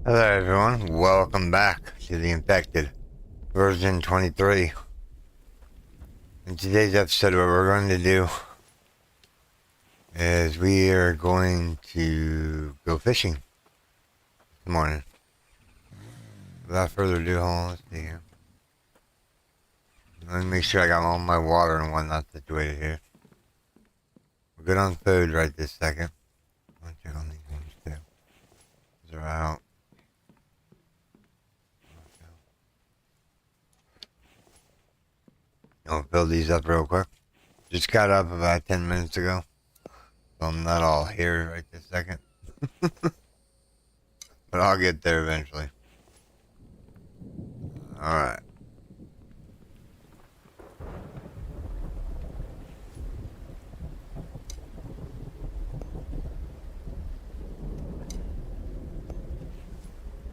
Hello everyone, welcome back to The Infected, version 23. In today's episode, what we're going to do is we are going to go fishing this morning. Without further ado, hold on, let's see here. Let me make sure I got all my water and whatnot situated here. We're good on food right this second. I'll check on these ones too. These are out. I'll fill these up real quick. Just got up about 10 minutes ago, so I'm not all here right this second. But I'll get there eventually. Alright.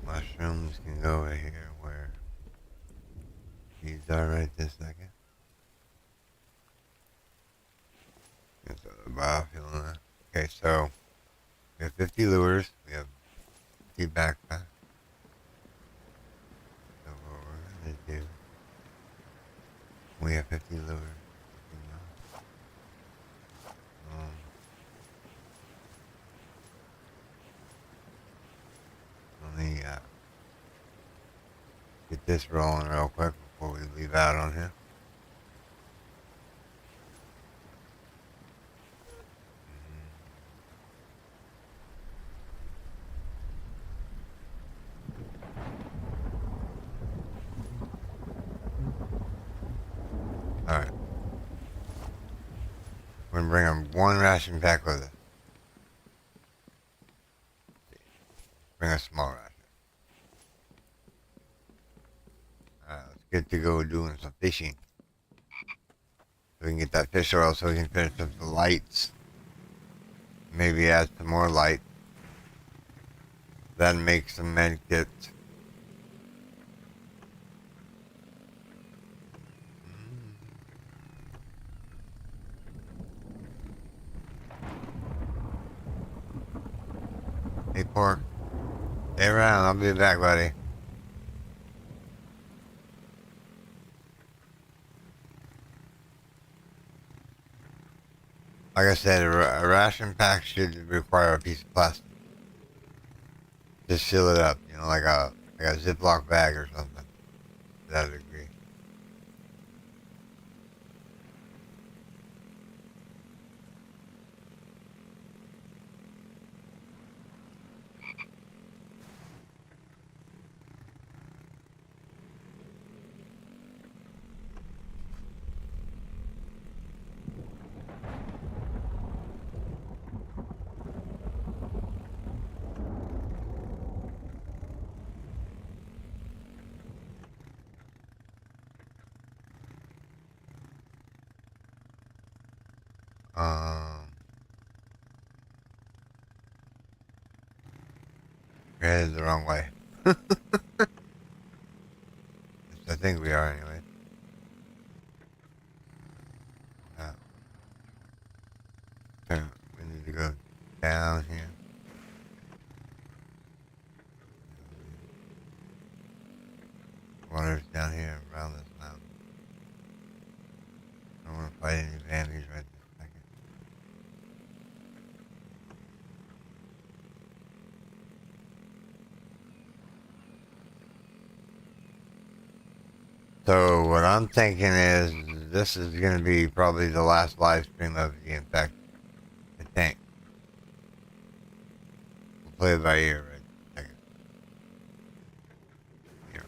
Mushrooms can go over here where these are right this second. Get the biofuel in there. Okay, so we have 50 lures. We have 50 backpacks. So what we're going to do, we have 50 lures. Um, let me get this rolling real quick before we leave out on here. Alright. We're going to bring one ration pack with us. Bring a small ration. Alright, let's get to go doing some fishing. So we can get that fish oil so we can finish up the lights. Maybe add some more light. Then make some med kits. Hey, Pork. Stay around. I'll be back, buddy. Like I said, a ration pack should require a piece of plastic. Just seal it up, you know, like a Ziploc bag or something. To that degree. We're headed the wrong way. I think we are anyway. We need to go down here. Water's down here around this mountain. I don't want to fight any zombies right this second. So what I'm thinking is this is going to be probably the last live stream of the Infected. I think. We'll play it by ear right this second. Here.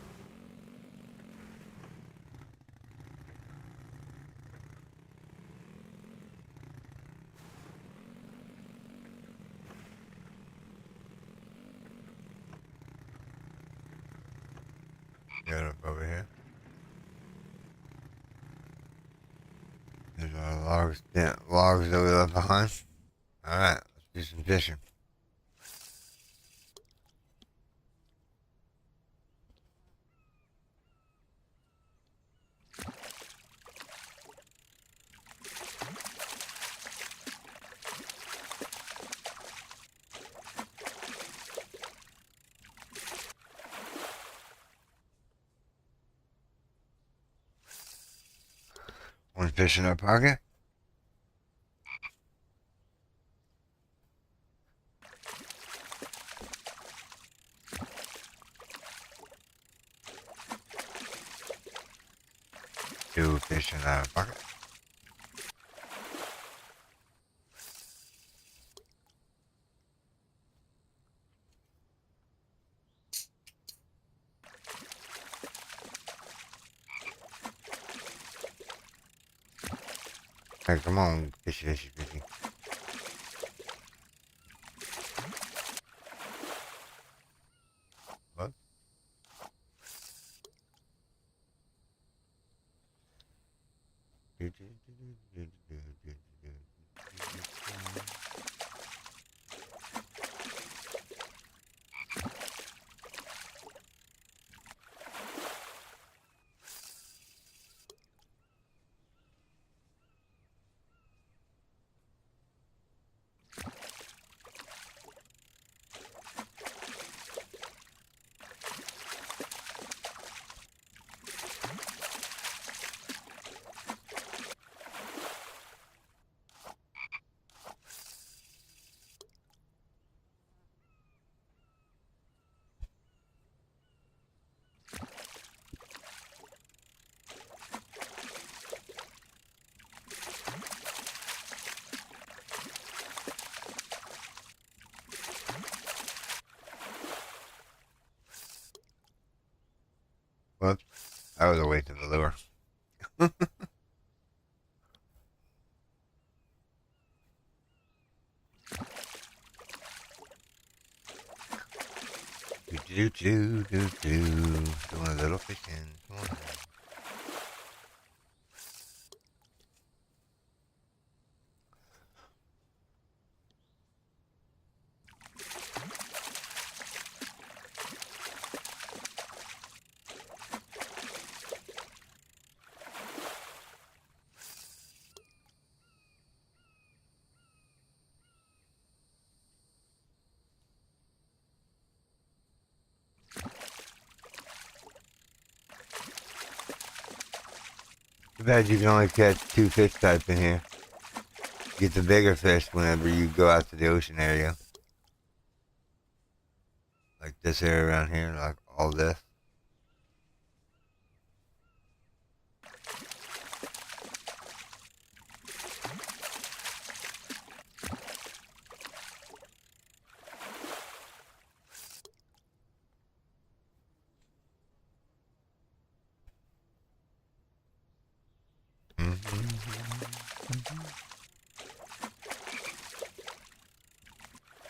Get up over here. There's our logs that we left behind. Alright, let's do some fishing. One fish in our pocket. Two fish in our pocket. Hey, come on, fishy, fishy, fishy. What? Whoops. I was away to the lure. Doing a little fishing. Come on. Too bad you can only catch two fish types in here. Get the bigger fish whenever you go out to the ocean area. Like this area around here, like all this.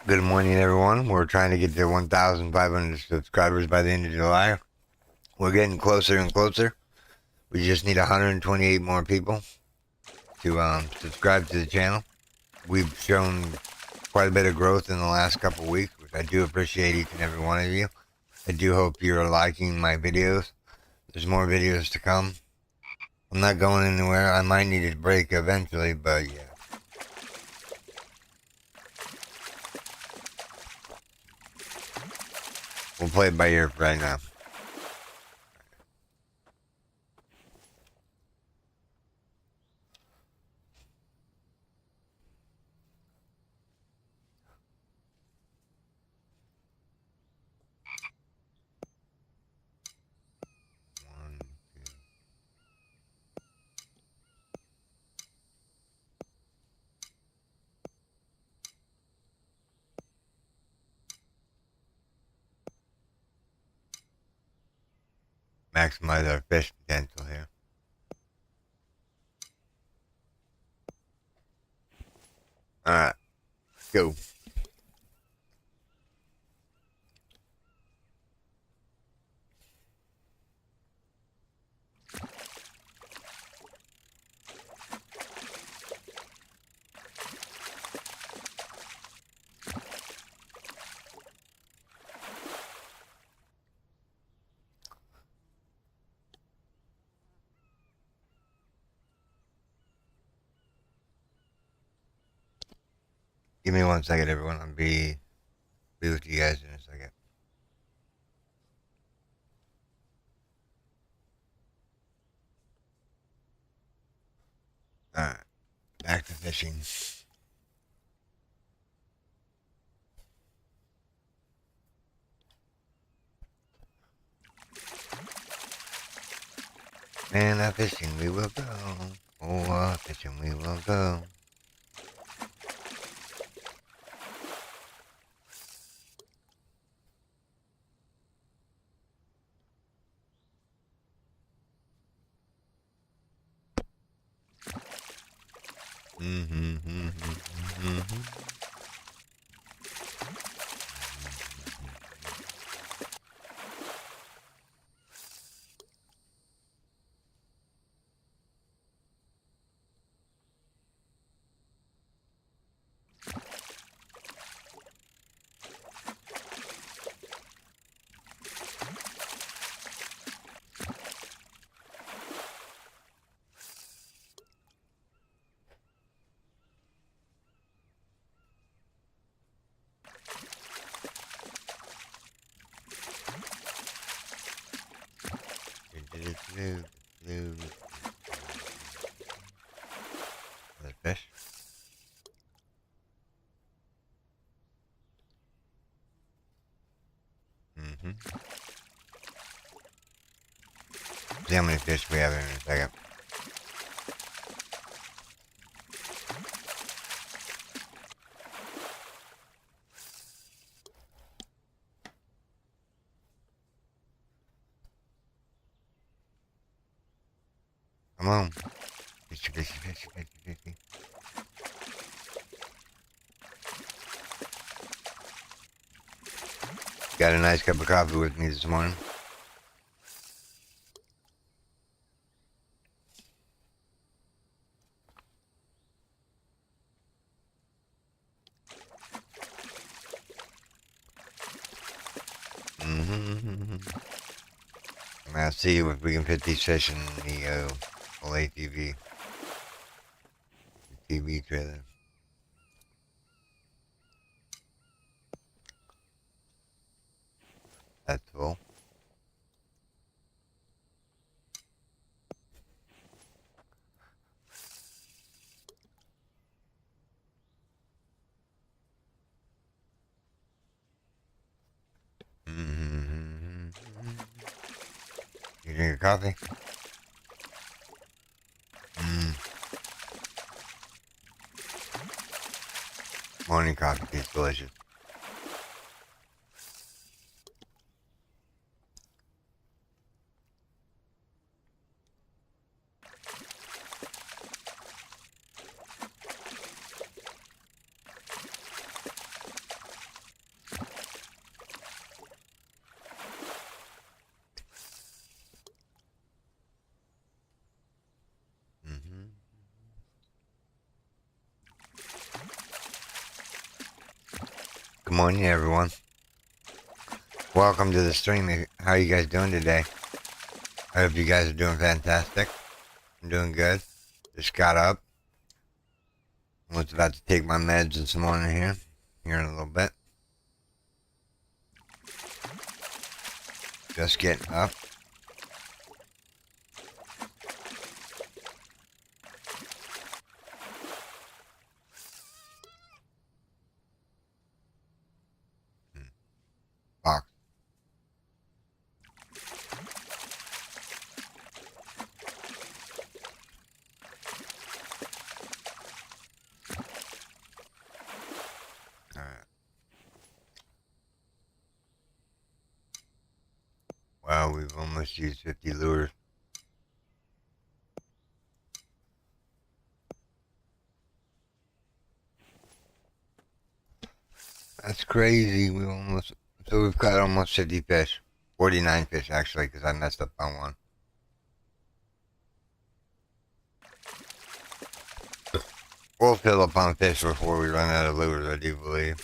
Good morning, everyone. We're trying to get to 1,500 subscribers by the end of July. We're getting closer and closer. We just need 128 more people to subscribe to the channel. We've shown quite a bit of growth in the last couple weeks, which I do appreciate each and every one of you. I do hope you're liking my videos. There's more videos to come. I'm not going anywhere. I might need a break eventually, but yeah. We'll play it by ear right now. One, two. Maximize our fish potential here. Alright, go. Give me 1 second, everyone. I'll be with you guys in a second. Alright, back to fishing. And fishing we will go. Oh, fishing we will go. The fish. See how many fish we have in a second. Come on. Fishy, fishy, fishy, fishy, fishy. Got a nice cup of coffee with me this morning. I'll see if we can fit these fish in the old ATV. The TV trailer. That's cool. You drink a coffee? Morning coffee tastes delicious. Good morning, everyone. Welcome to the stream. How you guys doing today? I hope you guys are doing fantastic. I'm doing good. Just got up. I was about to take my meds this morning here in a little bit. Just getting up. Box. Alright. Wow, we've almost used 50 lures. That's crazy. So we've caught almost 50 fish. 49 fish, actually, because I messed up on one. We'll fill up on fish before we run out of lures, I do believe.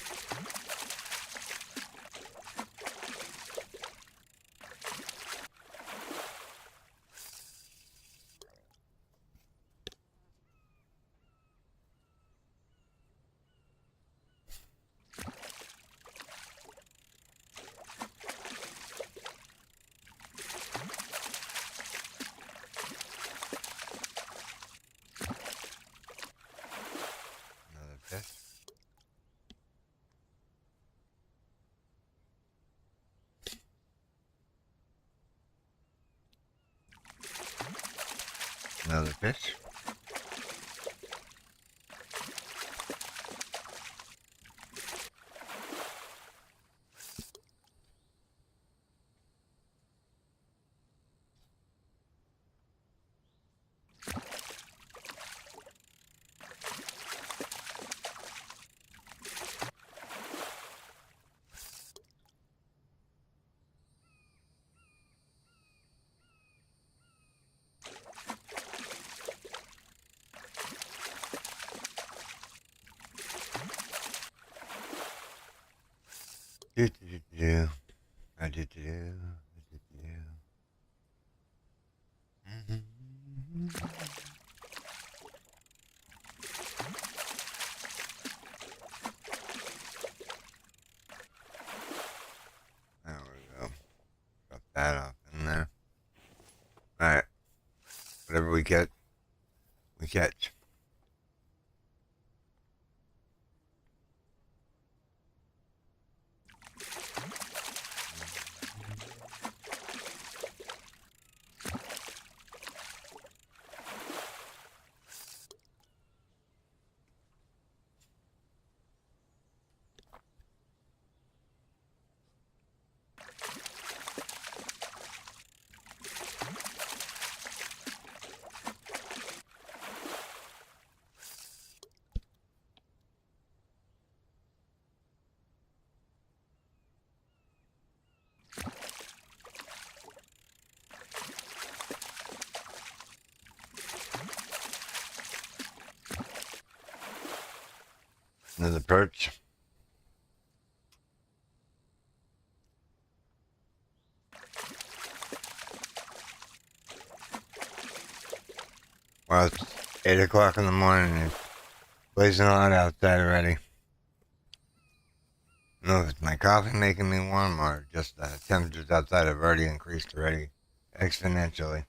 Another fish. Do, do, do, do. I do, do, do. There we go. Got that off in there. Alright. Whatever we get, we catch. Another perch. Well, it's 8 o'clock in the morning. It's blazing hot outside already. I don't know if it's my coffee making me warm or just the temperatures outside have already increased already exponentially.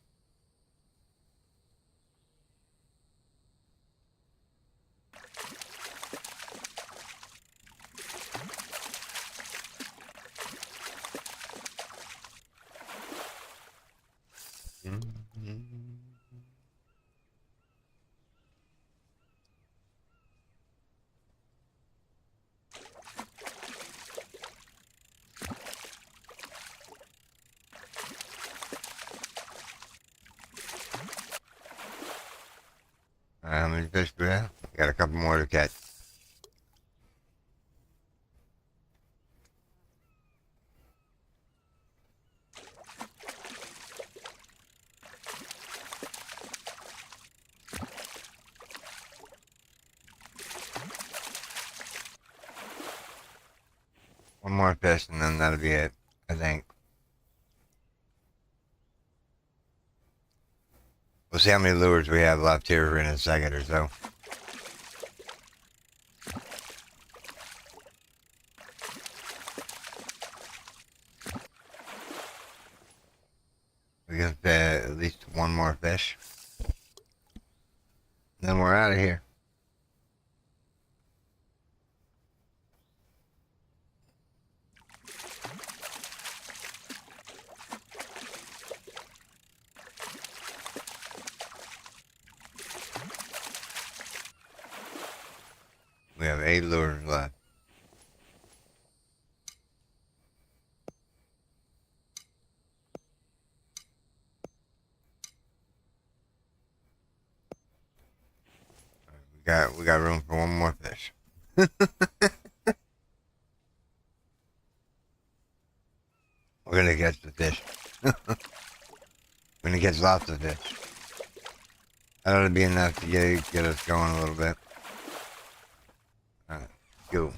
How many fish do we have? Got a couple more to catch. One more fish and then that'll be it, I think. We'll see how many lures we have left here in a second or so. We got at least one more fish. Then we're out of here. We have 8 lures left. We got room for one more fish. We're gonna catch the fish. We're gonna catch lots of fish. That ought to be enough to get us going a little bit. Alright, go.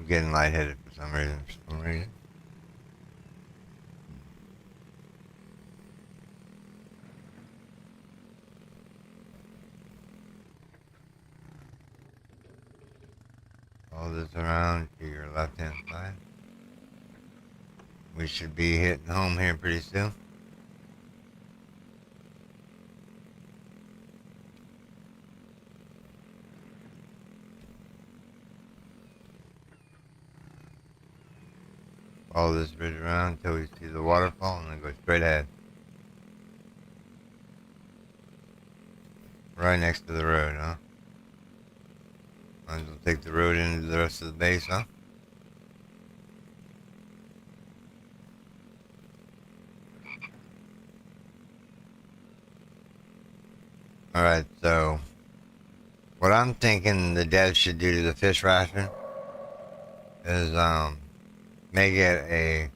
getting lightheaded for some reason. All this around to your left-hand side. We should be hitting home here pretty soon. Follow this bridge around until we see the waterfall and then go straight ahead. Right next to the road, huh? Might as well take the road into the rest of the base, huh? Alright, so what I'm thinking the devs should do to the fish ration is make it a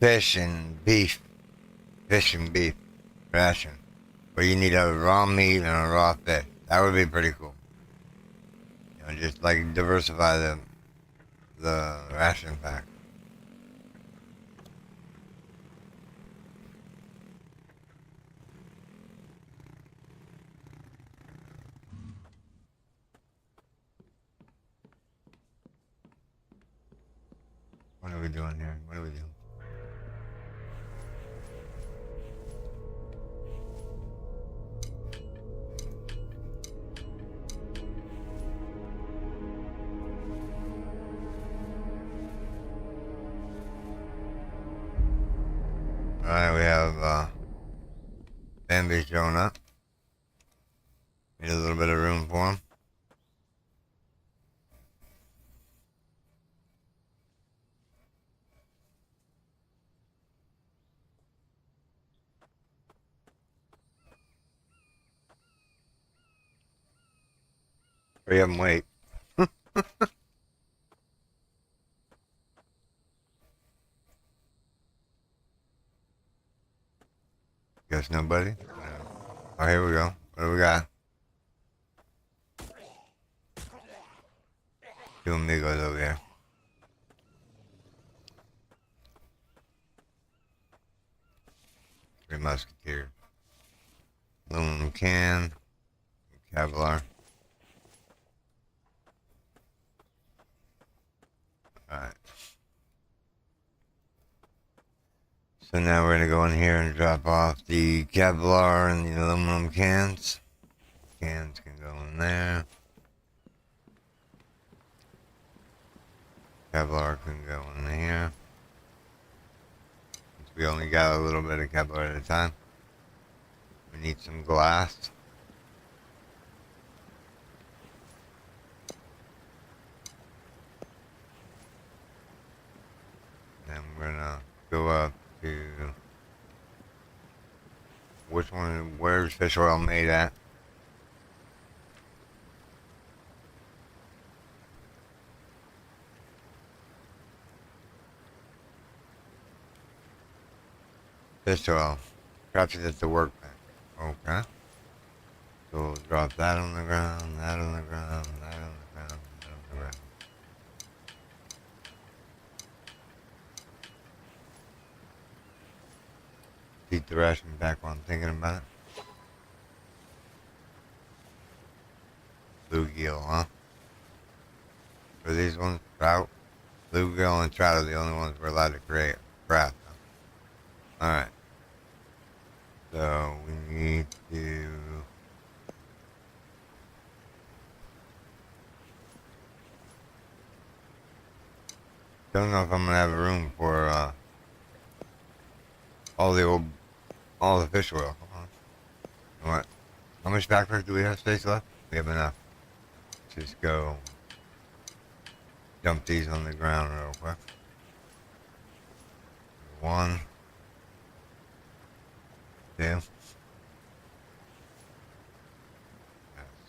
fish and beef ration where you need a raw meat and a raw fish. That would be pretty cool. You know, just like diversify the ration pack. What are we doing here? What are we doing? Alright, we have Bambi showing up. Need a little bit of room for him. Hurry up and wait. Guess nobody? No. Oh, here we go. What do we got? Two amigos over here. Three musketeers. Aluminum can. Kevlar. Alright. So now we're gonna go in here and drop off the Kevlar and the aluminum cans. Cans can go in there. Kevlar can go in here. Since we only got a little bit of Kevlar at a time. We need some glass. Then we're gonna go up to which one? Where's fish oil made at? Fish oil. Crafted at the workbench. Okay. So we'll drop that on the ground, that on the ground, that on the ground, that on the ground. Heat the ration back while I'm thinking about it. Bluegill, huh? For these ones, trout. Bluegill and trout are the only ones we're allowed to create craft. Alright. So we need to don't know if I'm gonna have room for all the fish oil. Hold on. What? How much backpack do we have space left? We have enough. Just go dump these on the ground real quick. One. Two.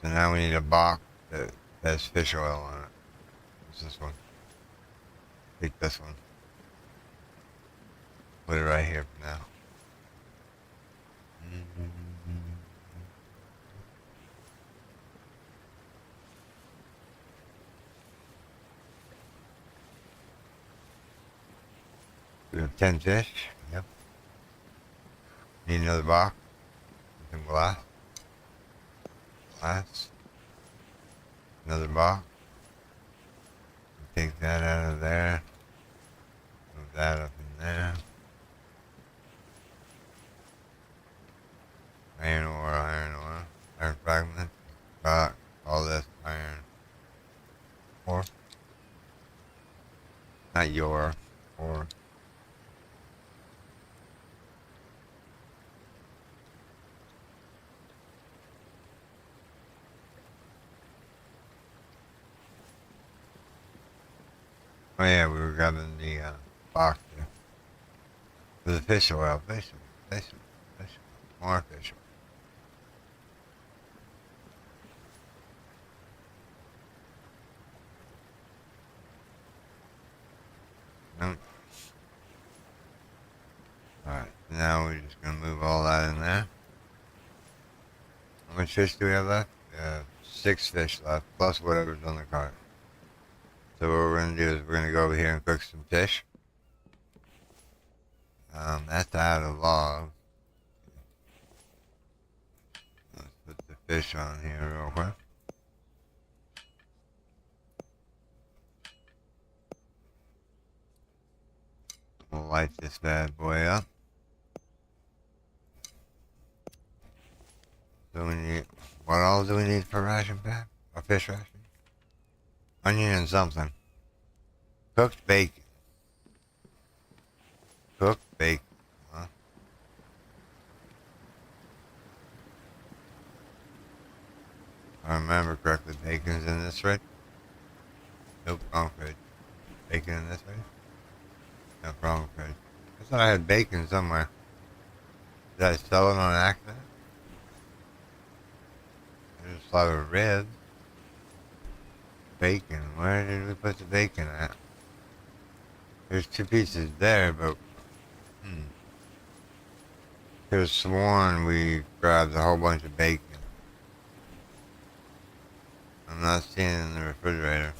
So now we need a box that has fish oil on it. What's this one? Take this one. Put it right here for now. 10 fish. Yep. Need another box. Some glass. Glass. Another box. Take that out of there. Move that up in there. Iron ore, iron fragment. Rock. All this iron ore. Not your ore. Oh yeah, we were grabbing the box there. For the fish oil. Fish oil. Fish oil. Fish oil. More fish oil. Nope. Alright, now we're just gonna move all that in there. How much fish do we have left? 6 fish left, plus whatever's on the cart. So what we're gonna do is we're gonna go over here and cook some fish. That's out of log. Let's put the fish on here real quick. We'll light this bad boy up. So we need, what all do we need for ration pack? Or fish ration? Onion and something. Cooked bacon. Cooked bacon. Huh? If I remember correctly, bacon's in this fridge? Nope, wrong fridge. Bacon in this fridge? No, wrong fridge. I thought I had bacon somewhere. Did I sell it on accident? I just thought of ribs. Bacon. Where did we put the bacon at? There's 2 pieces there, but could have sworn we grabbed a whole bunch of bacon. I'm not seeing it in the refrigerator.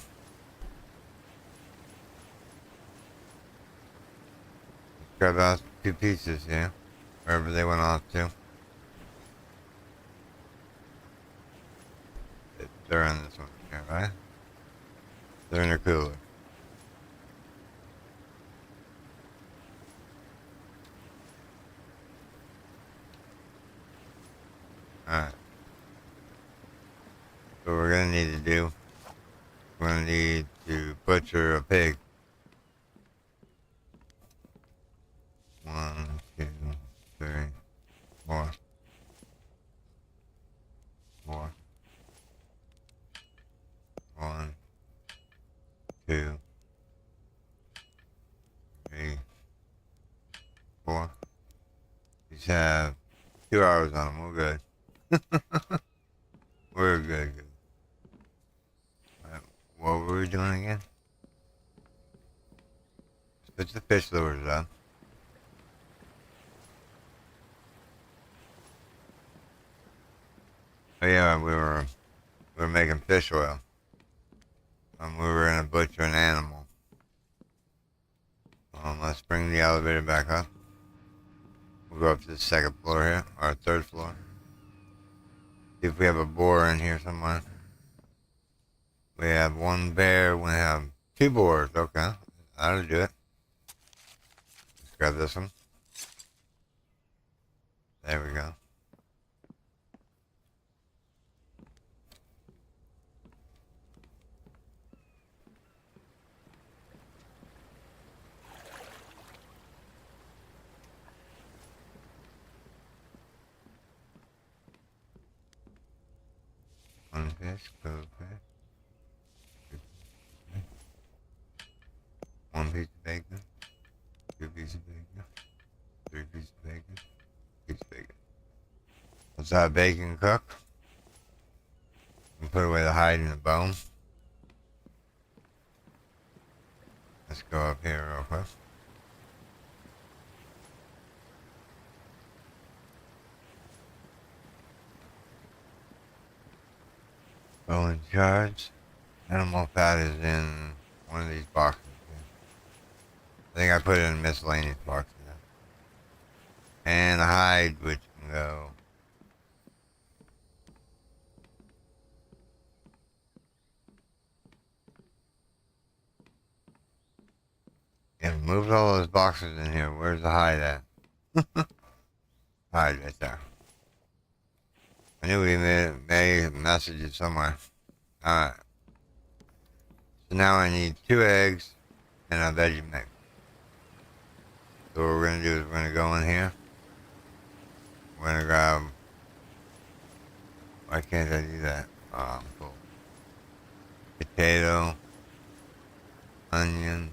Grab out 2 pieces, yeah. Wherever they went off to. They're in this one here, right? They're in the cooler. Alright. So what we're gonna need to do, we're gonna need to butcher a pig. 1, 2, 3, 4. 4. 1, 2, 3, 4. These have 2 hours on them. We're good. We're good. Right, what were we doing again? Let's put the fish lures up. Oh yeah, we were making fish oil. We were gonna butcher an animal. Let's bring the elevator back up. We'll go up to the 2nd floor here, or 3rd floor. See if we have a boar in here somewhere. We have 1 bear, we have 2 boars, okay. That'll do it. Let's grab this one. There we go. One fish, cooked fish. 1 piece of bacon. 2 pieces of bacon. 3 pieces of bacon. Piece of bacon. Let's have bacon cook. And put away the hide and the bone. Let's go up here real quick. Bone shards. Animal fat is in one of these boxes here. think I put it in miscellaneous box now. And a hide, which can go. Yeah, moved all those boxes in here. Where's the hide at? Hide right there. I knew we made messages somewhere. Alright. So now I need 2 eggs and a veggie mix. So what we're going to do is we're going to go in here. We're going to grab... Why can't I do that? Oh, I'm full. Potato. Onion.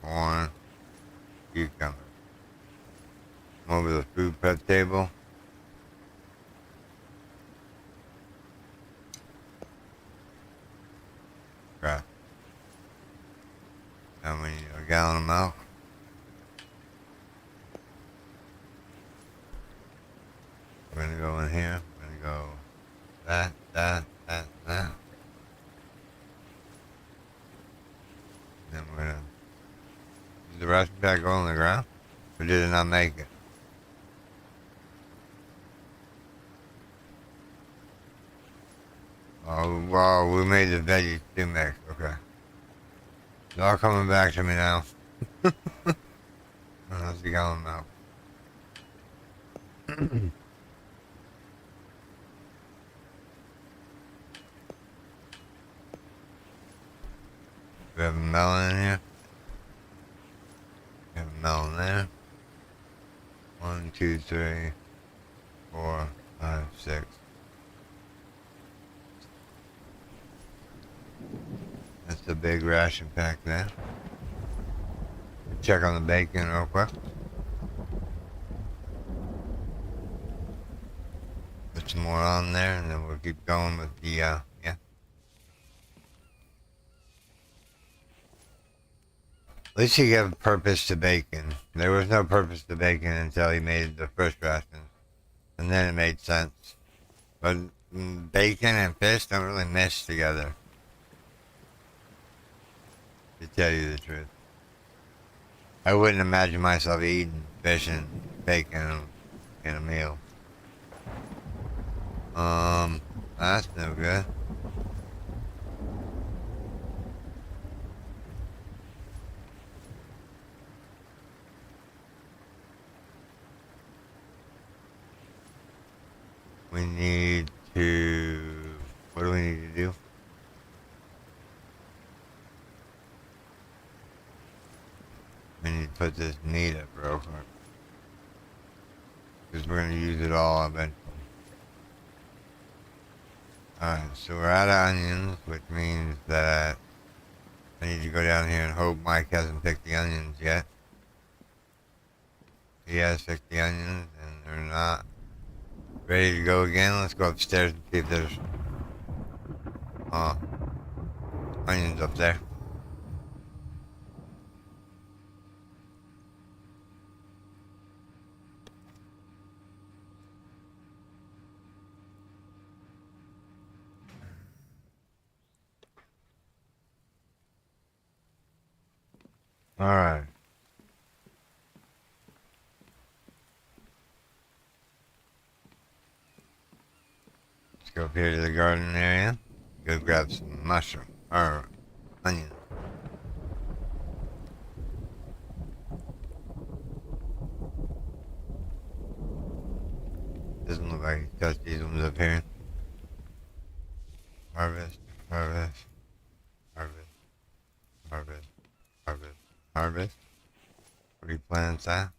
Corn. Cucumber. Come over to the food prep table. Crap. Now we need a gallon of milk. We're gonna go in here. We're gonna go that. Then we're gonna use the ration pack go on the ground. Or did it not make it? Oh, wow, we made the veggie stew mix. Okay. It's all coming back to me now. That's the gallon of milk. We have a melon in here. We have a melon there. 1, 2, 3, 4, 5, 6. That's the big ration pack there. Check on the bacon real quick. Put some more on there and then we'll keep going with the, yeah. At least you give purpose to bacon. There was no purpose to bacon until he made the first rations. And then it made sense. But bacon and fish don't really mix together. To tell you the truth. I wouldn't imagine myself eating fish and bacon in a meal. That's no good. We need to... What do we need to do? We need to put this meat up real quick. Because we're going to use it all eventually. Alright, so we're out of onions, which means that I need to go down here and hope Mike hasn't picked the onions yet. He has picked the onions, and they're not ready to go again. Let's go upstairs and see if there's onions up there. Alright. Let's go up here to the garden area. Go grab some mushroom or onion. Doesn't look like he touched these ones up here. Harvest, harvest, harvest, harvest, harvest, harvest. Replant that.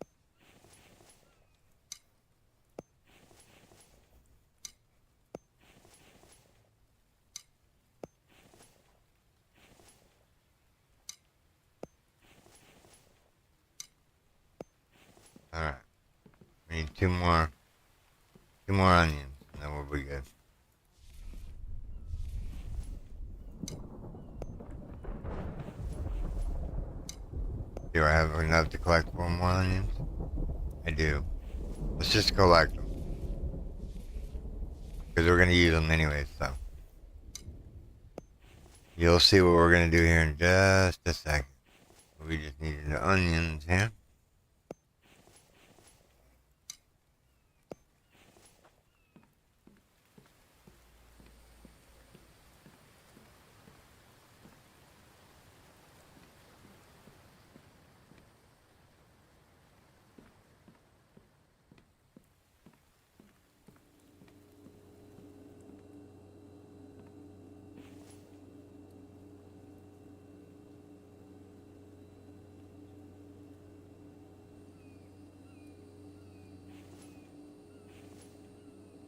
Alright. We need two more onions, and then we'll be good. Do I have enough to collect 4 more onions? I do. Let's just collect them. Because we're going to use them anyway, so. You'll see what we're going to do here in just a second. we just needed the onions here.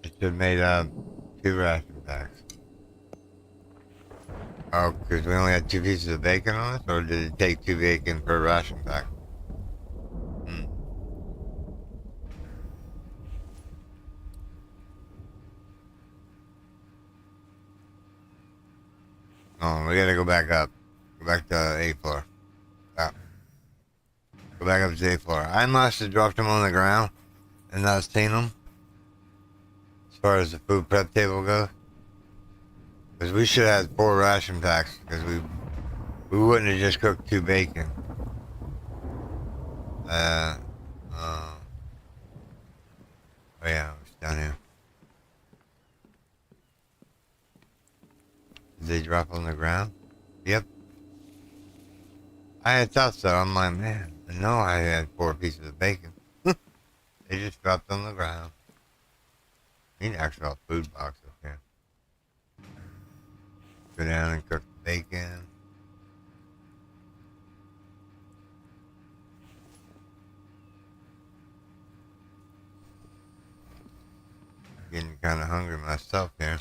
It should have made 2 ration packs. Oh, because we only had 2 pieces of bacon on us, or did it take 2 bacon per ration pack? Hmm. Oh, we gotta go back up. Go back to A floor. Stop. Go back up to the A floor. I must have dropped them on the ground and not seen them. As far as the food prep table goes. Because we should have had 4 ration packs. Because we wouldn't have just cooked 2 bacon. Oh yeah, it's down here. Did they drop on the ground? Yep. I had thought so. I'm like, man, I know I had 4 pieces of bacon. They just dropped on the ground. Need an actual food box up here. Go down and cook the bacon. Getting kind of hungry myself here.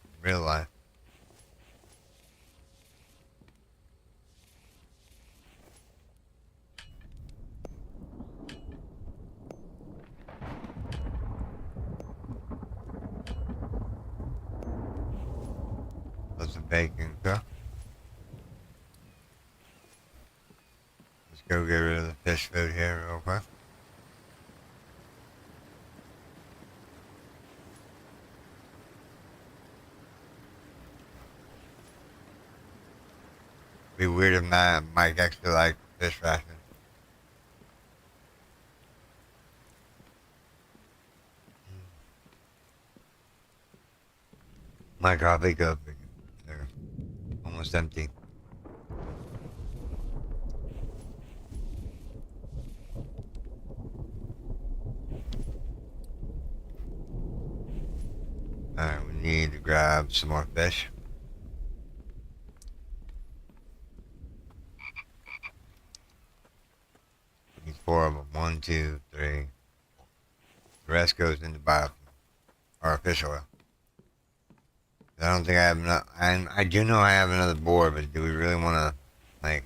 In real life. Let the bacon cook. Let's go get rid of the fish food here real quick. Be weird if Mike actually liked fish ration. My coffee cup. They're almost empty. Alright, we need to grab some more fish. Need 4 of them. 1, 2, 3. The rest goes into biofuel. Or fish oil. I don't think I have enough. I do know I have another boar, but do we really want to, like,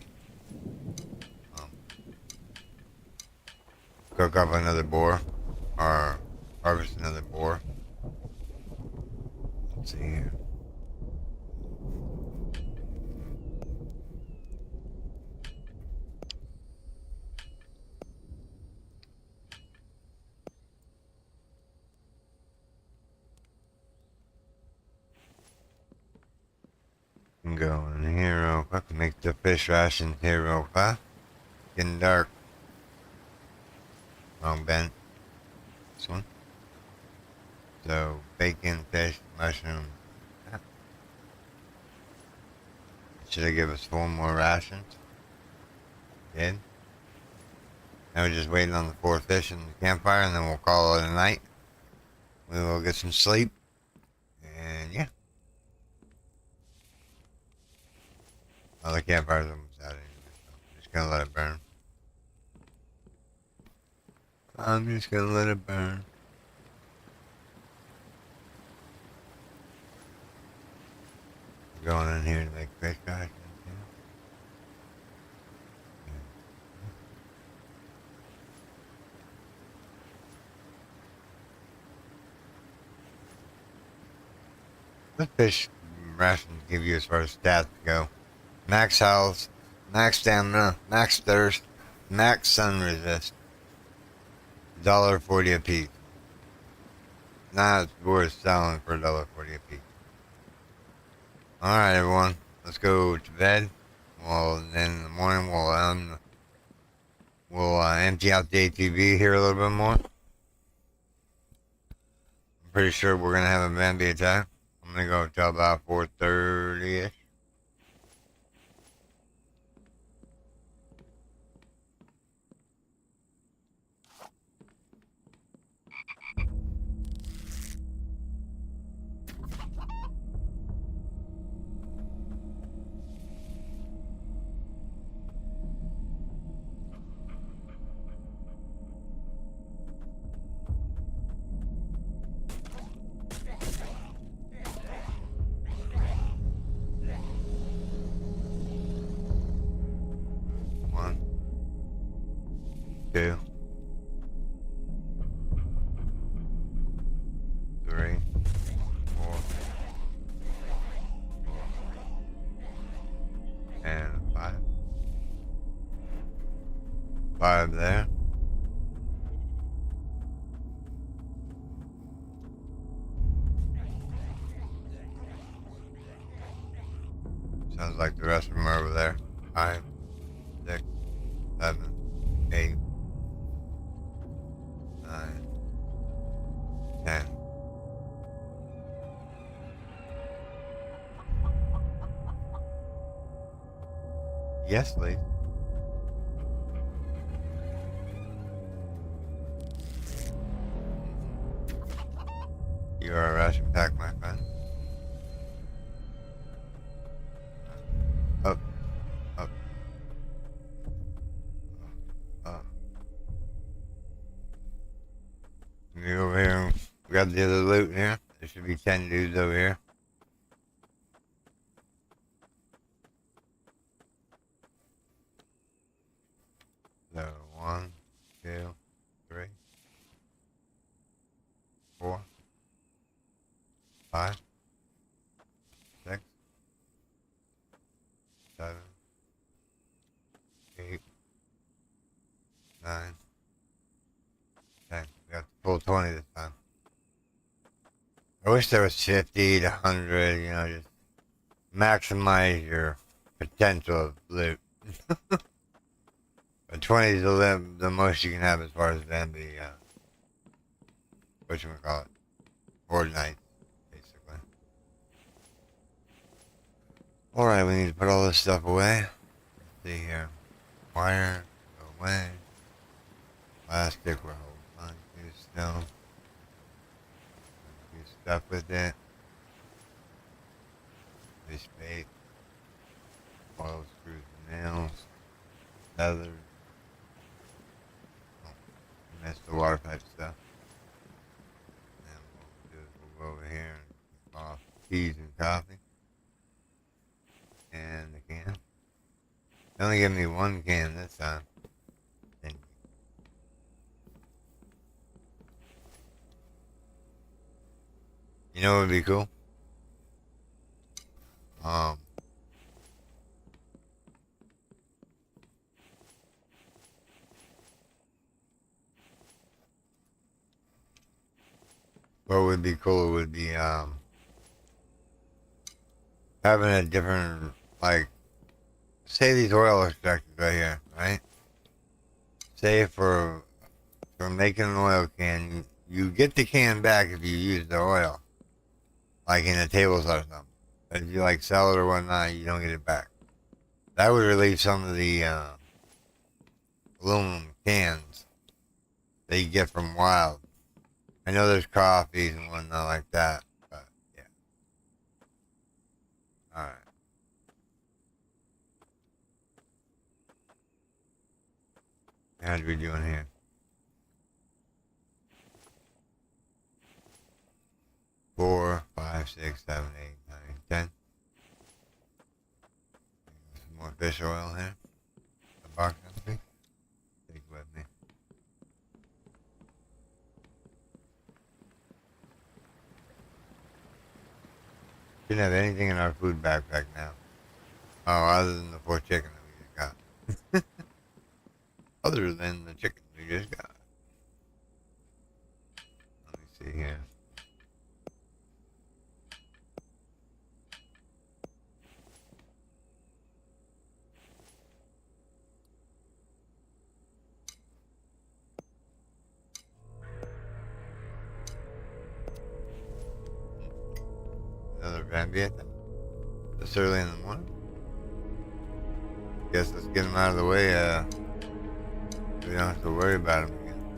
cook up another boar? Or harvest another boar? Let's see here. Go in here real quick. Make the fish ration here real fast. Getting dark. Wrong bend. This one. So, bacon, fish, mushroom. Yeah. Should I give us 4 more rations? Did. Now we're just waiting on the 4 fish in the campfire, and then we'll call it a night. We will get some sleep. And yeah. Oh, the campfire's almost out anyway, so I'm just gonna let it burn. I'm just gonna let it burn. Going in here to make fish rations. What fish rations give you as far as stats go? Max health, max stamina, max thirst, max sun resist. $1.40 a piece. Not worth selling for $1.40 a piece. Alright everyone, let's go to bed. Well, then in the morning we'll empty out the ATV here a little bit more. I'm pretty sure we're gonna have a Bambi attack. I'm gonna go till about 4:30ish. One, two, three, four, and five. Five there. Sounds like the rest of them are over there. 5, 6, 7, 8, 9, 10. Yes, please. You are a ration pack, my friend. Up, up, up. We go over here and grab the other loot here. There should be 10 dudes over here. So, 1, 2, 3, 4, 5, 6, 7, 8, 9, 10. We got the full 20 this time. I wish there was 50 to 100, you know, just maximize your potential of loot. But 20 is the most you can have as far as Bambi, whatchamacallit, Fortnite, basically. Alright, we need to put all this stuff away. Let's see here. Wire, go away. Plastic, we're holding on to still. Do stuff with it. This bait. Oil screws and nails. Feathers. Oh, missed the water pipe stuff. And what we'll do is we'll go over here and pick off teas and coffee. And the can. They only give me one can this time. You know what would be cool? What would be cool would be, having a different, like, say these oil extractors right here, right? Say for making an oil can, you get the can back if you use the oil, like in a table saw or something. But if you like sell it or whatnot, you don't get it back. That would relieve some of the aluminum cans that you get from Wild. I know there's coffees and whatnot like that, but yeah. Alright. How's we doing here? 4, 5, 6, 7, 8, 9, 10. Some more fish oil here. The box empty. Take it with me. Didn't have anything in our food backpack now. Oh, other than the 4 chicken that we just got. Other than the chicken we just got. Let me see here. Van Vietnam. This early in the morning. Guess let's get him out of the way. We don't have to worry about him again.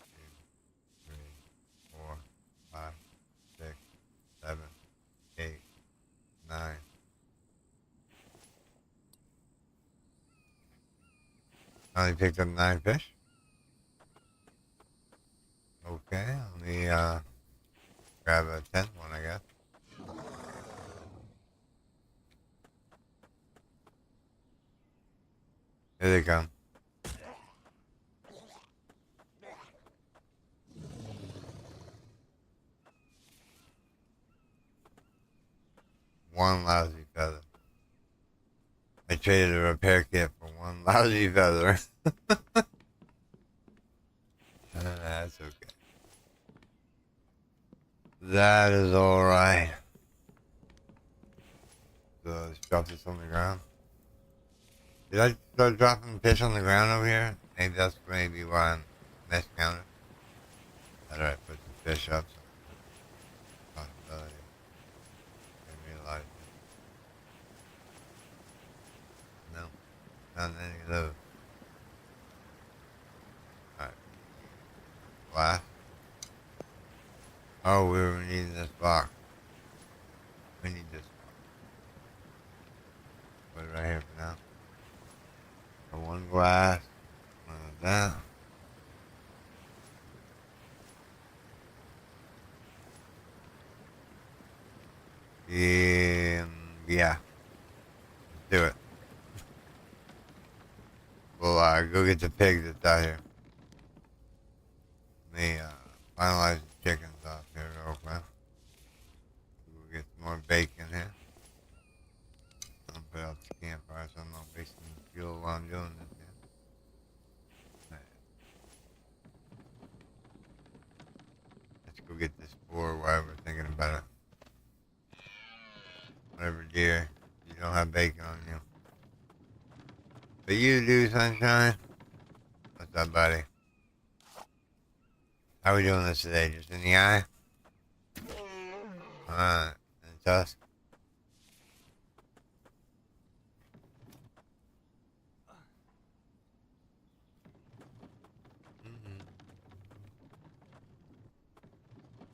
2, 3, 4, 5, 6, 7, 8, 9. I only picked up 9 fish. Okay, let me grab a 10th one, I guess. Here they come. One lousy feather. I traded a repair kit for one lousy feather. That's okay. That is alright. So let's drop this on the ground. Did I start dropping fish on the ground over here? Maybe that's why I'm miscounted. How do I put some fish up? Possibility. Didn't realize it. No, not any of those. Alright. Glass. Oh, we were needing this box. We need this box. Put it right here for now. For one glass. One of that. Yeah. Let's do it. We'll go get the pig that's out here. Let me finalize the chickens off here real quick. We'll get some more bacon here. I'll put out the campfire so I'm not wasting fuel while I'm doing this here. Let's go get this boar while we're thinking about it. Whatever, dear. You don't have bacon on you. But you do, sunshine. What's up, buddy? How are we doing this today? Just in the eye? Alright. And the tusk?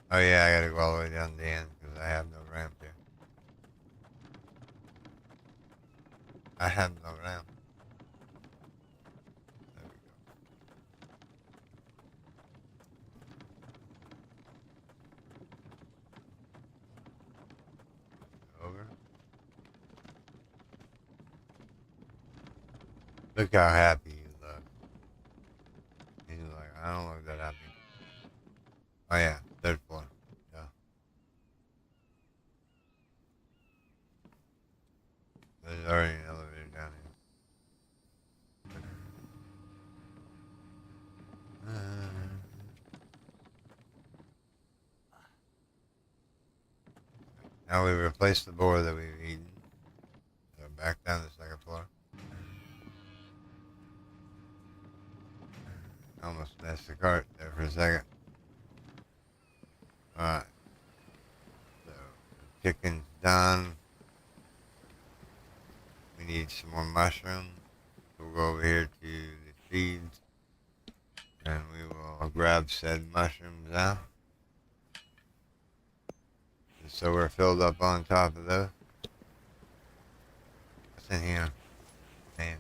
Oh yeah, I gotta go all the way down to the end because I have no ramp here. I have no ramp. There we go. Over. Look how happy you look. He's like, I don't look that happy. Oh yeah, 3rd floor. Yeah. There's already an elevator down here. Now we replaced the boar that we've eaten. So back down to the 2nd floor. Almost missed the cart there for a second. Alright. So, the chicken's done. We need some more mushrooms. We'll go over here to the seeds. And we will grab said mushrooms out. So we're filled up on top of those. What's in here? Man.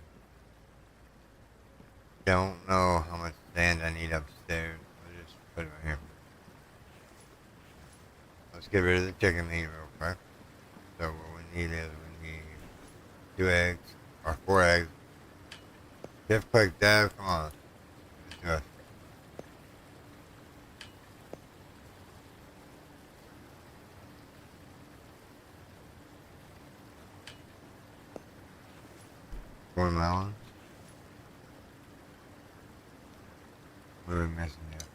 Don't know how much sand I need upstairs. I'll just put it right here. Let's get rid of the chicken meat real quick. So what we need is we need 2 eggs, or 4 eggs. Shift click, Dev, come on. Let's do it. Watermelon. What are we missing here?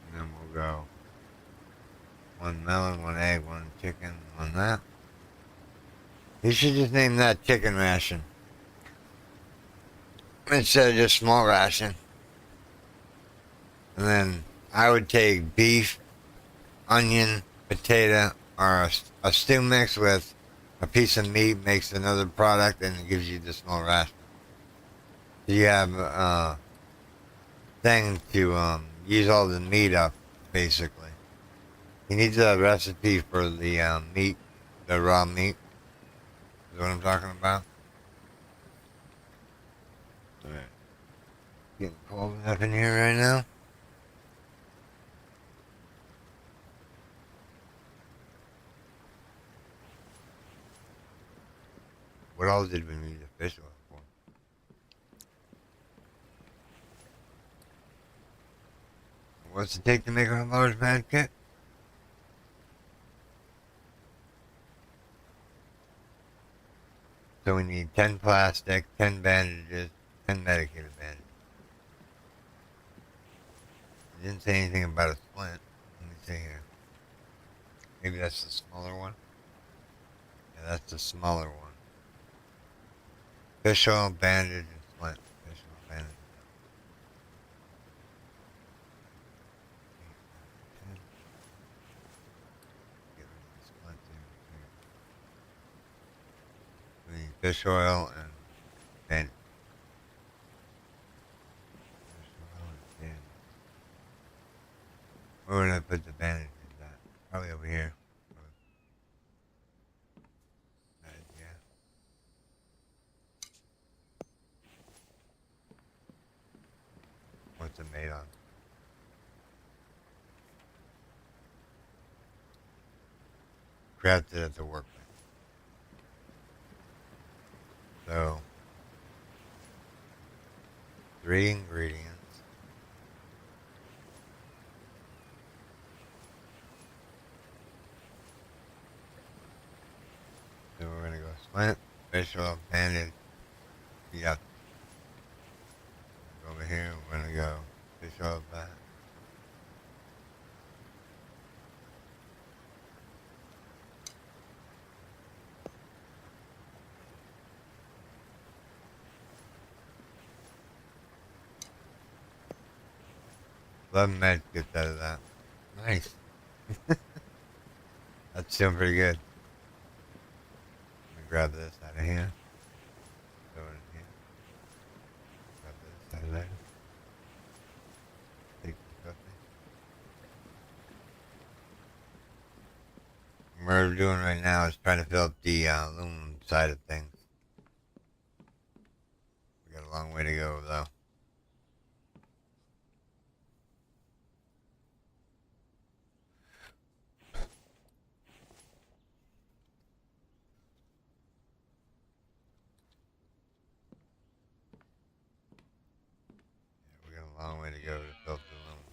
And then we'll go 1 melon, 1 egg, 1 chicken, 1 that. You should just name that chicken ration instead of just small ration. And then I would take beef, onion, potato, or a stew mix with a piece of meat makes another product and it gives you the small ration. You have thing to use all the meat up, basically. You need the recipe for the meat, the raw meat. Is what I'm talking about. Alright. Getting cold enough in here right now. What else did we need the fish oil for? What's it take to make a large mad kit? So we need 10 plastic, 10 bandages, 10 medicated bandages. It didn't say anything about a splint. Let me see here. Maybe that's the smaller one? Yeah, that's the smaller one. Fish oil, bandage, and splint. Fish oil, bandage. Get rid of the splint there. We need fish oil and bandage. Fish oil and bandage. Where would I put the bandages at? Probably over here. Yeah. What's it made on? Crafted at the workbench. So, 3 ingredients. So we're gonna go splint, fish oil, bandage. Yeah. Over here, we're gonna go fish oil back. Love med gets out of that. Nice. That's still pretty good. Let me grab this out of here. Throw it in here. Grab this out of there. Take this with me. What we're doing right now is trying to fill up the aluminum side of things. We got a long way to go though. We got a long way to go to fill up the aluminum.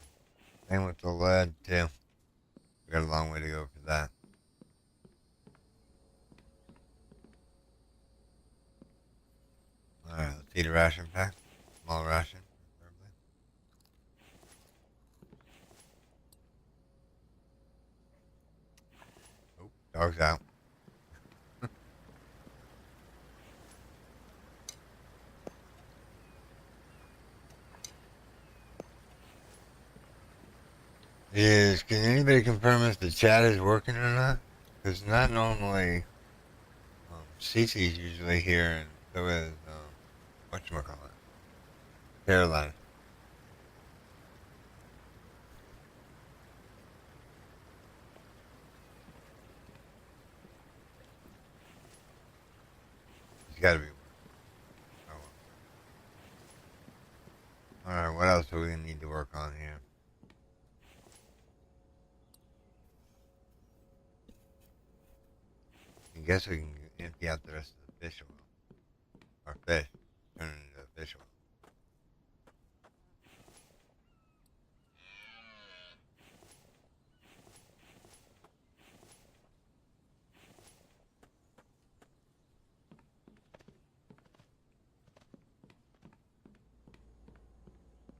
Same with the lead too. We got a long way to go for that. Alright, let's eat a ration pack. Small ration, preferably. Oh, dog's out. Can anybody confirm if the chat is working or not? Because not normally, Cece's usually here, and so is, whatchamacallit, Caroline. It's gotta be working. Oh, alright, what else do we need to work on here? I guess we can empty out the rest of the fish oil. Or fish. Turn it into fish oil.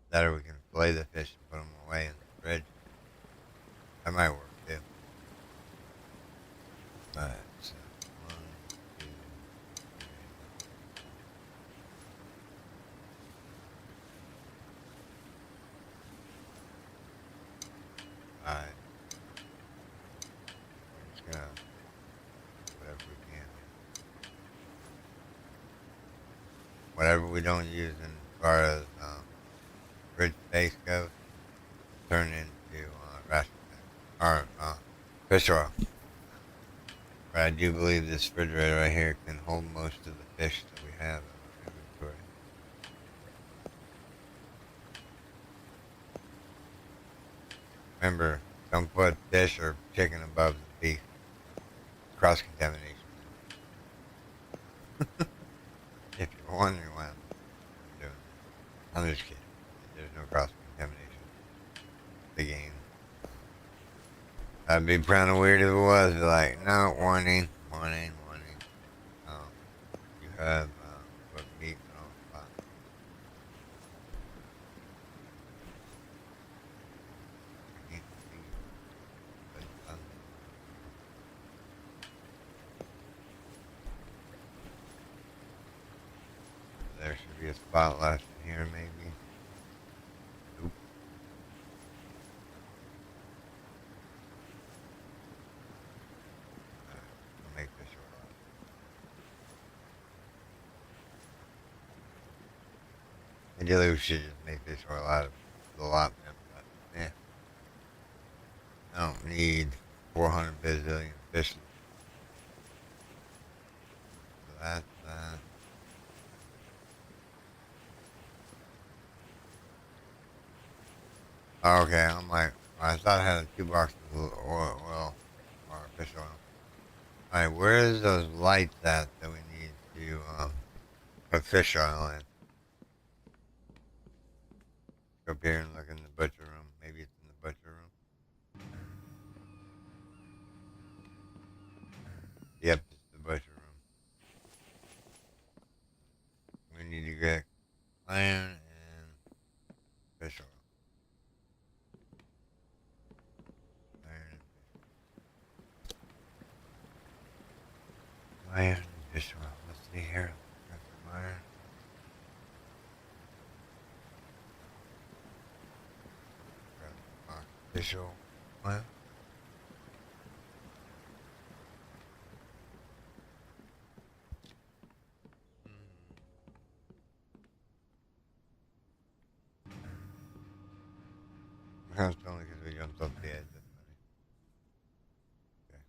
That or we can fillet the fish and put them away in the fridge. That might work too. Alright, so 1, 2, 3. Alright, we're just gonna do whatever we can. Whatever we don't use in as far as rich base goes, turn into ration or fish oil. But I do believe this refrigerator right here can hold most of the fish that we have in our inventory. Remember, don't put fish or chicken above the beef. Cross contamination. If you're wondering why I'm doing this, I'm just kidding. There's no cross contamination. The game. I'd be kind of weird if it was. Be like, no, warning, warning, warning. You have put meat on the pot. I can't see, but there should be a spot left in here, maybe. Oop. I'll make this short. Ideally, we should just make this oil out of the lot, but yeah. I don't need 400 bazillion fish. So that's okay. I'm like, I thought I had 2 boxes of oil or fish oil. Alright, where is those lights at that we need to put fish oil in? Go up here and look in the butcher room. Maybe it's in the butcher room. Yep, it's the butcher room. We need to get iron and fish oil. Iron and fish oil. Let's see here. Got some iron. Got some fish oil. Well, that's only because we jumped off the edge. That's funny. Okay.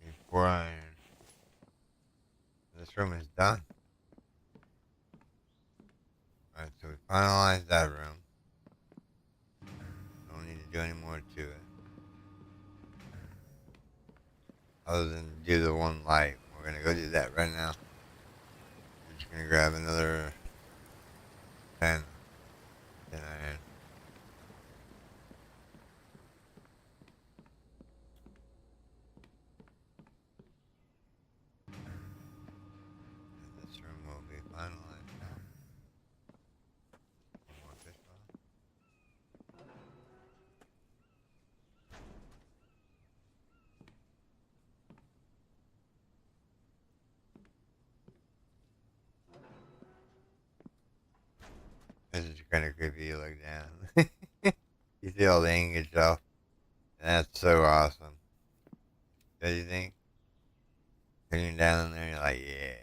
Need 4 iron. This room is done. Alright, so we finalized that room. Don't need to do any more to it. Other than do the one light. We're gonna go do that right now. I'm just gonna grab another 10 iron. And this room will be finalized now. One more fish bottle. This is kind of creepy. You look down. You see all the ingots off. That's so awesome. Don't you think? When you're down in there, you're like, yeah,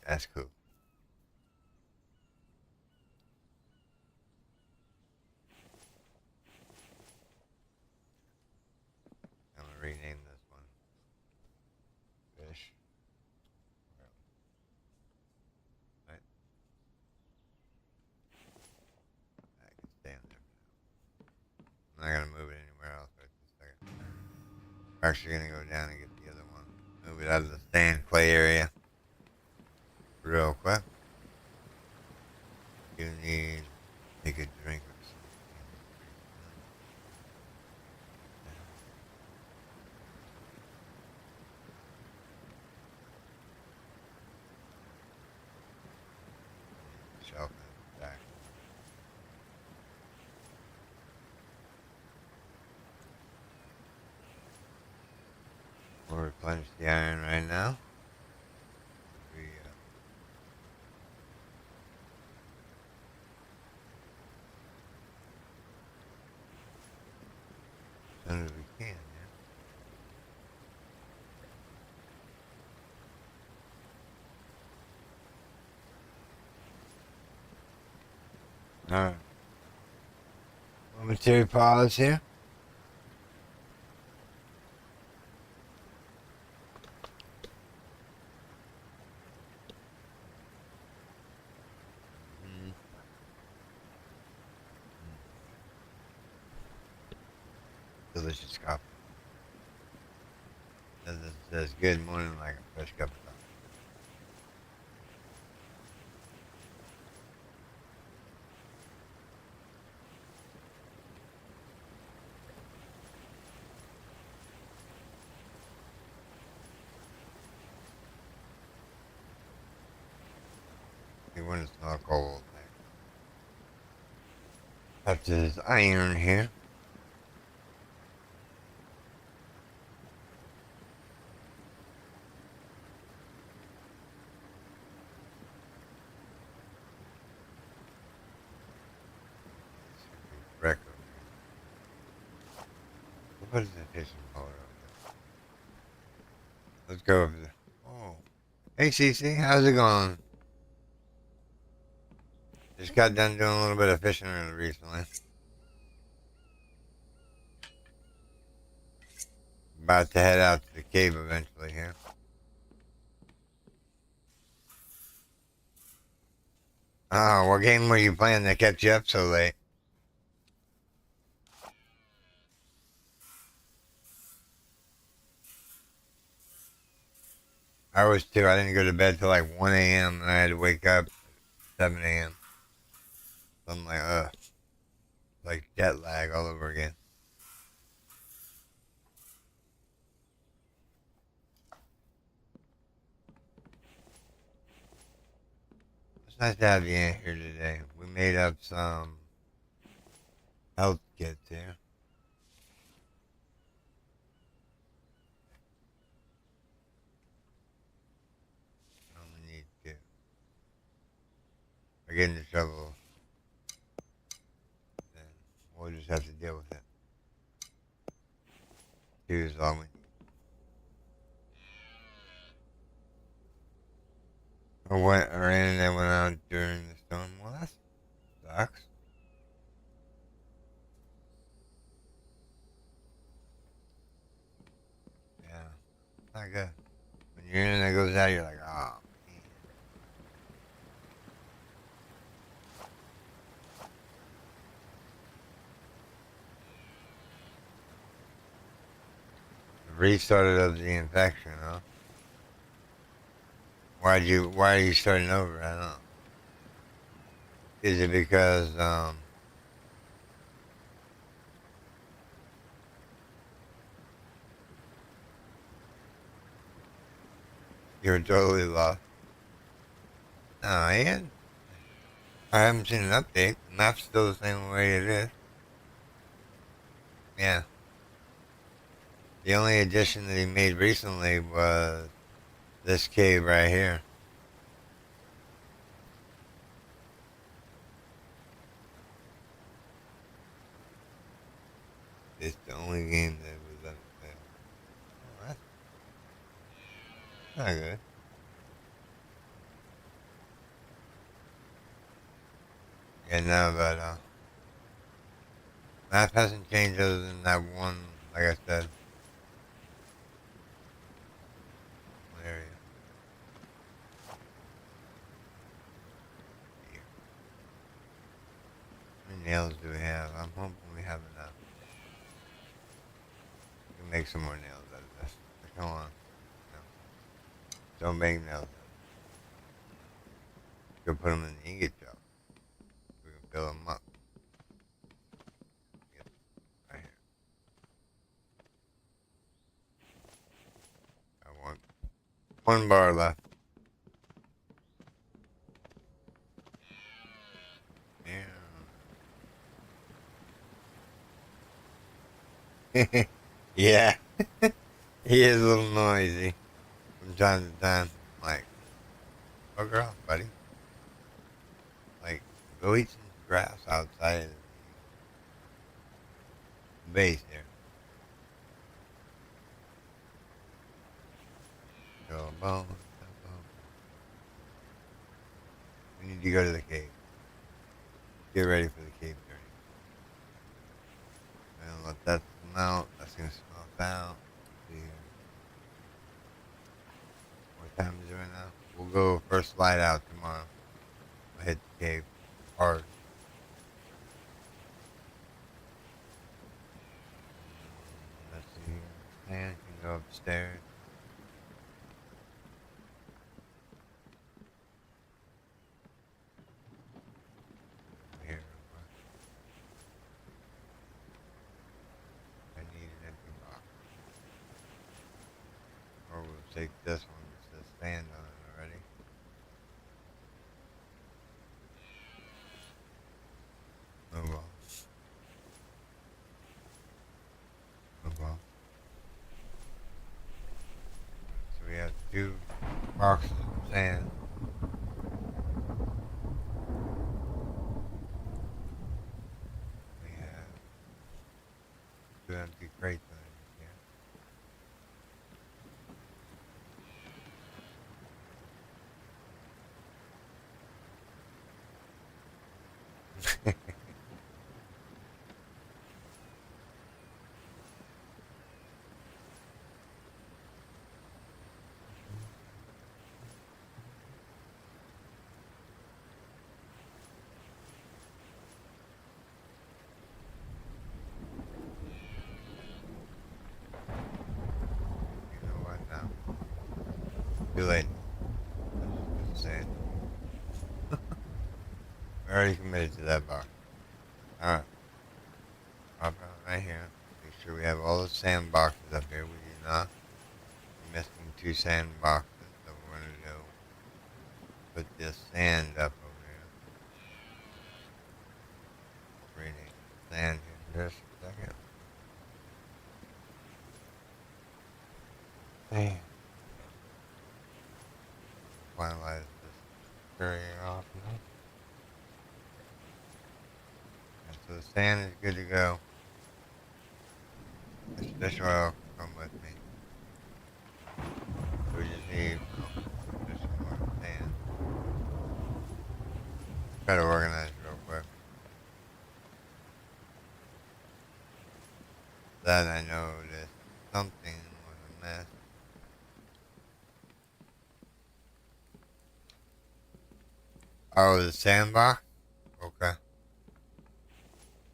that's cool. I'm gonna rename this one Fish. Right. We're actually gonna go down and get the other one. Move it out of the sand clay area real quick. You need to take a drink or something. Shelf in the back. We'll replenish the iron right now. We, as soon as we can, yeah. Alright. Momentary pause here. Delicious coffee. This is good morning like a fresh cup of coffee. When it's not cold. After this iron here. Wreck over here. What is that tasting color over there? Let's go over there. Oh. Hey Cece, how's it going? Just got done doing a little bit of fishing recently. About to head out to the cave eventually here. Oh, what game were you playing that kept you up so late? I was too. I didn't go to bed till like 1 a.m. and I had to wake up 7 a.m. So I'm like jet lag all over again. It's nice to have you in here today. We made up some health kits here. I only need 2. If I get into trouble, then we'll just have to deal with it. 2 is all we need. Our internet went out during the storm. Well, that sucks. Yeah, not good. When your internet goes out, you're like, oh, man. Restarted of the infection, huh? Why are you starting over? I don't know. Is it because, you're totally lost? No, I haven't seen an update. The map's still the same way it is. Yeah. The only addition that he made recently was this cave right here. It's the only game that was unfair. Oh, that's not good. Yeah, no, but map hasn't changed other than that one, like I said, one area. Here. How many nails do we have? I'm hoping we have enough. We can make some more nails out Come on. No. Don't make no. Go put them in the ingot jar. We can fill them up. Yep, right here. I want one bar left. Yeah. Yeah. He is a little noisy from time to time. Like, bugger off, buddy. Like, go eat some grass outside of the base here. Go bone, go bone. We need to go to the cave. Get ready for the cave journey. And let that smell. That's gonna smell out. See here. What time is it right now? We'll go first light out tomorrow. We'll hit the cave hard. Let's see here. Man can go upstairs. Here. I need an empty box. Or we'll take this one that says stand on it already. Move on. Move on. So we have 2 boxes of sand. We have 2 empty crates underneath here. You know what now? Too late. Let's just say it. We're already committed to that box. Alright. Drop out right here. Make sure we have all the sand boxes up here. We do not. We're missing 2 sand boxes. So we're going to go put this sand up over here. Reading sand here just a second. Hey. Finalize this carrying off now. And so the sand is good to go. This fish oil come with me. So we just need just some more sand. Try to organize real quick. That I noticed something was a mess. Oh, the sandbox? Okay.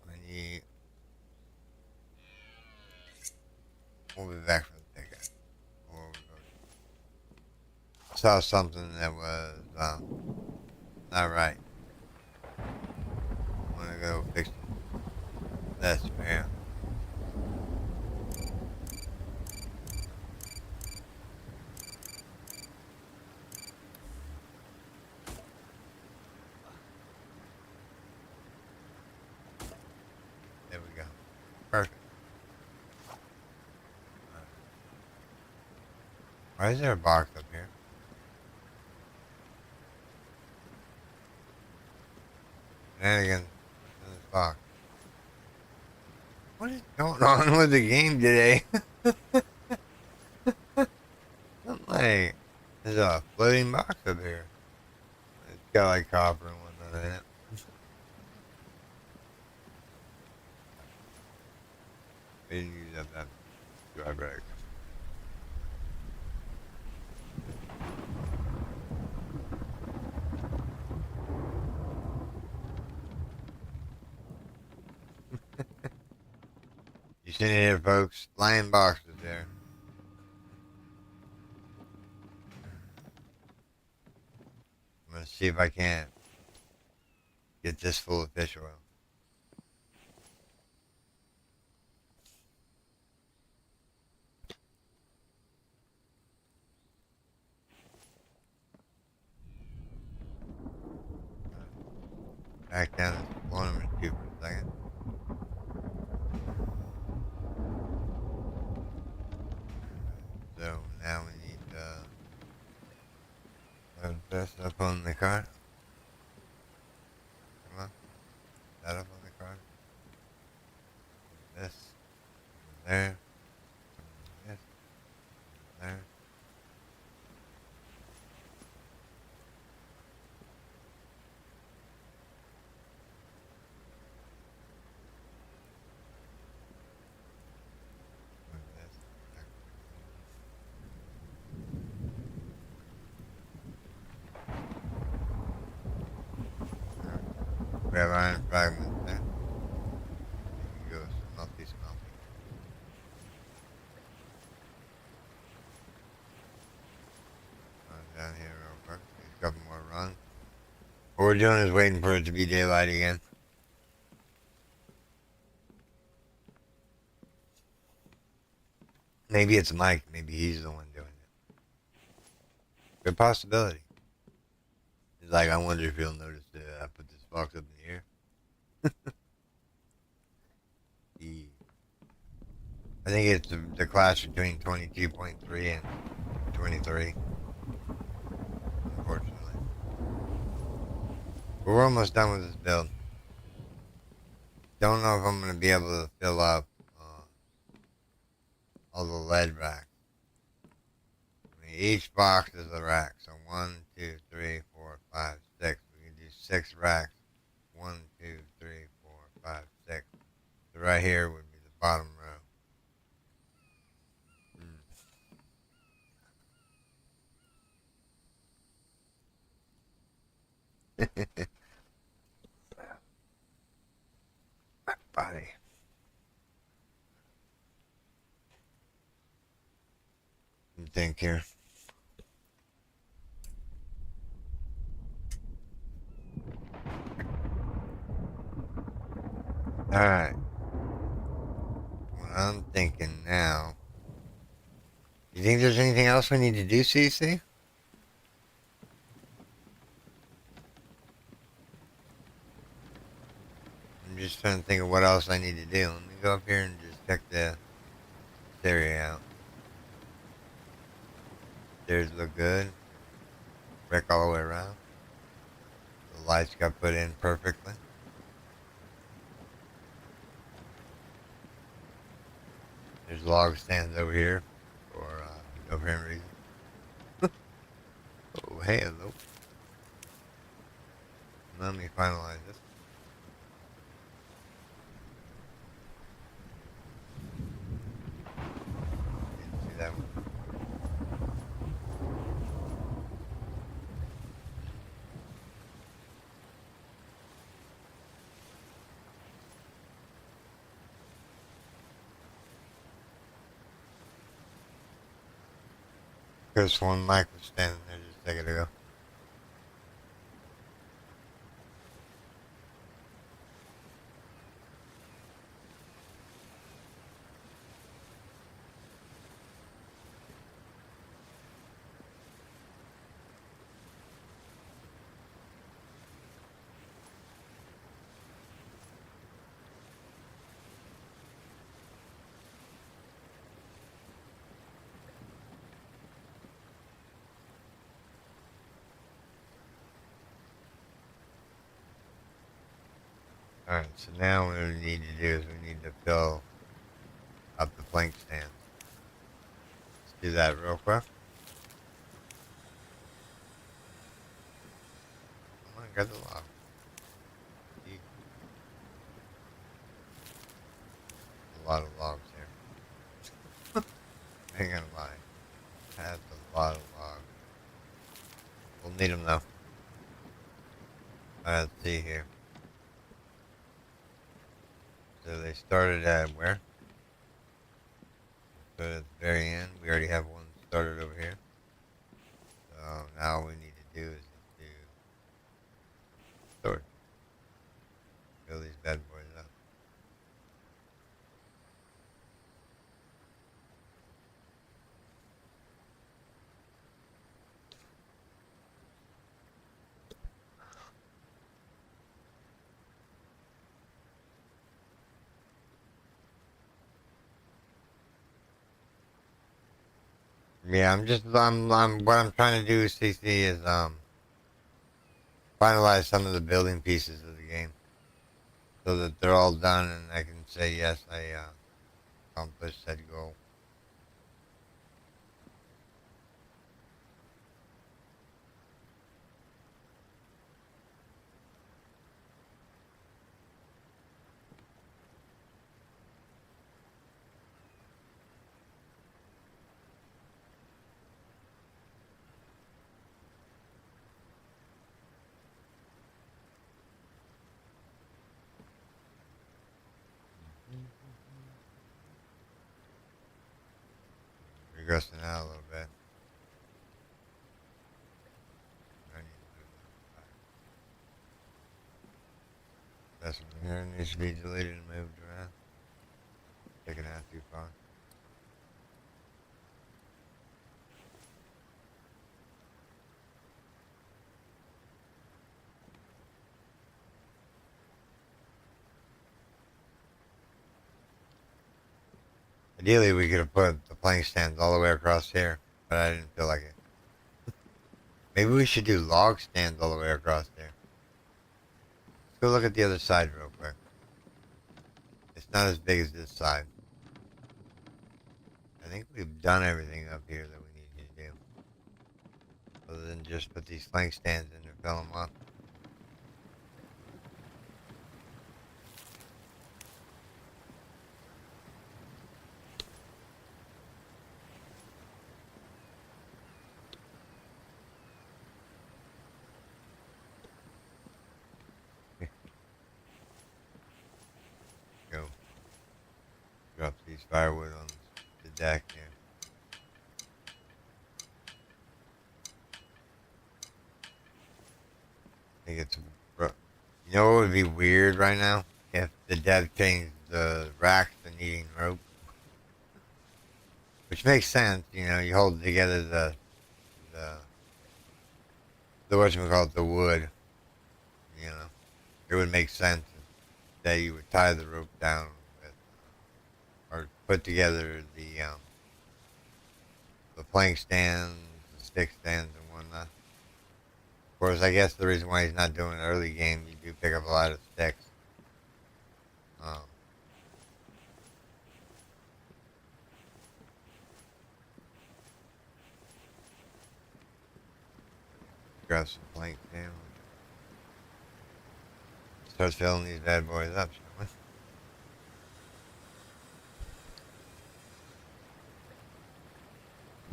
I need. We'll be back for the pickup. I saw something that was not right. I'm gonna go fix this for you. There we go. Perfect. Why is there a box up here? Shenanigans in this box. What is going on with the game today? I'm like, there's a floating box up here. It's got like copper and whatnot in it. We didn't use up that dry bricks. You seen it here, folks? Flying boxes there. gonna see if I can't get this full of fish oil. Back down this ornament tube for a second. So now we need to load this up on the cart. Come on, that up on the cart. This, there, this, there. Grab iron fragments there. There you go, smelty. Down here real quick. A couple more runs. What we're doing is waiting for it to be daylight again. Maybe it's Mike. Maybe he's the one doing it. Good possibility. It's like, I wonder if he'll notice that I put this box up in the air. I think it's the class between 22.3 and 23. Unfortunately. But we're almost done with this build. Don't know if I'm going to be able to fill up all the lead racks. I mean, each box is a rack. So 1, 2, 3, 4, 5, 6. We can do 6 racks. 1, 2, 3, 4, 5, 6. So right here would be the bottom row. My body. Think here. Alright. What I'm thinking now. You think there's anything else we need to do, CC? I'm just trying to think of what else I need to do. Let me go up here and just check the area out. Stairs look good. Brick all the way around. The lights got put in perfectly. There's log stands over here for no apparent reason. Oh, hey, hello. Let me finalize this. Didn't see that one. There's one mic was standing there just a second ago. Alright, so now what we need to do is we need to fill up the plank stand. Let's do that real quick. Come on, got the log. A lot of logs here. I ain't gonna lie. That's a lot of logs. We'll need them though. Let's see here. So they started at where? So at the very end, we already have one started over here. So now all we need to do is do Yeah, what I'm trying to do, CC, is finalize some of the building pieces of the game so that they're all done and I can say yes, I accomplished that goal. Regressing out a little bit. I need to move that. This one here needs to be deleted and moved around. Taking out too far. Ideally, we could have put the plank stands all the way across here, but I didn't feel like it. Maybe we should do log stands all the way across there. Let's go look at the other side real quick. It's not as big as this side. I think we've done everything up here that we need to do. Other than just put these plank stands in and fill them up. Go. Drop these firewood on the deck here. I think it's... You know what would be weird right now? If the dev changed the racks to needing rope. Which makes sense, you know, you hold together the whatchamacallit, the wood, you know. It would make sense that you would tie the rope down with, or put together the plank stands, the stick stands, and whatnot. Of course, I guess the reason why he's not doing it early game, you do pick up a lot of sticks. Um, grab some plank down. Start filling these bad boys up, shall we?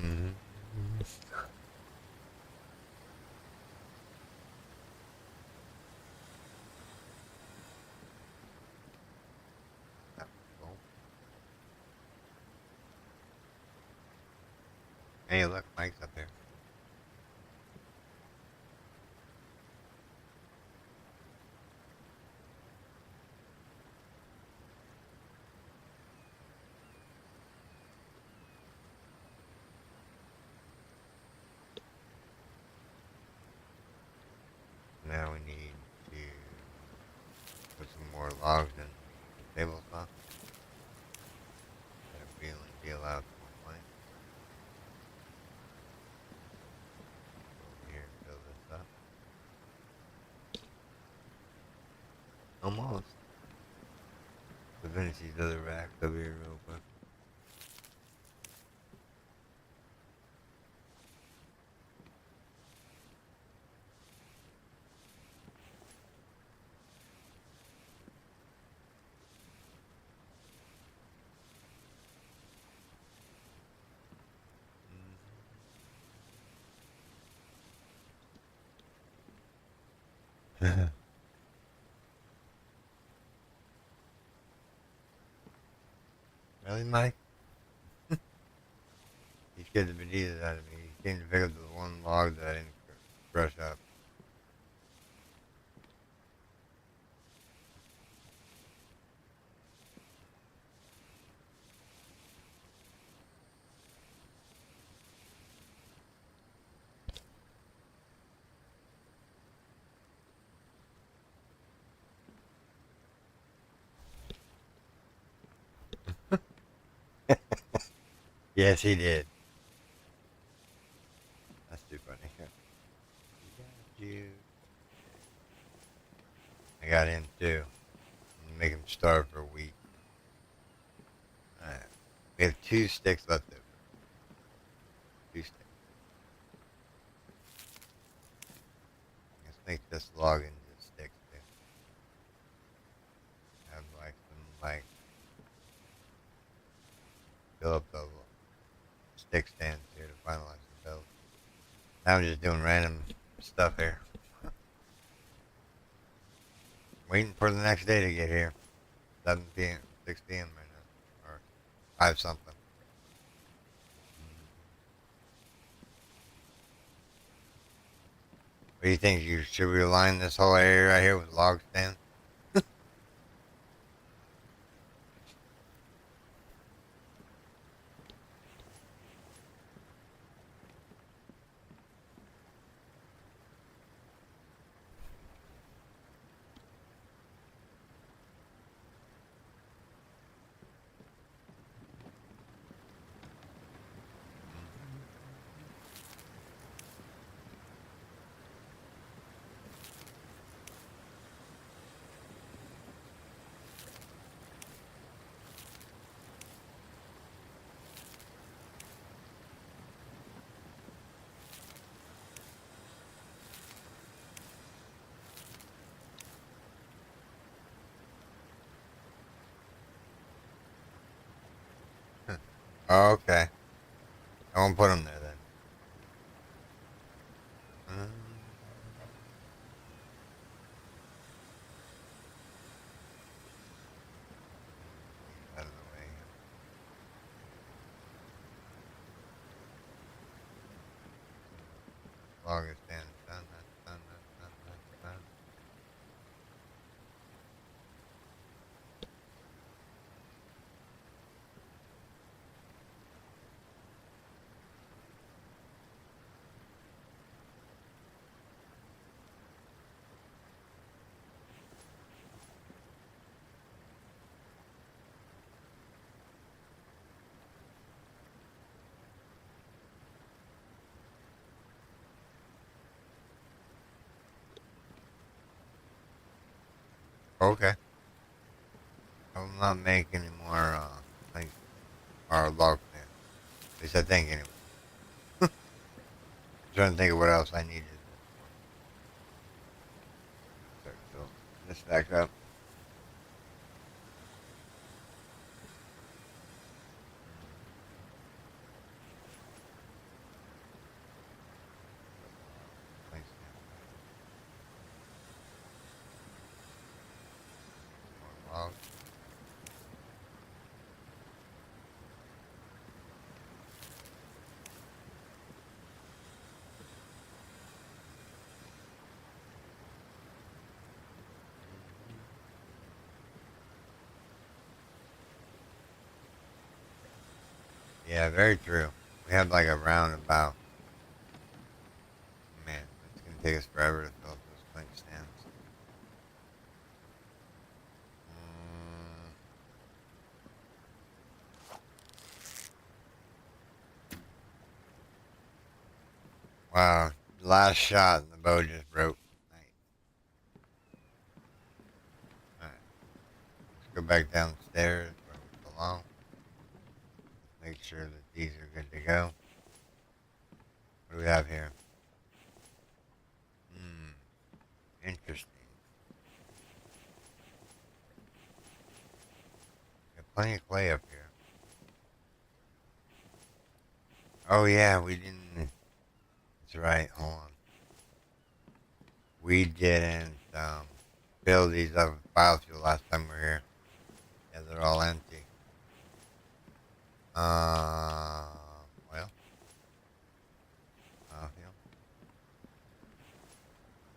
Mm-hmm. Cool. Hey, look, Mike's up there. Now we need to put some more logs in the tabletop. That really be allowed to complain. Over here, fill this up. Almost. To finish these other racks over here real quick. Really, Mike? You scared the bejesus out of me. You came to pick up the one log that I didn't brush up. Yes, he did. I got him too. Make him starve for a week. Alright. We have 2 sticks left over. 2 sticks. Let's make this log into sticks too. Have like some fill up the stick stands here to finalize the build. Now I'm just doing random stuff here. Waiting for the next day to get here. 7 p.m., 6 p.m. right now. Or 5 something. What do you think? Should we align this whole area right here with log stands? Oh, okay. I won't put them there then. Out of the way. Log is done. Done. Okay. I will not make any more, like, our log stands. At least I think anyway. I'm trying to think of what else I needed. Start filling this back up. Place more logs. Yeah, very true. We have like a roundabout. Man, it's gonna take us forever to fill up those plank stands. Wow, last shot and the bow just broke. Alright, let's go back downstairs where we belong. Make sure that these are good to go. What do we have here? Interesting. Got plenty of clay up here. Oh yeah, we didn't. That's right. Hold on. We didn't fill these up with biofuel last time we were here. Yeah, they're all empty. Well, biofuel.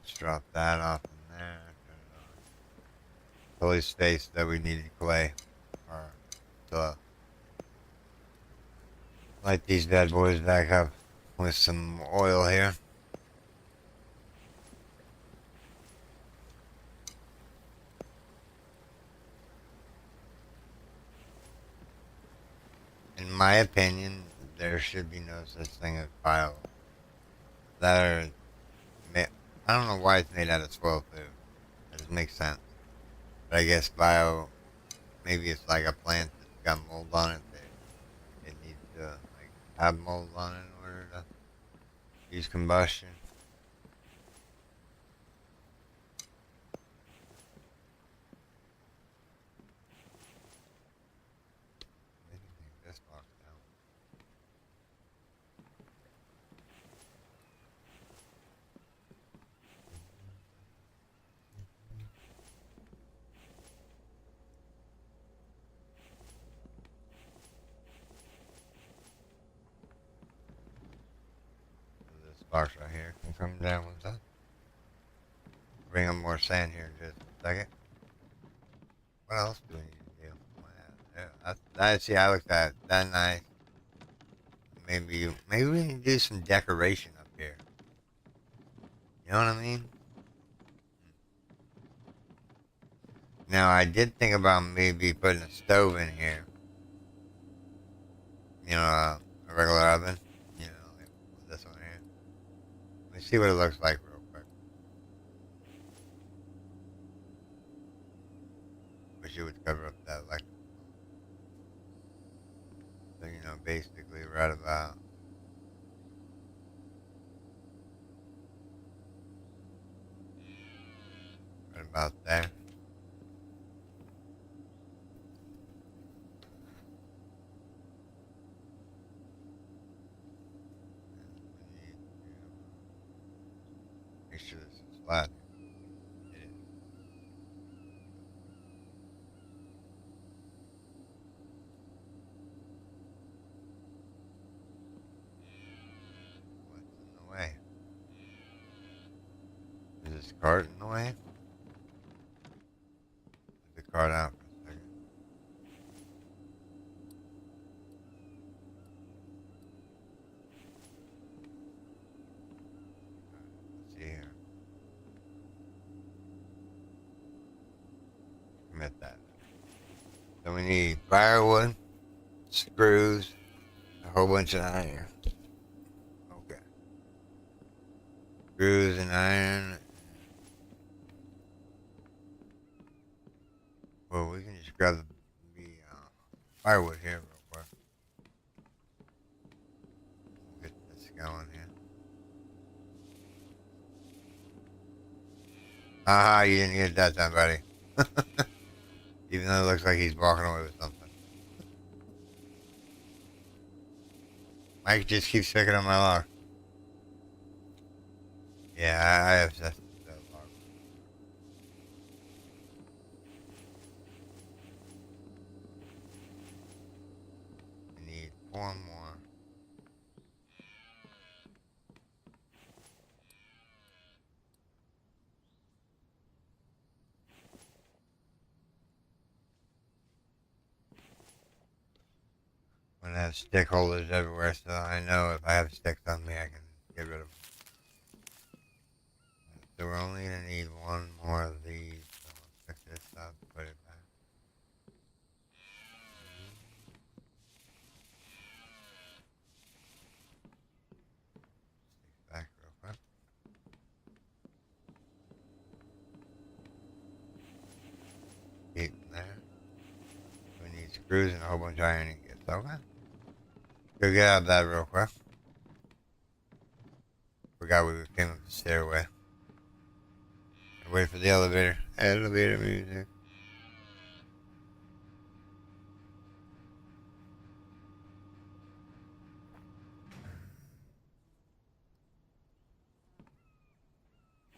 Let's drop that off in there. Totally states that we needed clay. Or to light these bad boys back up with some oil here. In my opinion, there should be no such thing as bio. That are, I don't know why it's made out of spoiled food. That doesn't make sense. But I guess bio, maybe it's like a plant that's got mold on it. That it needs to like have mold on it in order to use combustion. Maybe take this box down. This box right here can come down with that. Bring up more sand here in just a second. What else do we need to do? See, I looked at that nice. Maybe we need to do some decoration up here. You know what I mean? Now I did think about maybe putting a stove in here. You know, a regular oven. You know, like this one here. Let me see what it looks like real quick. Wish it would cover up that electric. So you know, basically right about there. Make sure this is flat. It is. What's in the way? Is this cart in the way? Put the cart out for a second. Let's see here. Commit that. So we need firewood, screws, a whole bunch of iron. Okay. Screws and iron. Well, we can just grab the firewood here real quick. Get this going here. Haha, you didn't get that done, buddy. Even though it looks like he's walking away with something. Mike just keeps picking up my log. Yeah, I have that log. We need 4 more. I'm gonna have stick holders everywhere, so I know if I have sticks on me, I can get rid of them. So we're only gonna need 1 more of these. So I'll pick this up, put it back. Stick back real quick. Keep them there. We need screws and a whole bunch of iron ingots. Okay. Go get that real quick. Forgot we came up the stairway. Wait for the elevator. Elevator music.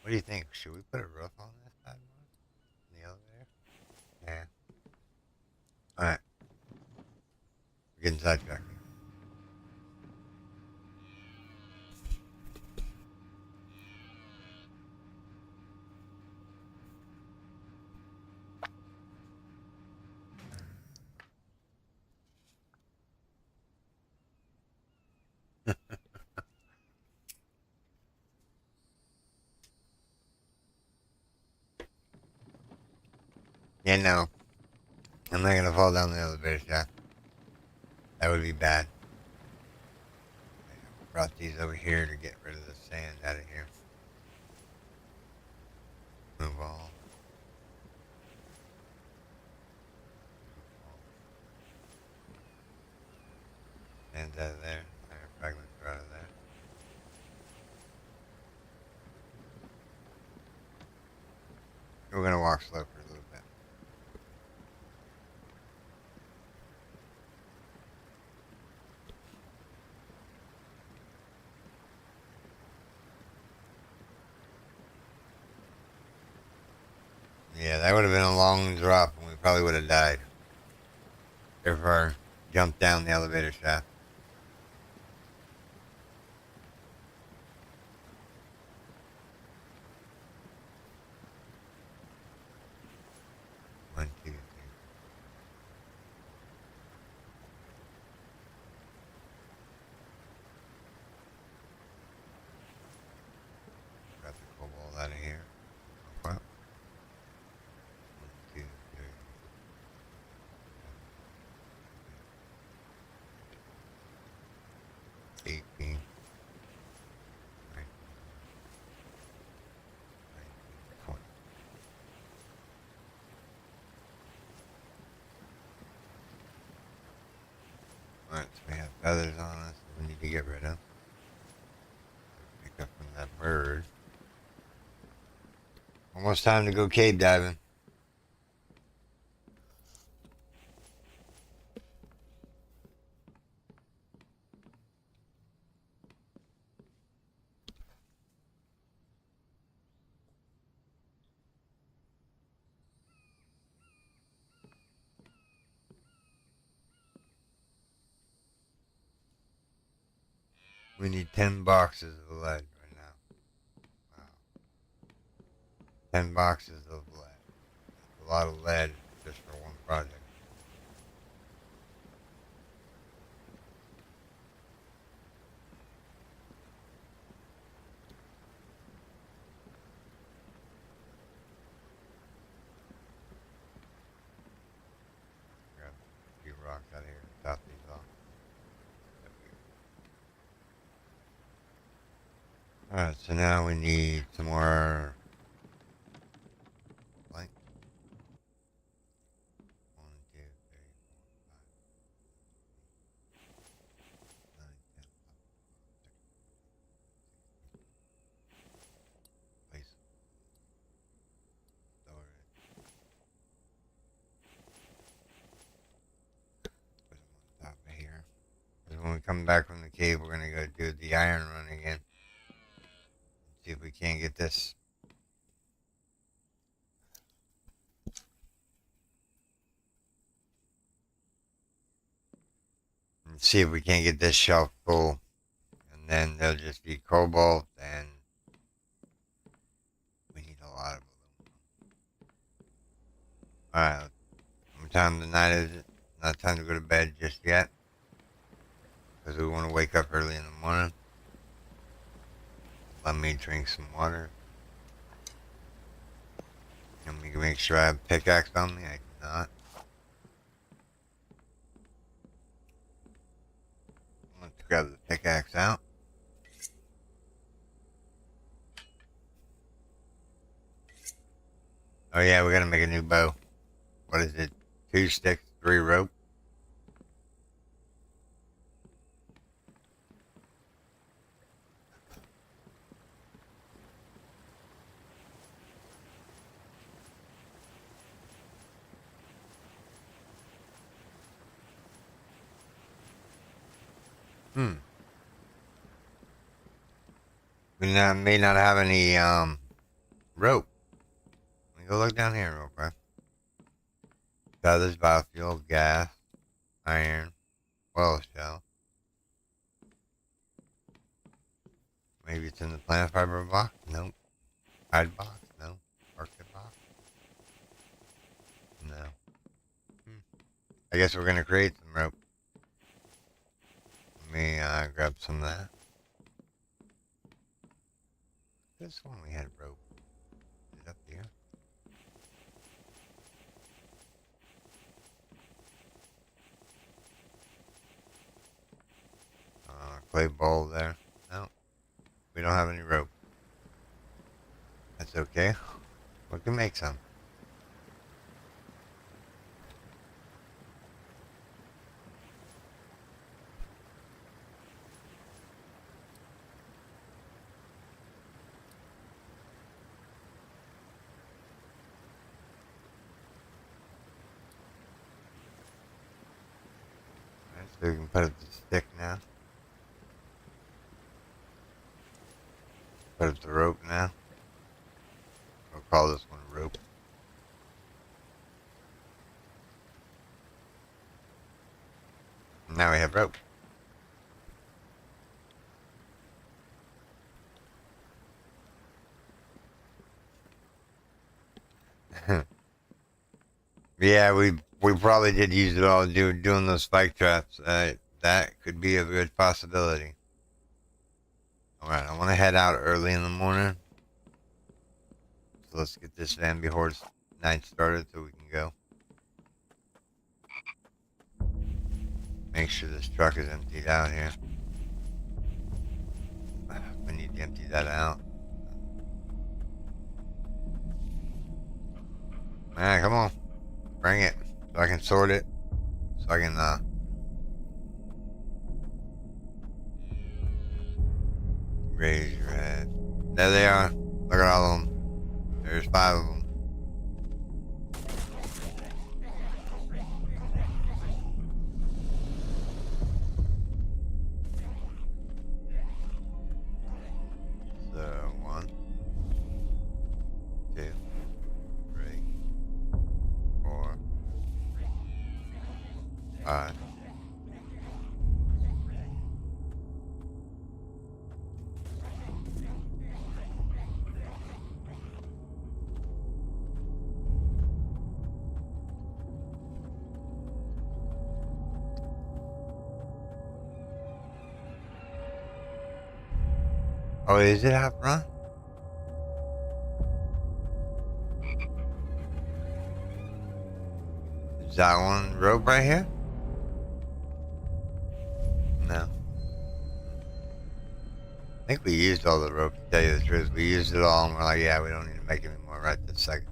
What do you think? Should we put a roof on this bad boy? In the elevator? Yeah. Alright. We're getting sidetracked. Yeah, no. I'm not gonna fall down the elevator shaft. That would be bad. I brought these over here to get rid of the sand out of here. fragments out of there. Iron fragments are out of there. We're gonna walk slow for a little bit. Yeah, that would have been a long drop and we probably would have died. If I jumped down the elevator shaft. One, two, three. Got the cobalt out of here. What? 1, 2, 3. 18. 19, 20. Alright, so we have feathers on us that we need to get rid of. Pick up from that bird. Almost time to go cave diving. We need 10 boxes of lead right now. Wow. 10 boxes of lead. That's a lot of lead just for one project. Grab a few rocks out of here and top these off. Alright, so now we need some more blank. 1, 2, 3, 4, 5, 9, 10, 11, 12, 13, 14, 15. Place. Store it. Put them on top of here. Because when we come back from the cave, we're going to go do the iron run again. See if we can't get this. And see if we can't get this shelf full. And then there'll just be cobalt and we need a lot of aluminum. Alright, what time of the night is it? Not time to go to bed just yet. Because we want to wake up early in the morning. Let me drink some water. And we can make sure I have a pickaxe on me. I do not. Let's grab the pickaxe out. Oh yeah, we gotta make a new bow. What is it? 2 sticks, 3 rope. We may not have any rope. Let me go look down here real quick. Feathers, biofuel, gas, iron, oil shell. Maybe it's in the plant fiber box? Nope. Hide box? No. Market box? No. I guess we're gonna create some rope. Let me grab some of that. This one we had rope. Is it up here? Clay bowl there. No. We don't have any rope. That's okay. We can make some. So we can put up the stick now. Put up the rope now. We'll call this one rope. Now we have rope. Yeah, we probably did use it all doing those spike traps. That could be a good possibility. Alright, I want to head out early in the morning. So let's get this van before night started so we can go. Make sure this truck is emptied out here. We need to empty that out. Alright, come on. Bring it. So I can sort it. So I can, raise your head. There they are. Look at all of them. There's 5 of them. So, 1, 2, 3, 4, 5. Oh, is it half run? Is that one rope right here? No. I think we used all the rope, to tell you the truth. We used it all and we're like, yeah, we don't need to make any more right this second.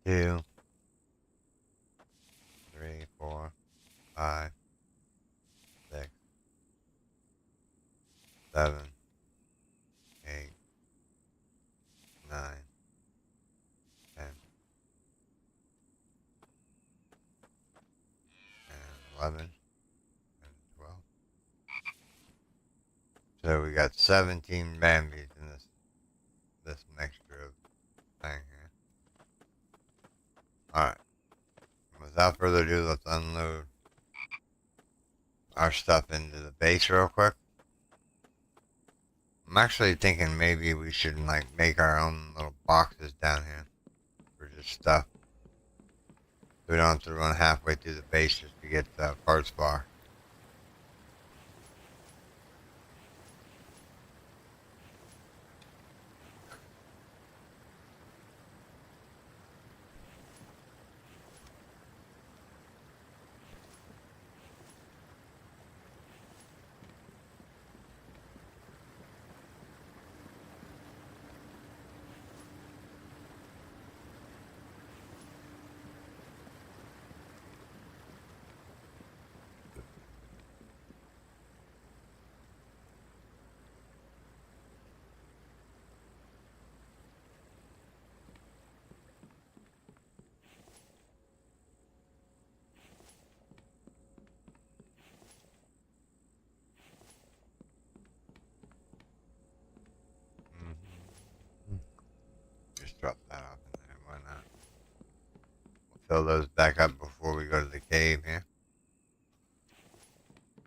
Two, 3, 4, 5, 6, 7, 8, 9, 10, and 11, and 12. So we got 17 Bambis in this mixture of thing here. Alright. Without further ado, let's unload our stuff into the base real quick. I'm actually thinking maybe we should like make our own little boxes down here for just stuff. So we don't have to run halfway through the base just to get the parts bar. Just drop that off in there, why not? We'll fill those back up before we go to the cave here.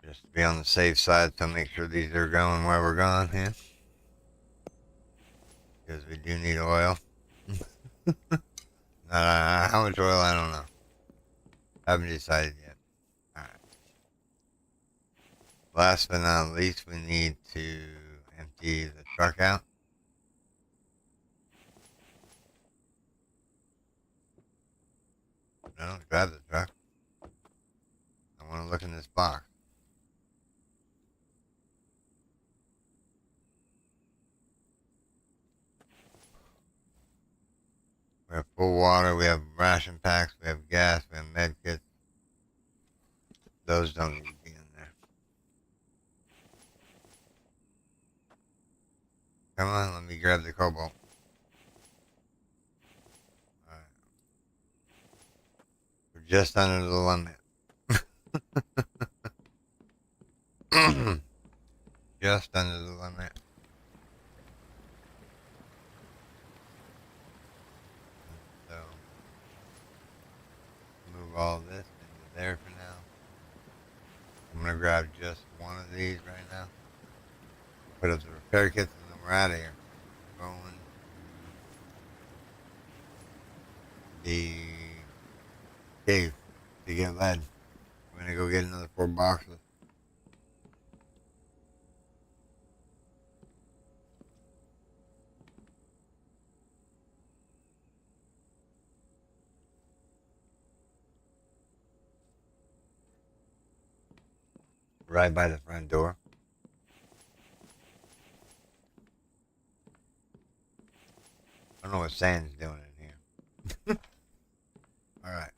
Just to be on the safe side, so make sure these are going where we're going here. Because we do need oil. How much oil, I don't know. Haven't decided yet. Alright. Last but not least, we need to empty the truck out. No, grab the truck. I want to look in this box. We have full water, we have ration packs, we have gas, we have med kits. Those don't need to be in there. Come on, let me grab the cobalt. just under the limit. Just under the limit. So, move all this into there for now. I'm going to grab just one of these right now. Put up the repair kits and then we're out of here. Going to the cave to get lead. We're going to go get another 4 boxes. Right by the front door. I don't know what Sand's doing in here. Alright.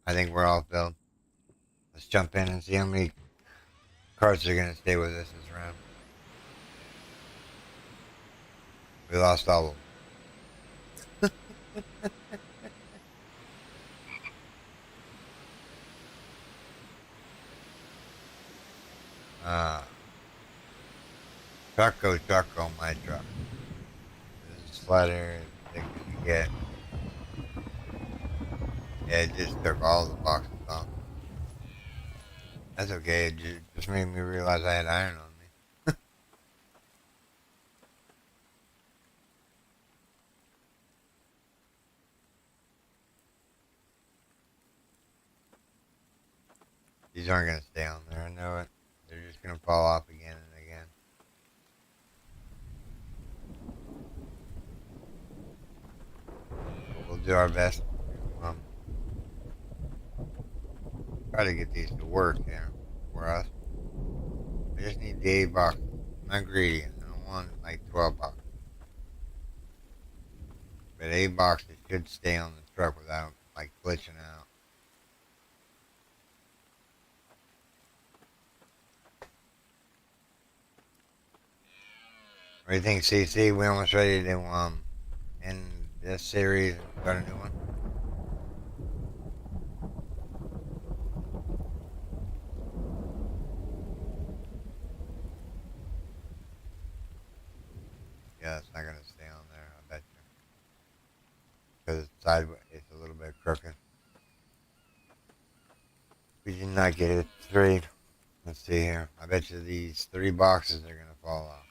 I think we're all filled. Let's jump in and see how many carts are going to stay with us this round. We lost all of them. Truck on my truck. This is flat area thing to get. Yeah, it just took all the boxes off. That's okay, it just made me realize I had iron on me. These aren't going to stay on there, I know it. They're just going to fall off again and again. But we'll do our best. Try to get these to work here for us. I just need the 8 boxes. I'm not greedy. I don't want like 12 boxes. But 8 boxes should stay on the truck without like glitching out. What do you think, CC? We almost ready to end this series and start a new one? Yeah, it's not gonna stay on there, I bet you. Because it's sideways, it's a little bit crooked. We did not get it straight. Let's see here. I bet you these 3 boxes are gonna fall off.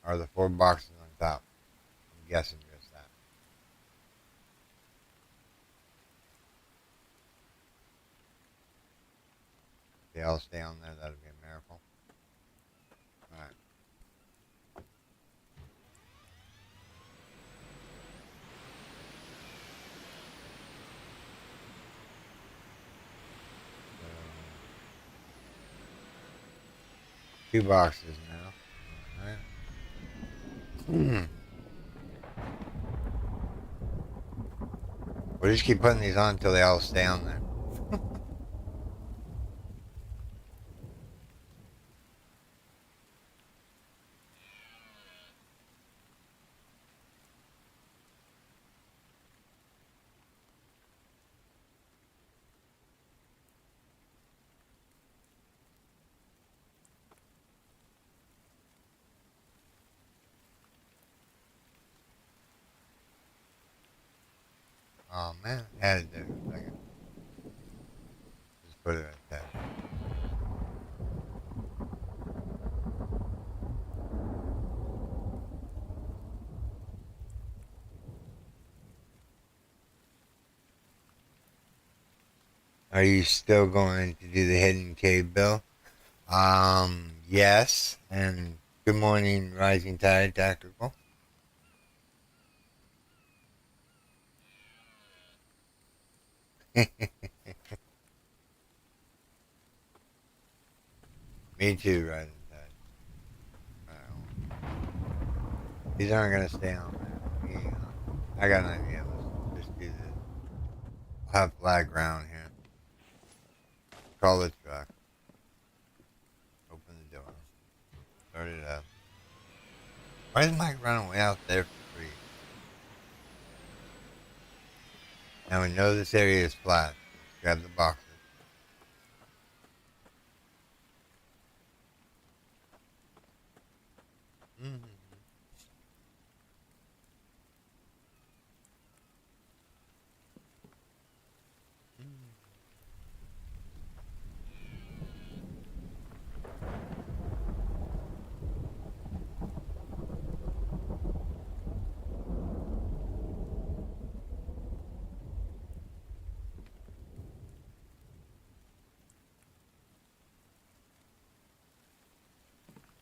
Or the 4 boxes on top. I'm guessing just that. They all stay on there, that'd be a miracle. Alright. So, 2 boxes now. Alright. We'll just keep putting these on until they all stay on there. Oh man, had to do it a second. Just put it at that. Are you still going to do the hidden cave, Bill? Yes. And good morning, Rising Tide Tactical. Me too, Rising Tide. These aren't gonna stay on there. Yeah. I got an idea. Let's just do this. I'll have flat ground here. Call the truck. Open the door. Start it up. Why is Mike running way out there for free? Now we know this area is flat. Let's grab the boxes. Mm-hmm.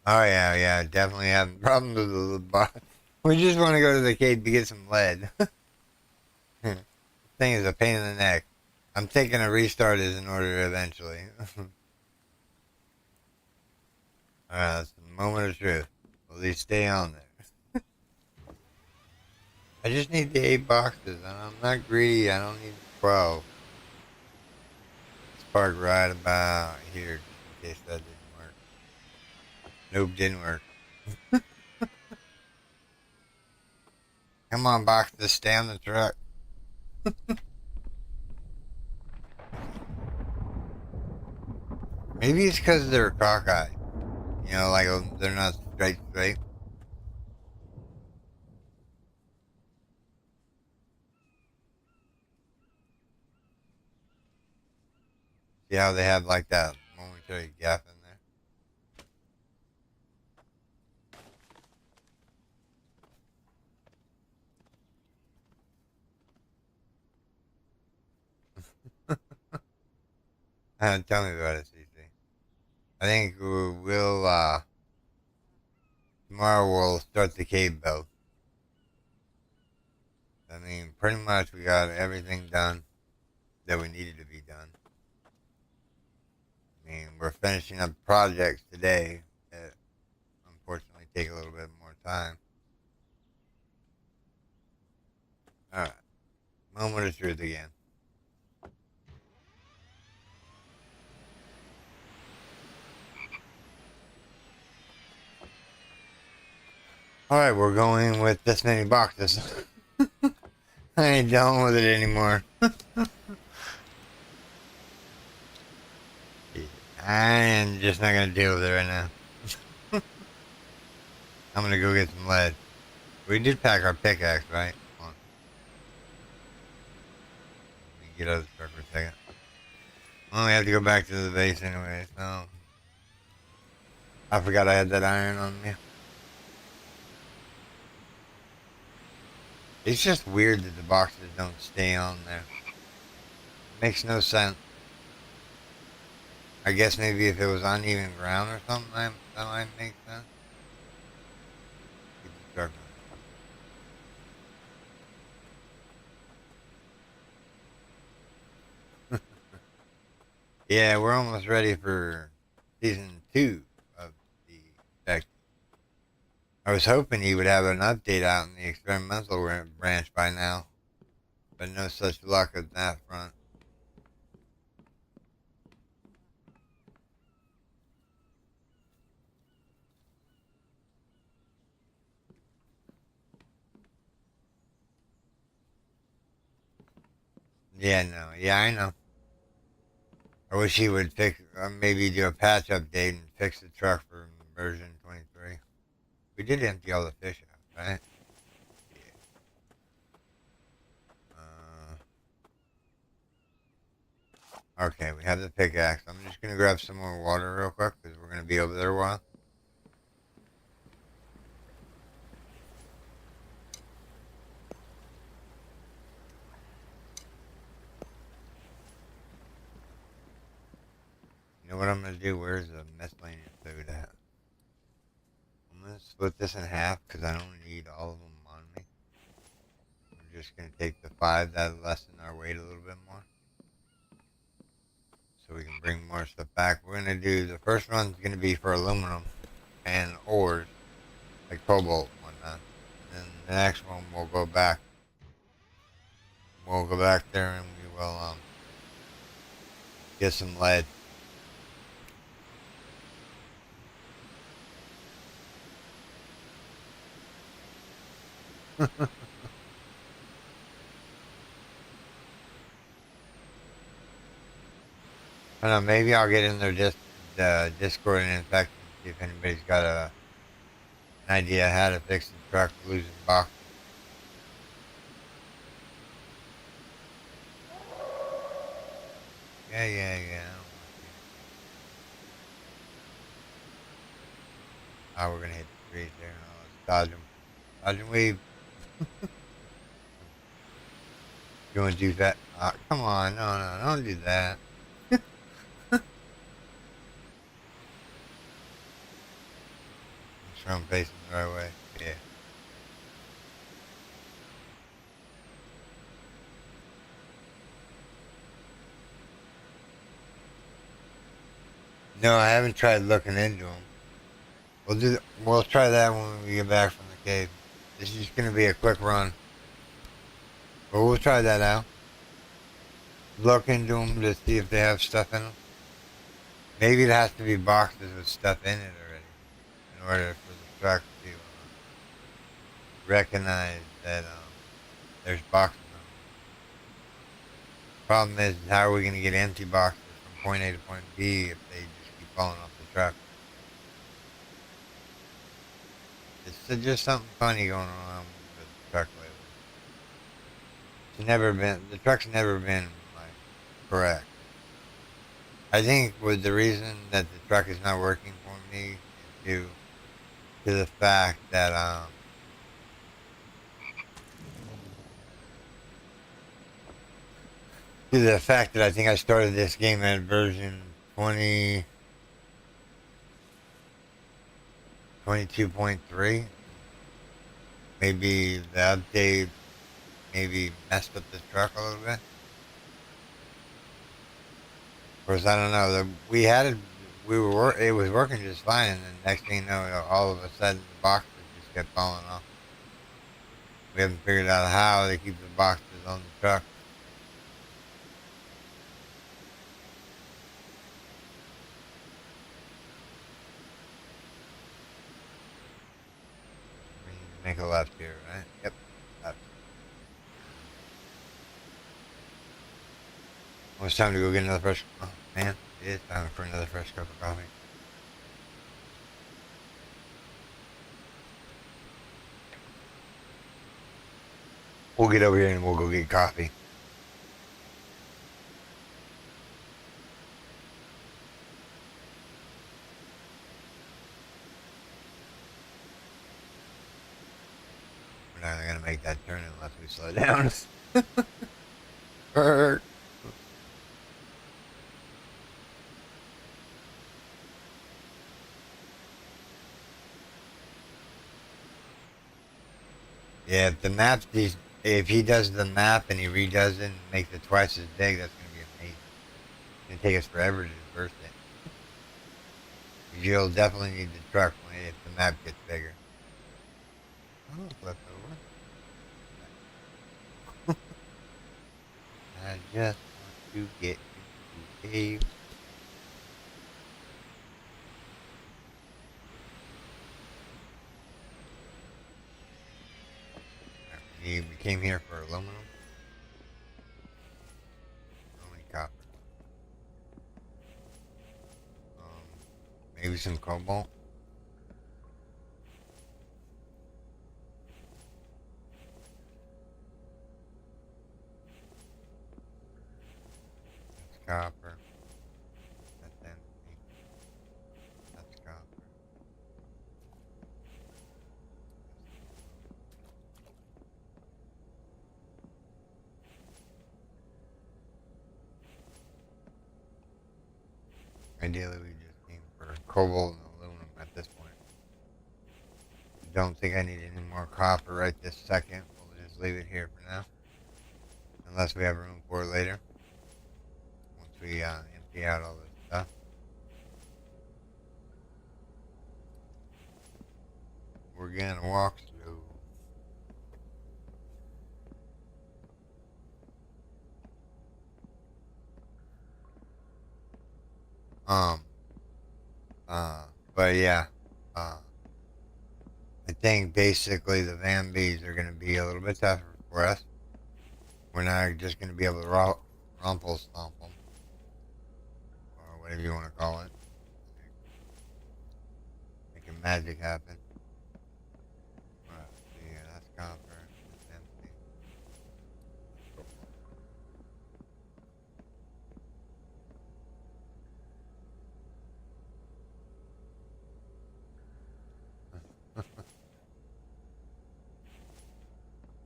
Oh yeah, yeah, definitely having problems with the box. We just want to go to the cave to get some lead. This thing is a pain in the neck. I'm taking a restart as in order eventually. Alright, that's the moment of truth. At least stay on there. I just need the 8 boxes, and I'm not greedy. I don't need 12. Let's park right about here, just in case that didn't work. Nope, didn't work. Come on, boxes, stay on the truck. Maybe it's because they're cockeyed. You know, like they're not straight. See how they have like that momentary gap in there? Tell me about it, CC. I think we'll tomorrow we'll start the cave build. I mean, pretty much we got everything done that we needed to be done. I mean, we're finishing up projects today that unfortunately take a little bit more time. All right, moment of truth again. All right, we're going with this many boxes. I ain't dealing with it anymore. I am just not gonna deal with it right now. I'm gonna go get some lead. We did pack our pickaxe, right? Hold on. Let me get out of the truck for a second. Well, we have to go back to the base anyway, so I forgot I had that iron on me. It's just weird that the boxes don't stay on there. Makes no sense. I guess maybe if it was uneven ground or something, that might make sense. Keep the truck on. Yeah, we're almost ready for season 2 of the Tech. I was hoping he would have an update out in the experimental branch by now, but no such luck at that front. Yeah, no, yeah, I know. I wish he would fix, maybe do a patch update and fix the truck for version 23. We did empty all the fish out, right? Yeah. Okay, we have the pickaxe. I'm just gonna grab some more water real quick because we're gonna be over there a while. You know what I'm gonna do? Where's the miscellaneous food at? I'm gonna split this in half because I don't need all of them on me. We're just gonna take the 5 that lessen our weight a little bit more, so we can bring more stuff back. We're gonna do the first one's gonna be for aluminum and ores like cobalt and whatnot. And then the next one we'll go back. We'll go back there and we will get some lead. I don't know, maybe I'll get in their Discord and infect them, see if anybody's got an idea how to fix the truck losing boxes. Yeah, yeah, yeah. I don't want you. Oh, we're gonna hit the trees there. Oh, let's dodge them. Dodge and weave. You want to do that? Come on. No, no, don't do that. Make sure I'm facing the right way. Yeah. No, I haven't tried looking into them. We'll try that when we get back from the cave. This is just gonna be a quick run, but we'll try that out. Look into them to see if they have stuff in them. Maybe it has to be boxes with stuff in it already, in order for the truck to recognize that there's boxes in them. Problem is, how are we gonna get empty boxes from point A to point B if they just keep falling off the truck? It's just something funny going on with the truck lately. The truck's never been like correct. I think with the reason that the truck is not working for me is to the fact that I think I started this game at version 22.3. Maybe the update maybe messed up the truck a little bit. Of course, I don't know. It was working just fine, and then next thing you know, all of a sudden the boxes just kept falling off. We haven't figured out how they keep the boxes on the truck. We need to make a left here, right? Yep, left. Well, it's time to go get another fresh. Oh man, it is time for another fresh cup of coffee. We'll get over here and we'll go get coffee. We're not gonna make that turn unless we slow down. Hurt. Yeah, if he does the map and he redoes it and makes it twice as big, that's gonna be amazing. It's gonna take us forever to reverse it. You'll definitely need the truck if the map gets bigger. Oh, flip over. I just want to get into cave. We came here for aluminum. Only copper. Maybe some cobalt. That's copper. That's empty. That's copper. Ideally, we just came for cobalt and aluminum at this point. Don't think I need any more copper right this second. We'll just leave it here for now. Unless we have room for it later. Once we empty out all this stuff. We're gonna walk through. Um, but yeah, I think basically the Van Bees are going to be a little bit tougher for us. We're not just going to be able to rumple stomp them. whatever you want to call it. Making magic happen. Alright, so yeah, that's copper. It's empty.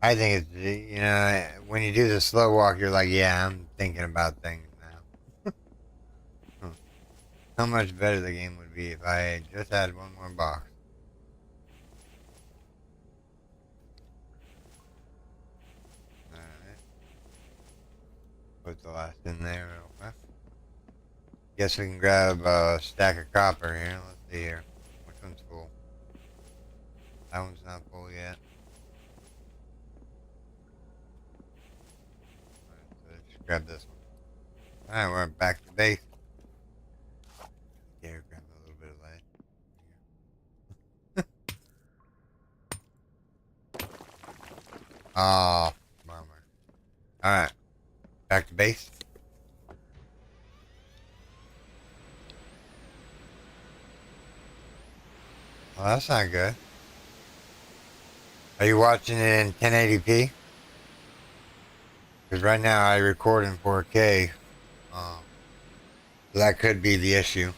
I think it's, when you do the slow walk, you're like, yeah, I'm thinking about things now. How much better the game would be if I had just had one more box. Alright. Put the last in there real quick. Guess we can grab a stack of copper here. Let's see here. Which one's full? That one's not full yet. Alright, so let's grab this one. Alright, we're back to base. Here, grab a little bit of lead. Oh, bummer. Alright, back to base. Well, that's not good. Are you watching it in 1080p? Because right now I record in 4K. So that could be the issue.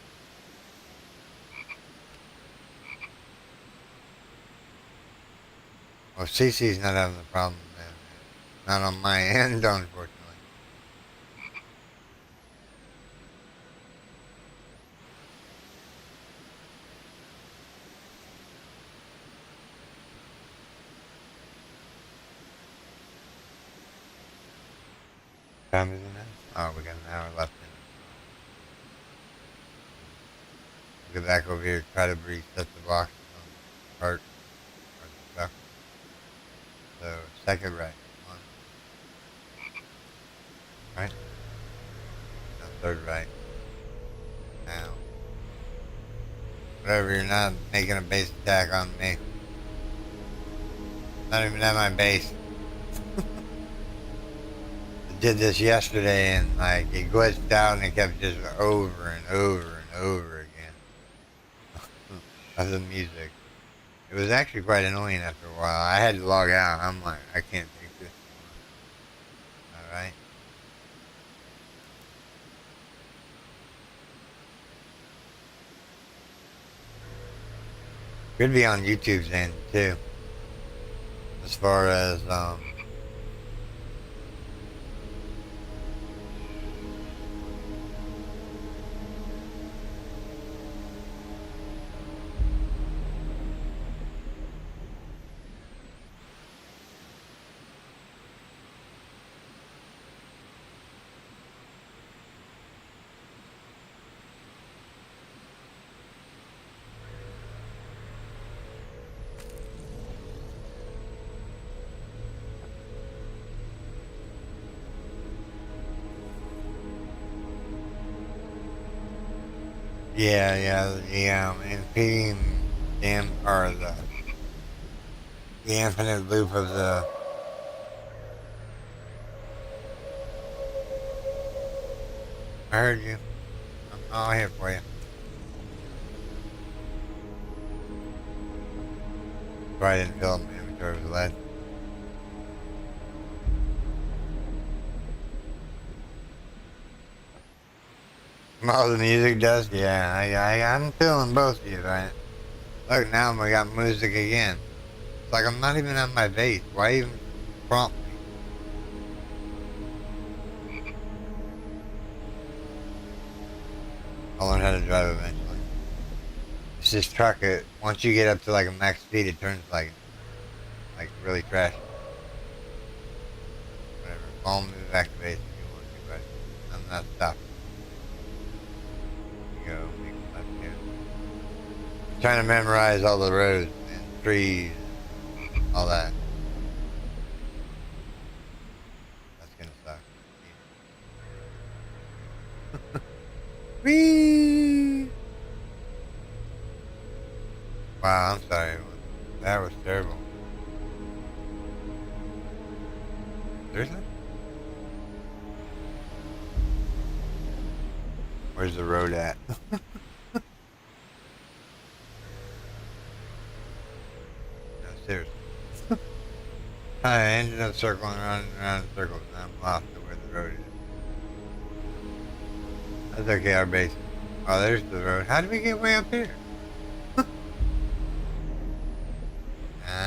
Well, CC's not having the problem then. Not on my end, unfortunately. What time is it now? Oh, we got an hour left in it. We'll get back over here, try to reset the box on the cart. Or the truck. So, second right. One. Right? No, third right. Now. Whatever, you're not making a base attack on me. Not even at my base. Did this yesterday and like it glitched out and it kept just over and over and over again. Of the music. It was actually quite annoying after a while. I had to log out. I'm like, I can't take this anymore. Alright. Could be on YouTube's end too. As far as yeah, impeding damn or the infinite loop of the I heard you. I'm all here for you. Sorry I didn't fill up my inventory with lead. Oh, the music does? Yeah, I'm feeling both of you, right? Look, now we got music again. It's like I'm not even on my base. Why even prompt me? I'll learn how to drive eventually. It's this truck, once you get up to like a max speed, it turns like really trashy. Whatever. Follow me back to base if you want to, but I'm not stopping. Go, make a left here. I'm trying to memorize all the roads and trees, all that. That's gonna suck. Whee! Wow, I'm sorry. That was terrible. Seriously? Where's the road at? No, seriously. I ended up circling around and around in circles, and I'm lost to where the road is. That's okay, our base. Oh, there's the road. How did we get way up here? I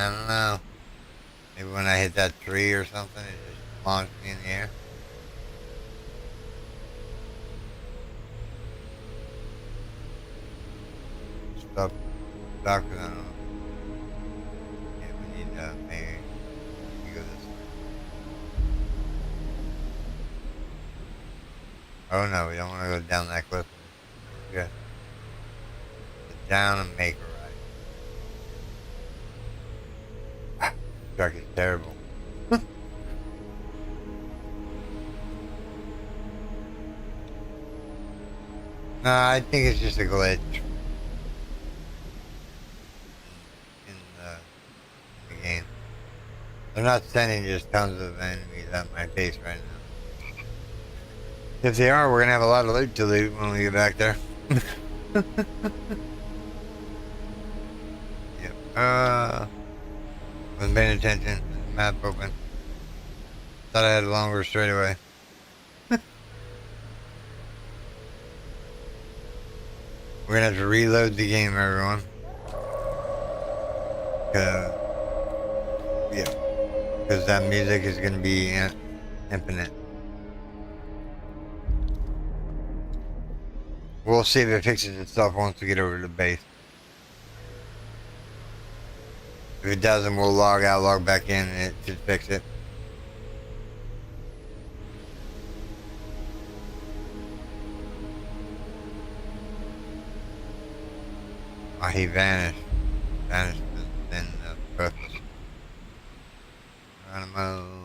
don't know. Maybe when I hit that tree or something, it just launched me in the air. Stuff. Doctor, I don't know. Yeah, we need maybe we go this way. Oh no, we don't want to go down that cliff. We're good. Sit down and make a right. Truck is terrible. No, I think it's just a glitch in the game. They're not sending just tons of enemies at my base right now. If they are, we're gonna have a lot of loot to loot when we get back there. Yep. Wasn't paying attention. Map open. Thought I had a longer straightaway. We're gonna have to reload the game, everyone. Yeah, because that music is gonna be infinite. We'll see if it fixes itself once we get over to the base. If it doesn't, we'll log out, log back in, and it should fix it. Oh, he vanished. Vanished in the purpose. Geronimo.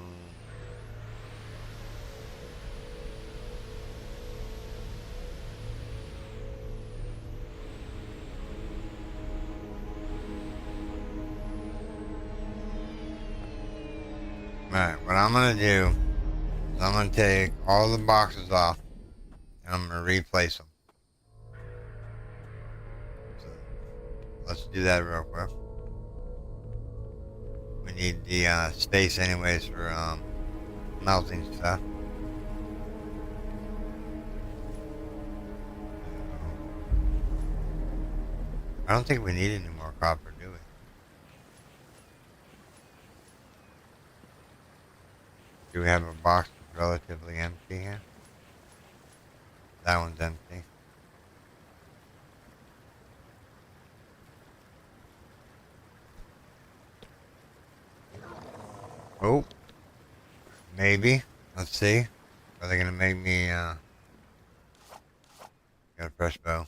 Alright, what I'm gonna do is I'm gonna take all the boxes off and I'm gonna replace them. So let's do that real quick. We need the space anyways for melting stuff. I don't think we need any more copper, do we? Do we have a box that's relatively empty here? That one's empty. Oh, maybe. Let's see. Are they gonna make me got a fresh bow?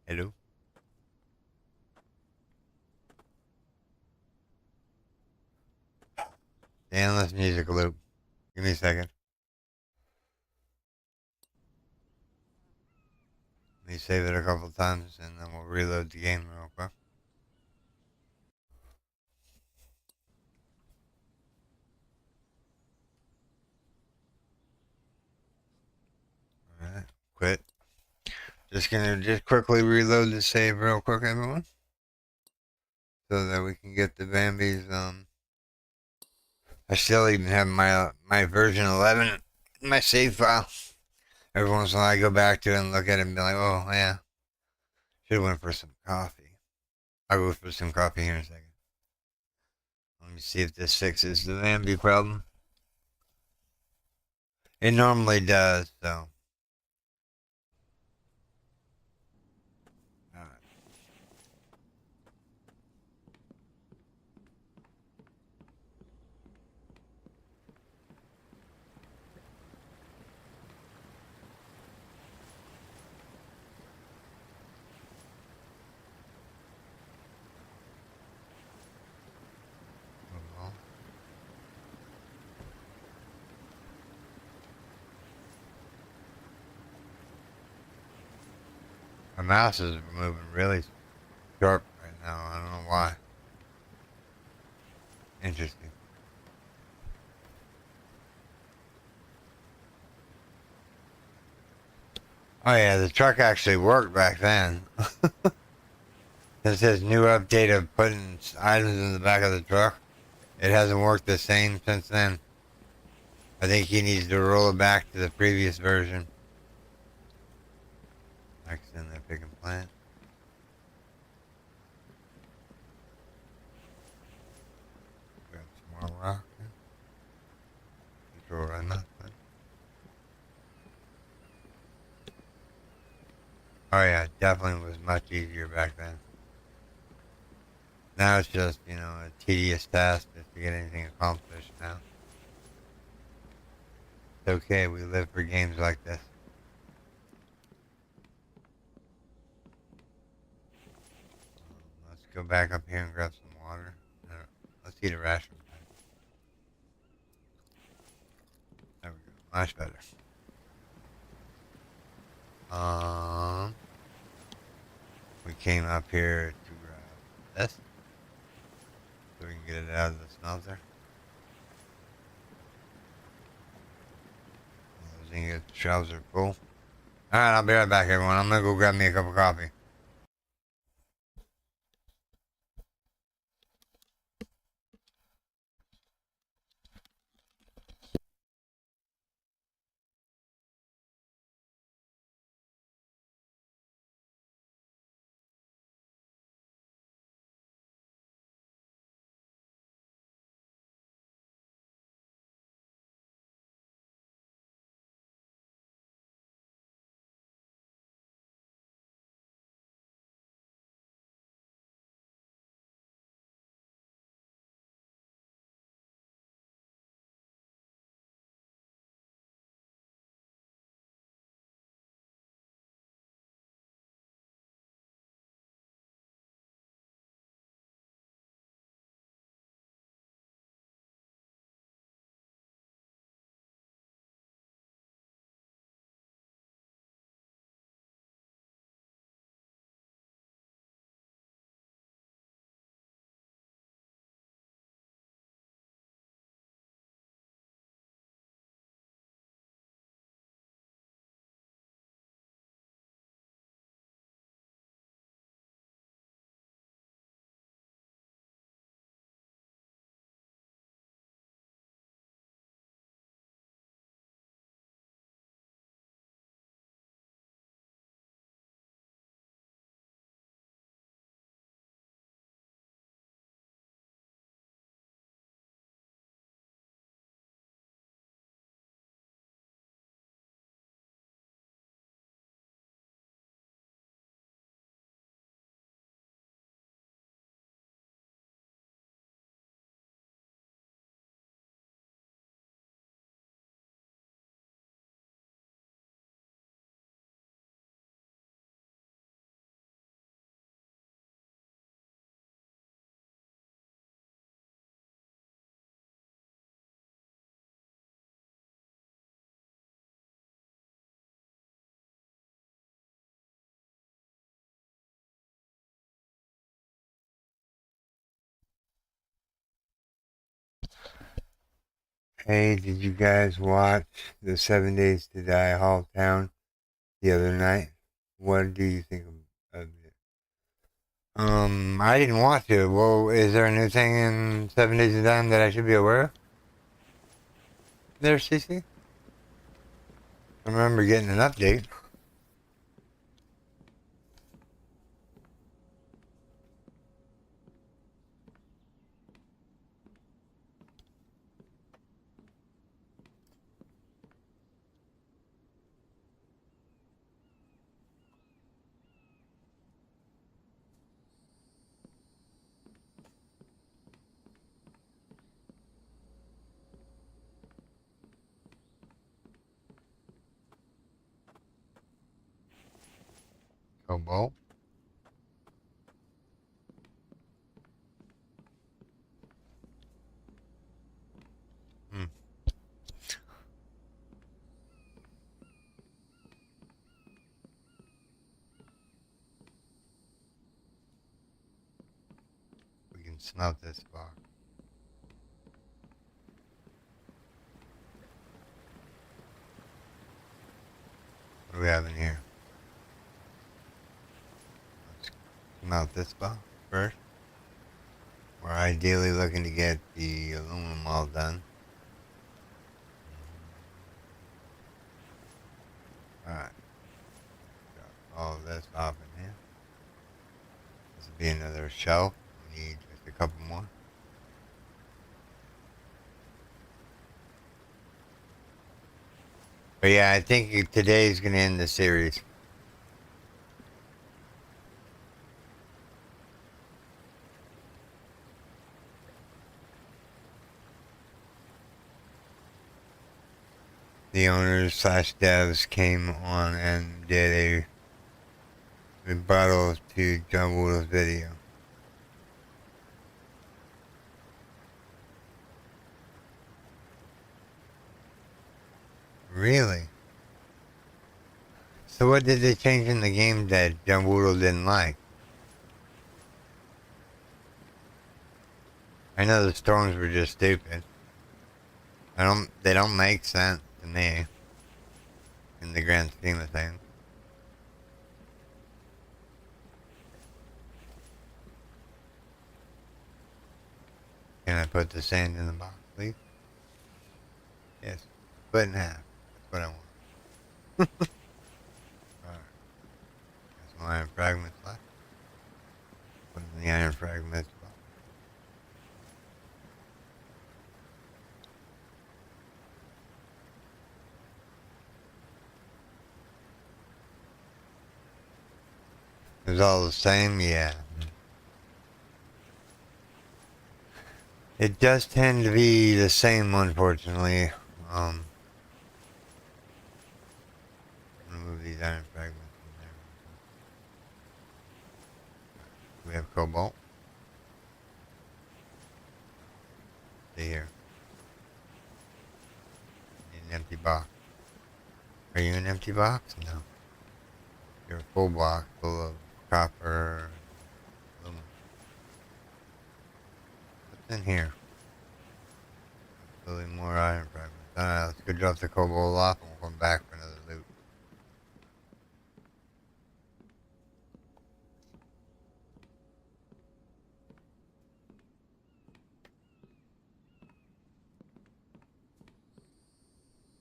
Hello? The endless music loop. Give me a second. Let me save it a couple times and then we'll reload the game real quick. Alright, quit. Just gonna quickly reload the save real quick, everyone. So that we can get the Bambi's, I still even have my version 11 in my save file. Every once in a while I go back to it and look at it and be like, oh yeah, should've went for some coffee. I'll go for some coffee here in a second. Let me see if this fixes the Bambi problem. It normally does, so. Alright. Move on. My mouse is moving really sharp right now. I don't know why. Interesting. Oh yeah, the truck actually worked back then. It says new update of putting items in the back of the truck. It hasn't worked the same since then. I think he needs to roll it back to the previous version. Next in the pick and plant. Grab some more rock. Control right now. Oh yeah, definitely was much easier back then. Now it's just, you know, a tedious task just to get anything accomplished now. It's okay, we live for games like this. Let's go back up here and grab some water. Let's eat a ration. There we go, much better. We came up here to grab this, so we can get it out of the smelter. Those ingot shelves are full. Alright, I'll be right back, everyone. I'm gonna go grab me a cup of coffee. Hey, did you guys watch the 7 Days to Die Hall Town the other night? What do you think of it? I didn't watch it. Well, is there a new thing in 7 Days to Die that I should be aware of? There, Cece? I remember getting an update. Cobalt. Hmm. and smelt this box. What do we have in here? Let's smelt this box first. We're ideally looking to get the aluminum all done. Alright. Drop all of this off in here. This will be another shelf. We need just a couple more. But yeah, I think today's gonna end the series. The owners slash devs came on and did a rebuttal to John Woodall's video. Really? So what did they change in the game that John Woodall didn't like? I know the storms were just stupid. They don't make sense to me in the grand scheme of things. Can I put the sand in the box, please? Yes. Split in half. That's what I want. Alright. Got some iron fragments left. Put in the iron fragments box. It's all the same, yeah. It does tend to be the same, unfortunately. I'm gonna move these iron fragments in there. We have cobalt. Stay here. Need an empty box. Are you an empty box? No. You're a full box full of copper, aluminum. What's in here? Absolutely more iron fragments. Alright, let's go drop the cobalt off and we'll come back for another loot.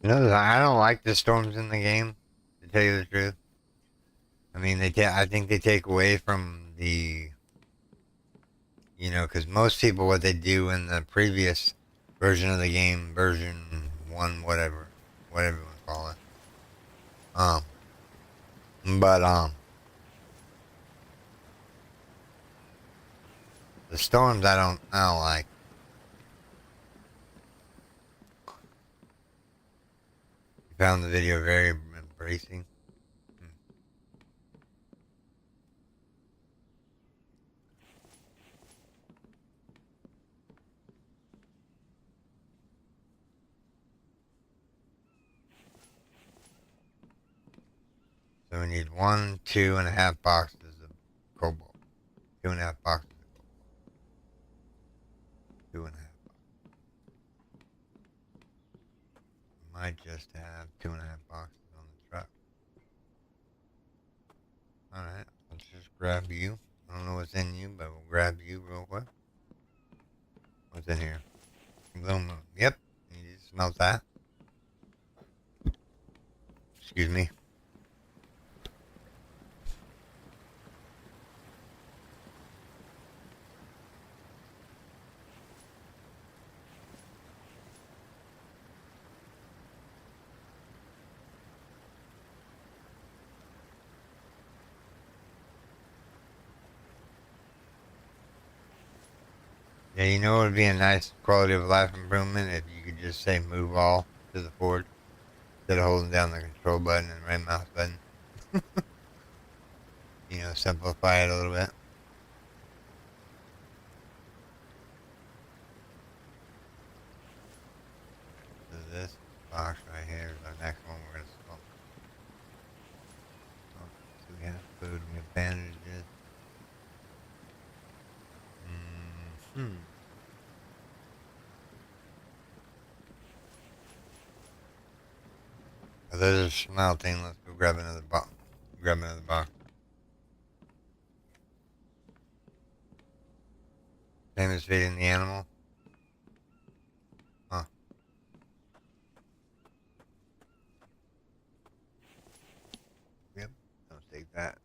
You know, I don't like the storms in the game, to tell you the truth. I mean, I think they take away from the, because most people, what they do in the previous version of the game, version 1, whatever you want to call it. The storms I don't like. You found the video very embracing. So we need 1, 2.5 boxes of cobalt. 2.5 boxes of cobalt. 2.5 boxes. We might just have 2.5 boxes on the truck. Alright, let's just grab you. I don't know what's in you, but we'll grab you real quick. What's in here? Aluminum. Yep. You just smelt that. Excuse me. Yeah, you know it would be a nice quality of life improvement if you could just say move all to the Ford instead of holding down the control button and right mouse button. Simplify it a little bit. So this box right here is our next one we're going to smoke. So we have food, we have bandages. Hmm. Oh, those are smelting. Let's go grab another box. Grab another box. Same as feeding the animal. Huh. Yep. I'll take that.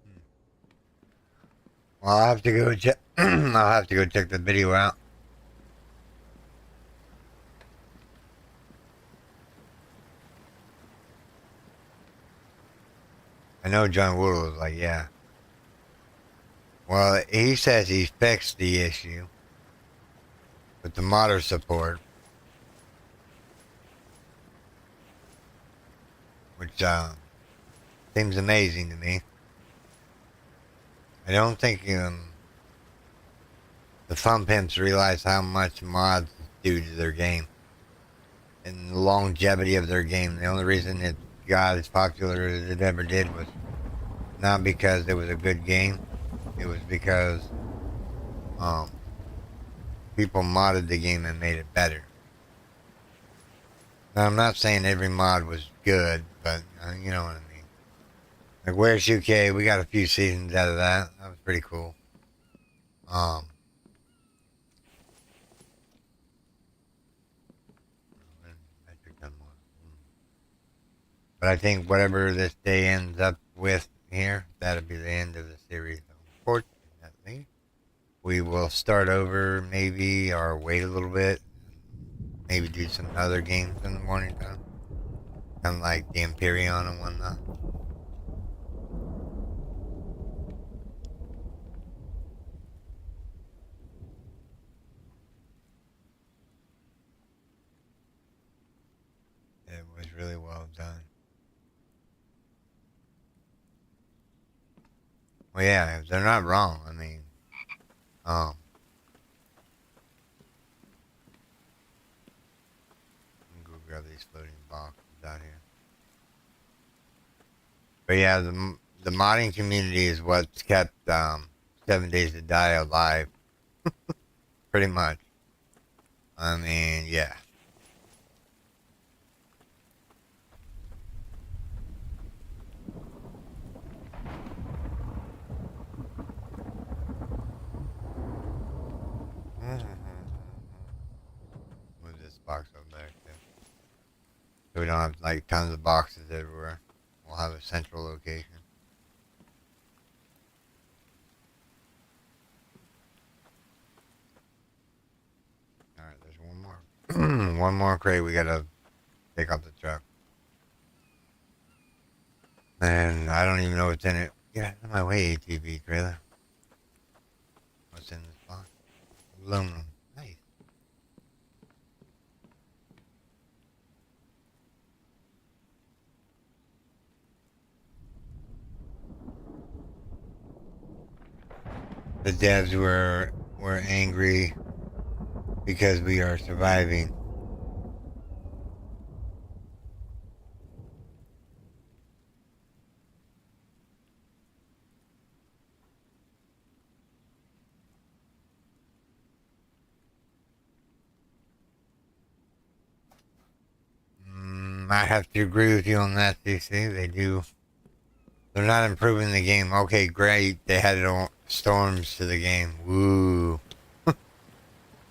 Hmm. Well, I'll have to go check. I'll have to go check the video out. I know John Woodle was like, yeah. Well, he says he fixed the issue with the modder support, which seems amazing to me. I don't think the fun pimps realize how much mods do to their game and the longevity of their game. The only reason it got as popular as it ever did was not because it was a good game. It was because um, people modded the game and made it better. Now, I'm not saying every mod was good, but you know what I mean. Like Where's UK? We got a few seasons out of that. That was pretty cool. Um, but I think whatever this day ends up with here, that'll be the end of the series. Unfortunately, we will start over maybe or wait a little bit. Maybe do some other games in the morning time. Kind of like the Empyrean and whatnot. It was really well done. Well, yeah, they're not wrong. I mean, um, let me go grab these floating boxes out here. But yeah, the modding community is what's kept 7 Days to Die alive, pretty much. I mean, yeah. Move this box over there too, so we don't have like tons of boxes everywhere. We'll have a central location. All right, there's one more. One more crate we gotta take off the truck. And I don't even know what's in it. Get out of my way, ATV trailer. What's in this box? Aluminum. Nice. The devs were angry because we are surviving. I have to agree with you on that, CC. They do. They're not improving the game. Okay, great. They added storms to the game. Woo. I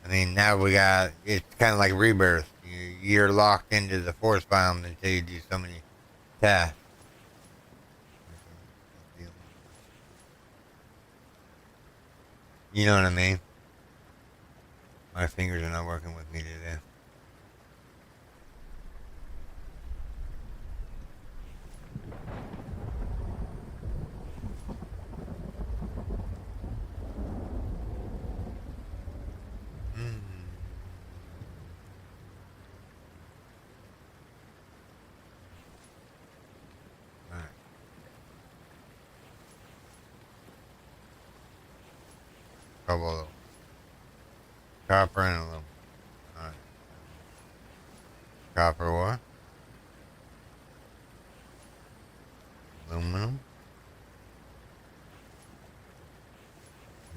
mean, now we got. It's kind of like Rebirth. You're locked into the forest biome until you do so many tasks. You know what I mean? My fingers are not working with me today. Mm. All right. Couple copper and aluminum. All right. Copper what? Aluminum.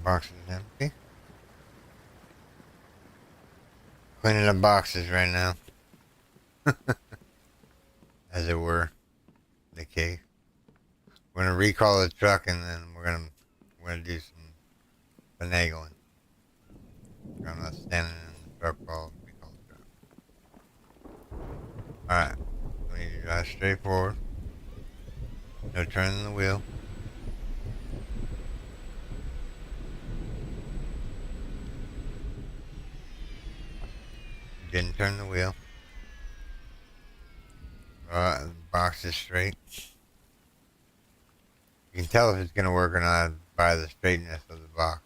Box is empty. Cleaning up boxes right now. As it were. The case. We're gonna recall the truck and then we're gonna do some finagling. I'm not standing in the truck while we recall the truck. Alright. We need to drive straight forward. No turning the wheel. Didn't turn the wheel. The box is straight. You can tell if it's gonna work or not by the straightness of the box.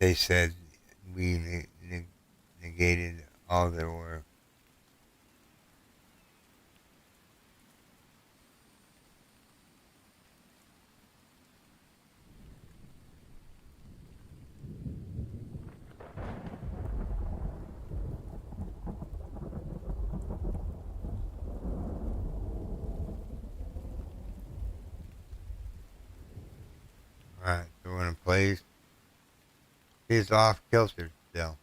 They said we negated all their work. Alright, so we're gonna place. He's off kilter still.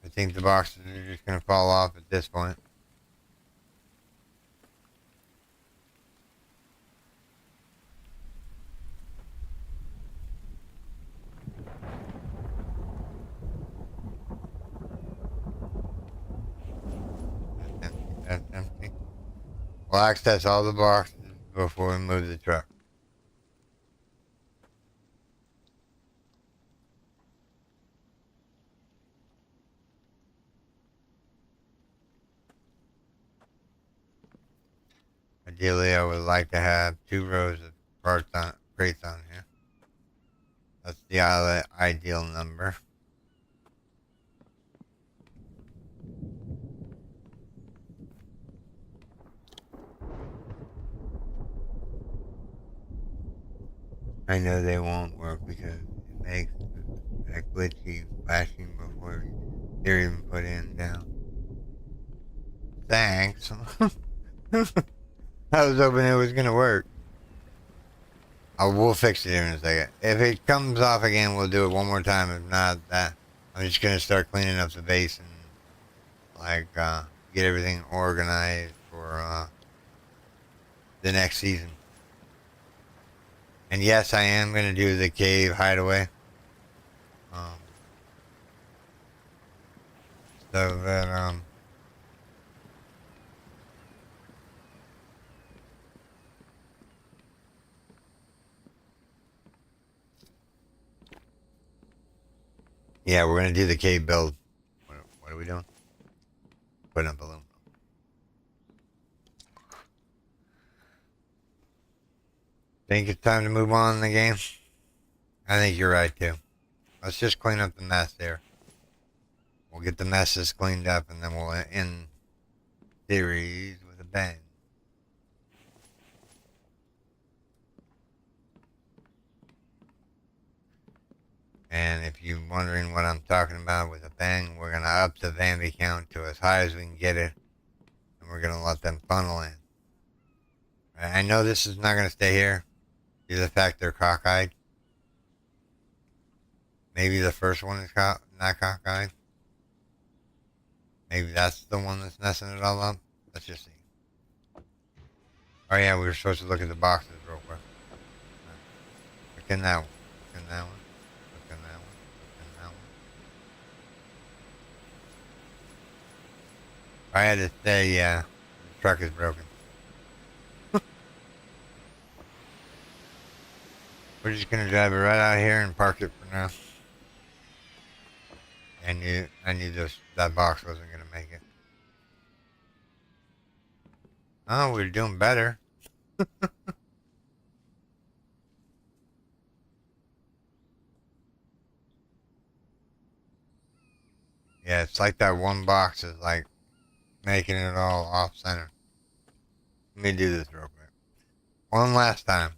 I think the boxes are just gonna fall off at this point. That's empty. That's empty. We'll access all the boxes before we move the truck. Ideally, I would like to have 2 rows of crates on here. That's the ideal number. I know they won't work because it makes that glitchy flashing before they're even put in down. Thanks. I was hoping it was gonna work. We'll fix it in a second. If it comes off again, we'll do it one more time. If not, I'm just gonna start cleaning up the base and get everything organized for the next season. And yes, I am gonna do the cave hideaway. So that yeah, we're gonna do the cave build. What are we doing? Putting up aluminum. Think it's time to move on in the game? I think you're right too. Let's just clean up the mess there. We'll get the messes cleaned up and then we'll end series with a bang. And if you're wondering what I'm talking about with a bang, we're going to up the Bambi count to as high as we can get it. And we're going to let them funnel in. I know this is not going to stay here due to the fact they're cockeyed. Maybe the first one is not cockeyed. Maybe that's the one that's messing it all up. Let's just see. Oh yeah, we were supposed to look at the boxes real quick. Look in that one. Look in that one. Look in that one. Look in that one. I had to say, yeah, the truck is broken. We're just gonna drive it right out here and park it for now. I knew that box wasn't gonna make it. Oh, we're doing better. Yeah, it's like that one box is like making it all off center. Let me do this real quick. One last time.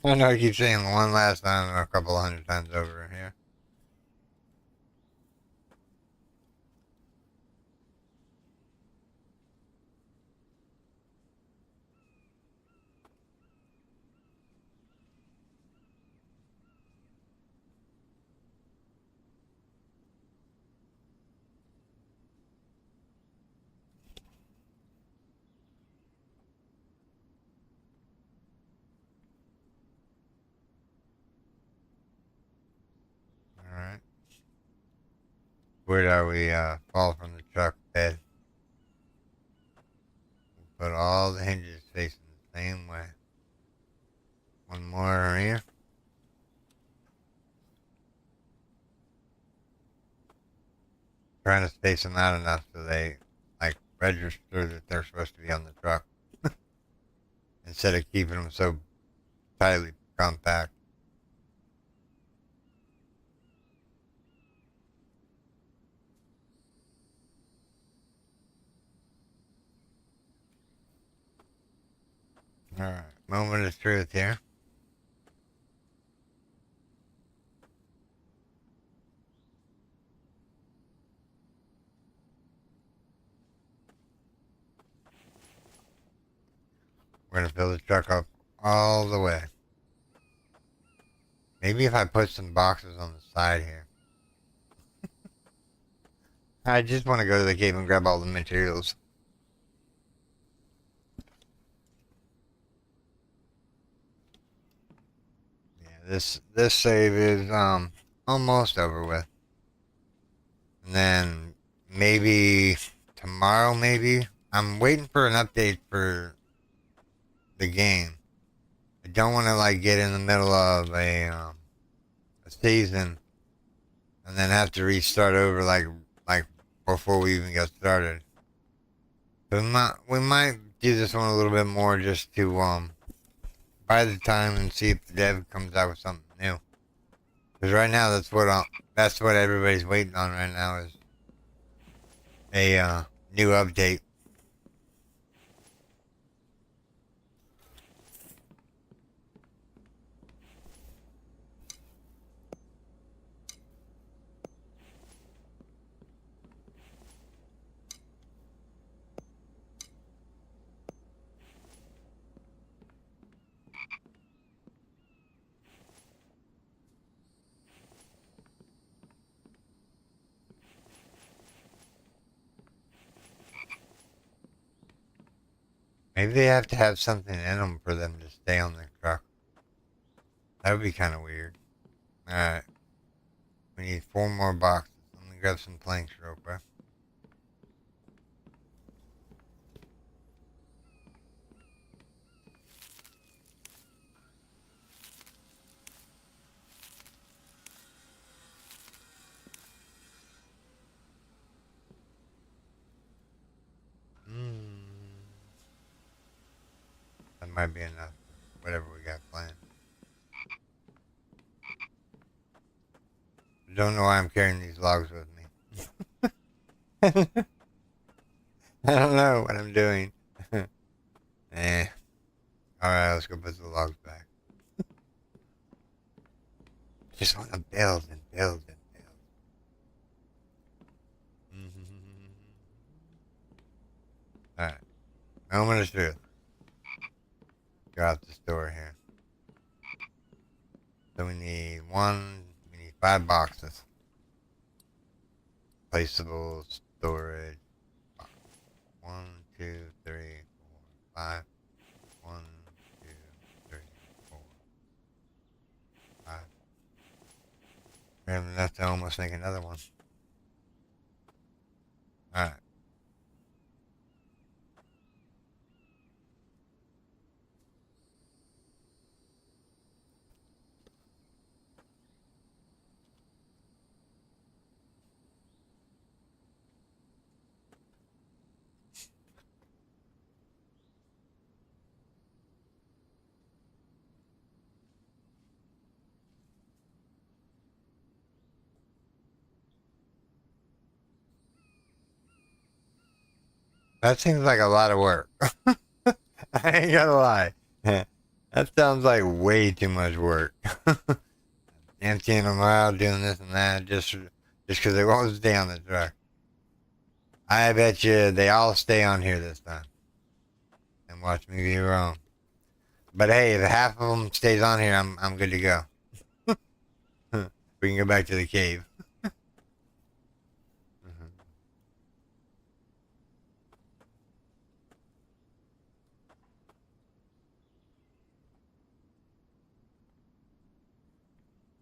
I know I keep saying one last time a couple hundred times over here. Alright. Where are we fall from the truck bed? Put all the hinges facing the same way. One more here. Trying to space them out enough so they like register that they're supposed to be on the truck instead of keeping them so tightly compact. Alright, moment of truth here. We're gonna fill the truck up all the way. Maybe if I put some boxes on the side here. I just want to go to the cave and grab all the materials. Yeah, this save is almost over with. And then maybe tomorrow, maybe. I'm waiting for an update for the game. I don't want to like get in the middle of a season and then have to restart over like before we even get started. So we might do this one a little bit more just to buy the time and see if the dev comes out with something new. Because right now that's what everybody's waiting on right now is a new update. Maybe they have to have something in them for them to stay on the truck. That would be kind of weird. Alright. We need 4 more boxes. Let me grab some planks real quick. That might be enough. Whatever we got planned. Don't know why I'm carrying these logs with me. I don't know what I'm doing. Eh. Alright, let's go put the logs back. Just want to build and build and build. Alright. Moment of truth. Go out the store here. So we need 5 boxes. Placeable storage. 1, 2, 3, 4, 5. 1, 2, 3, 4, 5. We have enough to almost make another one. Alright. That seems like a lot of work. I ain't gonna lie. That sounds like way too much work. Emptying them out, doing this and that, just because they won't stay on the truck. I bet you they all stay on here this time. And watch me be wrong. But hey, if half of them stays on here, I'm good to go. We can go back to the cave.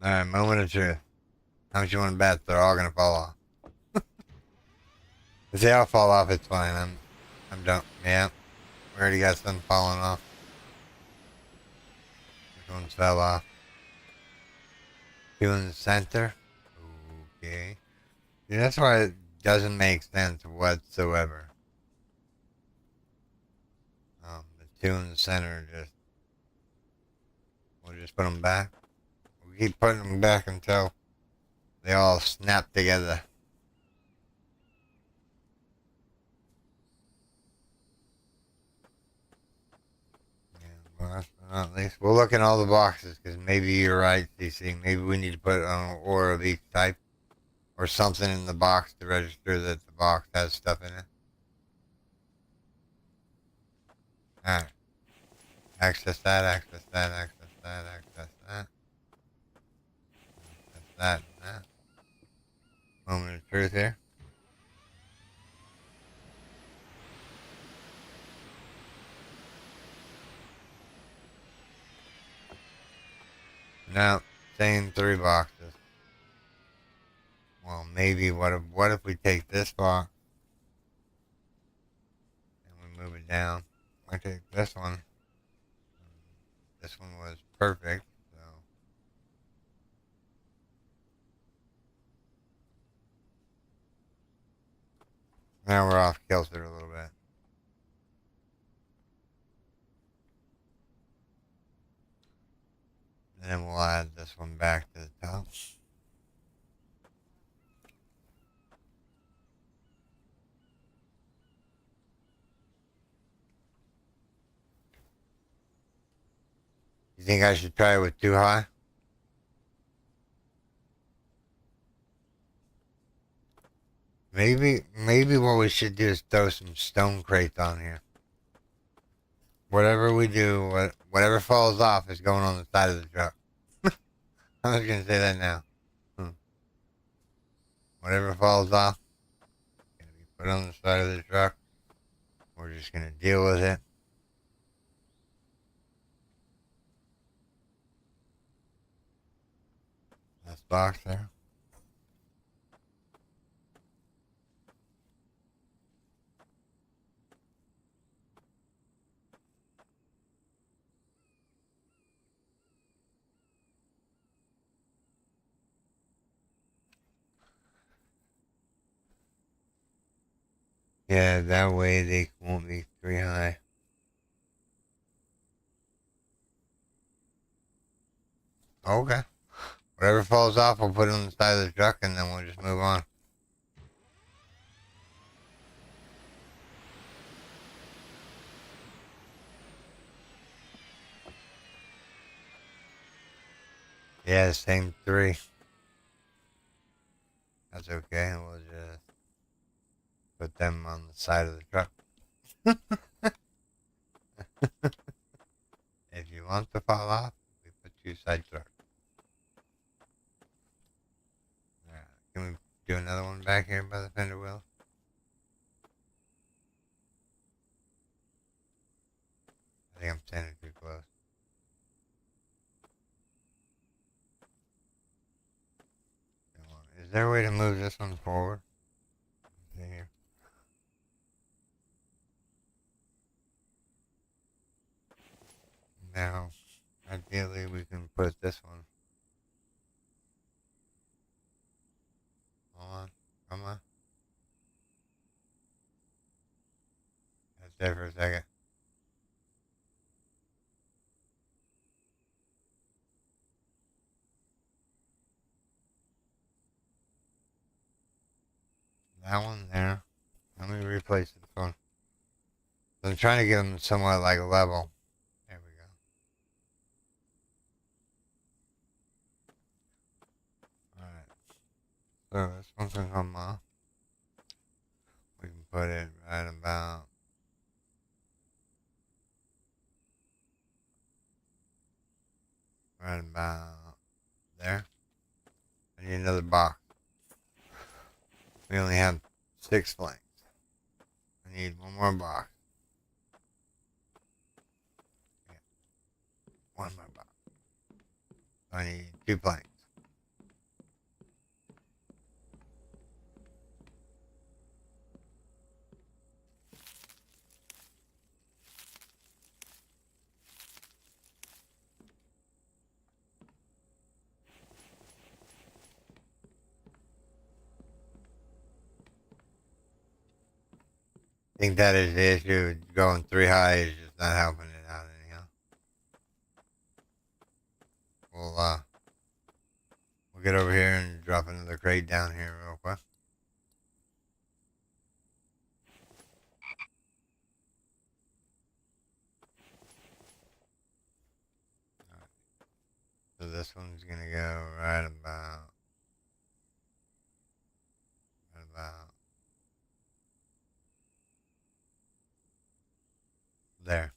Alright, moment of truth. How much you want to bet they're all gonna fall off? If they all fall off, it's fine. I'm done. Yeah, we already got some falling off. Which ones fell off? Two in the center. Okay. Yeah, that's why it doesn't make sense whatsoever. The two in the center just. We'll just put them back. We keep putting them back until they all snap together. Last but not least, we'll look in all the boxes because maybe you're right, CC. Maybe we need to put an ore of each type or something in the box to register that the box has stuff in it. Alright. Access that, access that, access that, access that. Access that and that. Moment of truth here. Now, same three boxes. Well, maybe what if we take this box and we move it down? I take this one. This one was perfect, so now we're off kilter a little bit. And then we'll add this one back to the top. You think I should try it with too high? Maybe what we should do is throw some stone crates on here. Whatever we do, whatever falls off is going on the side of the truck. I was gonna say that now. Whatever falls off, gonna be put on the side of the truck. We're just gonna deal with it. This box there. Yeah, that way they won't be three high. Okay. Whatever falls off, we'll put it on the side of the truck and then we'll just move on. Yeah, same three. That's okay. We'll just put them on the side of the truck. If you want to fall off, we put you side truck. Can we do another one back here by the fender wheel? I think I'm standing too close. Is there a way to move this one forward? See here. Now, ideally, we can put this one. Hold on. Come on. That's there for a second. That one there. Let me replace this one. I'm trying to get them somewhat like level. There we go. Alright. So this one's gonna come off. We can put it right about there. I need another box. We only have 6 flanks. I need one more box. Yeah, one more box. I need 2 planks. I think that is the issue. Going 3 high is just not helping it out anyhow. We'll get over here and drop another crate down here real quick. So this one's gonna go right about there.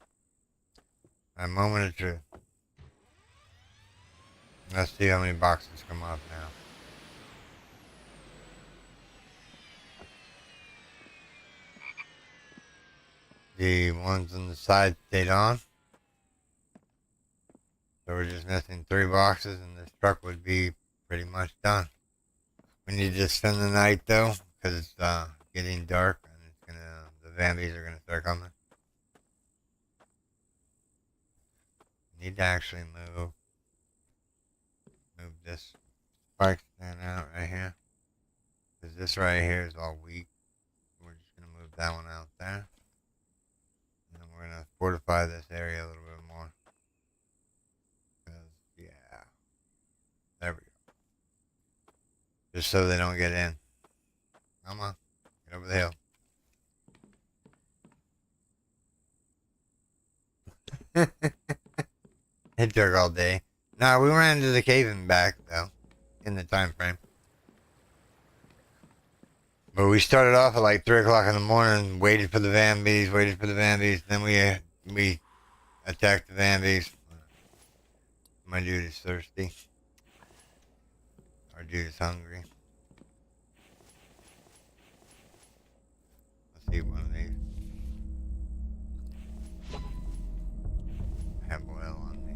A moment of truth. Let's see how many boxes come off now. The ones on the side stayed on. So we're just missing 3 boxes and this truck would be pretty much done. We need to spend the night though, because it's getting dark and the Vambies are gonna start coming. Need to actually move this spark stand out right here. Because this right here is all weak. We're just gonna move that one out there. And then we're gonna fortify this area a little bit more. Because, yeah. There we go. Just so they don't get in. Come on. Get over the hill. It took all day. No, we ran into the cave and back, though. In the time frame. But we started off at like 3 o'clock in the morning, waited for the Vambies, then we attacked the Vambies. My dude is thirsty. Our dude is hungry. Let's eat one of these. I have oil on me.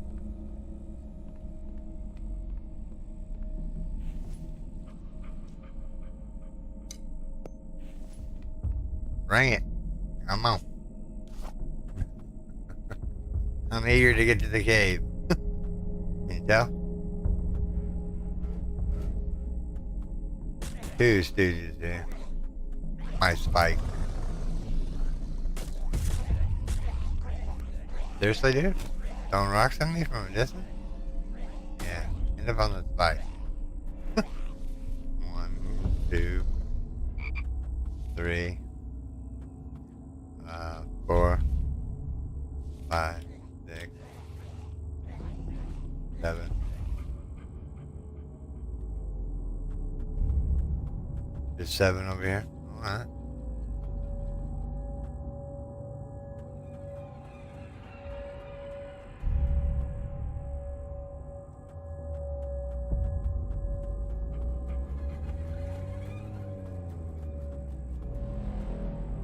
Bring it. Come on. I'm eager to get to the cave. Can you tell? 2 stooges here. My spike. Seriously, dude? Throwing rocks at me from a distance? Yeah. End up on the spike. 1, 2, 3, 4, 5, 6, 7. There's 7 over here. Alright.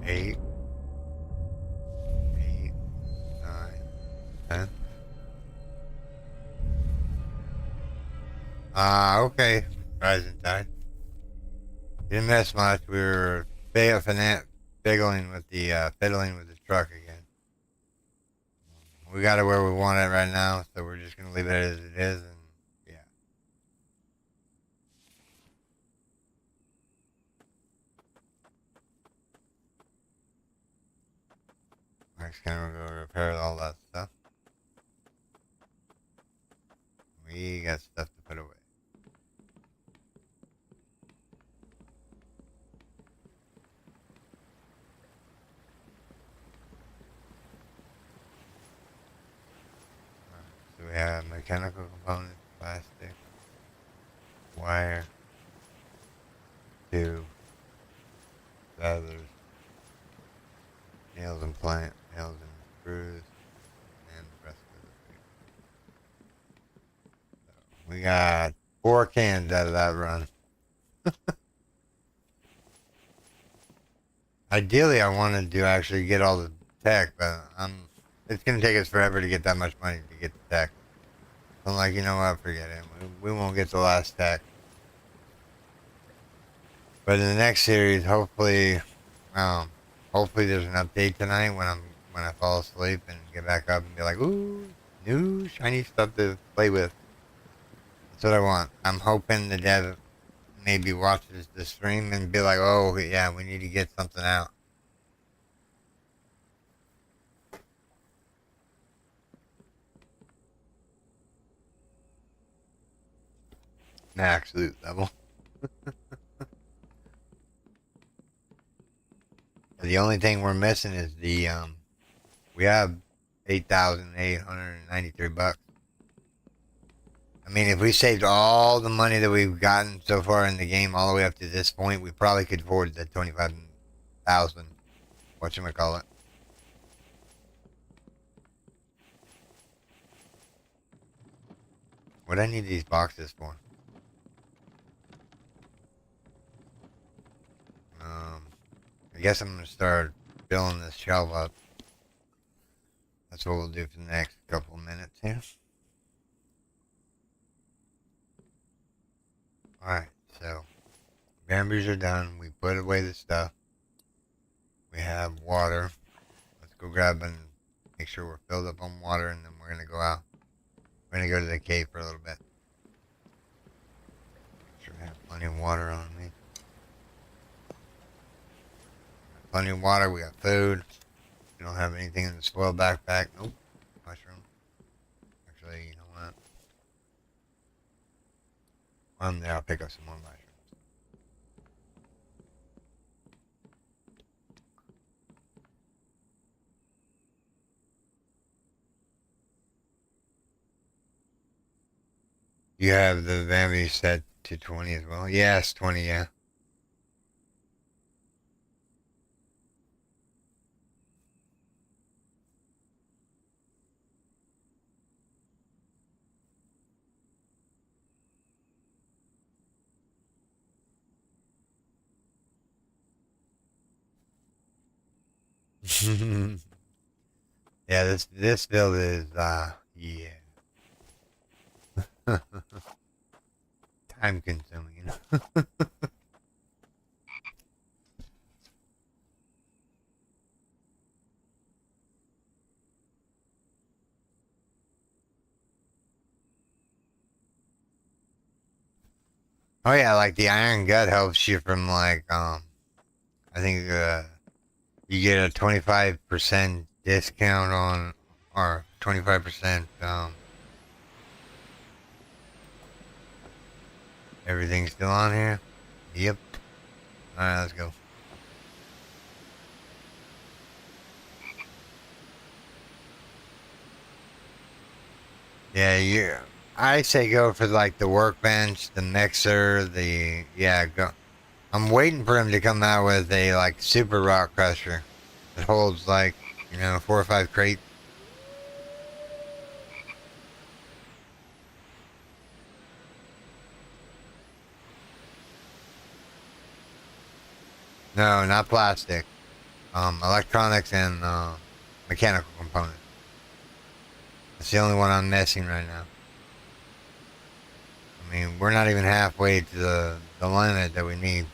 Eight, 9, 10. Okay. Rising tide. Didn't miss much. We were fiddling with the truck again. We got it where we want it right now, so we're just gonna leave it as it is, and yeah. Next time we'll go repair all that stuff. We got stuff to put away. mechanical components, plastic, wire, tube, feathers, nails and screws, and the rest of it. We got 4 cans out of that run. Ideally, I wanted to actually get all the tech, but it's going to take us forever to get that much money to get the tech. I'm like, you know what, forget it. We won't get the last tech. But in the next series, hopefully there's an update tonight when I fall asleep and get back up and be like, ooh, new shiny stuff to play with. That's what I want. I'm hoping the dev maybe watches the stream and be like, oh yeah, we need to get something out. Max loot level. The only thing we're missing is the we have 8,893 bucks. I mean, if we saved all the money that we've gotten so far in the game all the way up to this point, we probably could afford the 25,000. Whatchamacallit. What do I need these boxes for? I guess I'm gonna start filling this shelf up. That's what we'll do for the next couple of minutes here. Alright, so bamboos are done. We put away the stuff. We have water. Let's go grab and make sure we're filled up on water, and then we're gonna go out. We're gonna go to the cave for a little bit. Make sure I have plenty of water on me. Plenty of water, we got food. We don't have anything in the spoiled backpack. Nope. Mushroom. Actually, you know what? While I'm there, I'll pick up some more mushrooms. You have the Bambi set to 20 as well? Yes, 20, yeah. Yeah, this build is yeah. Time consuming. Oh yeah, like the Iron Gut helps you from like I think you get a 25% discount on, or 25% everything's still on here. Yep. All right, let's go. Yeah, I say go for like the workbench, the mixer, go. I'm waiting for him to come out with a like super rock crusher that holds like, 4 or 5 crates. No, not plastic. Electronics and mechanical components. That's the only one I'm missing right now. I mean, we're not even halfway to the limit that we need.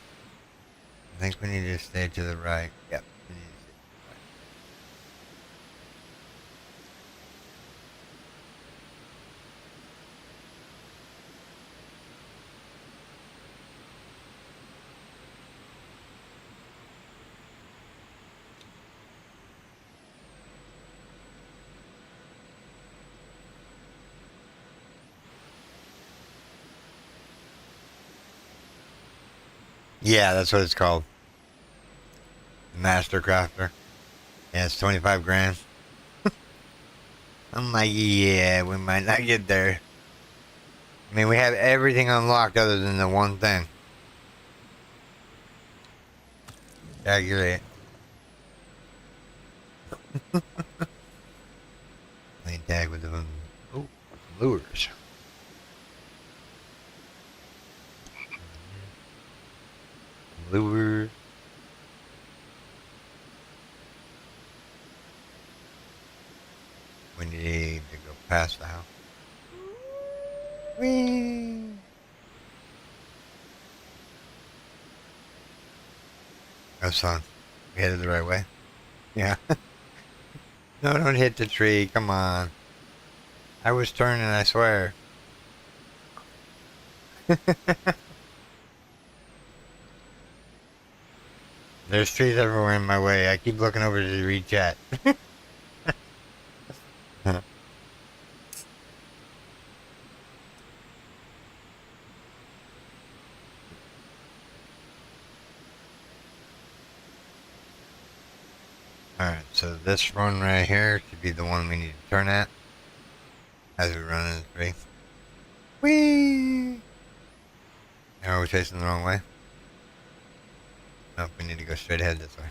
I think we need to stay to the right. Yep. We need to stay to the right. Yeah, that's what it's called. The Master Crafter. Yeah, it's 25 grand. I'm like, yeah, we might not get there. I mean, we have everything unlocked other than the one thing. Calculate. Lane tag with the lures. Lures. We need to go past the house. Whee! That was fun. We headed the right way. Yeah. No, don't hit the tree. Come on. I was turning, I swear. There's trees everywhere in my way. I keep looking over to read chat. Alright, so this run right here should be the one we need to turn at as we run in the tree. Whee! Now are we facing the wrong way? Nope, we need to go straight ahead this way.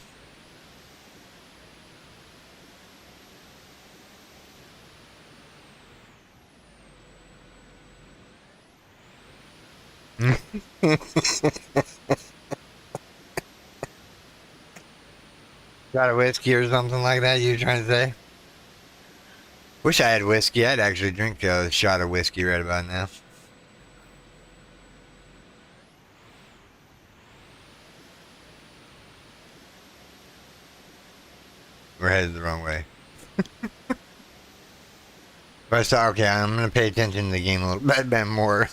Got a whiskey or something like that you trying to say? Wish I had whiskey. I'd actually drink a shot of whiskey right about now. We're headed the wrong way. But I saw, okay, I'm going to pay attention to the game a little bit more.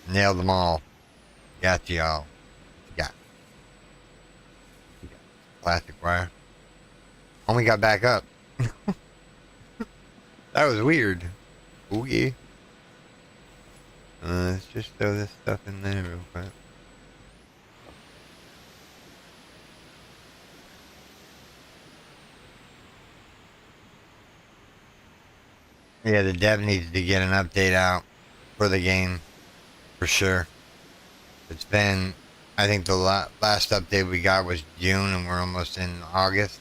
Nailed them all. Got y'all. Got. Plastic wire. Only got back up. That was weird. Ooh, yeah. Let's just throw this stuff in there real quick. Yeah, the dev needs to get an update out for the game, for sure. It's been, I think the last update we got was June, and we're almost in August.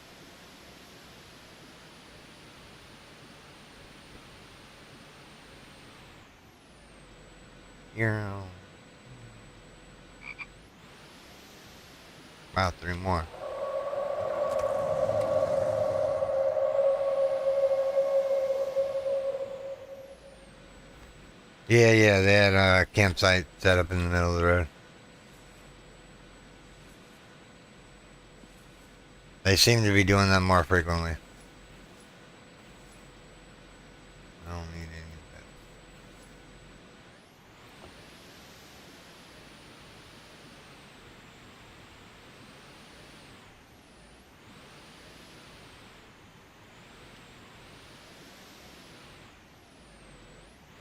Yeah. Wow, 3 more. Yeah, they had a campsite set up in the middle of the road. They seem to be doing that more frequently. I don't need any of that.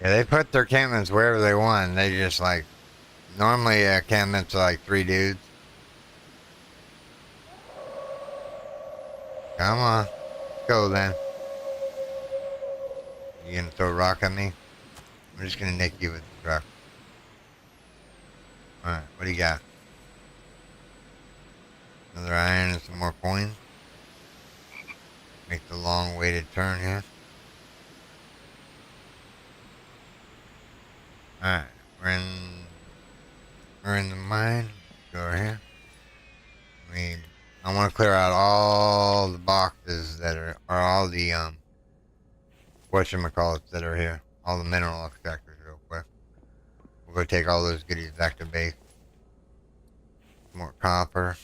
Yeah, they put their campments wherever they want. They just like, normally campments are like 3 dudes. Come on, go then. You gonna throw a rock at me? I'm just gonna nick you with the truck. Alright, what do you got? Another iron and some more coins. Make the long weighted turn here. Alright, we're in the mine. Go over here. I want to clear out all the boxes that are all the whatchamacallits that are here. All the mineral extractors real quick. We'll go take all those goodies back to base. More copper.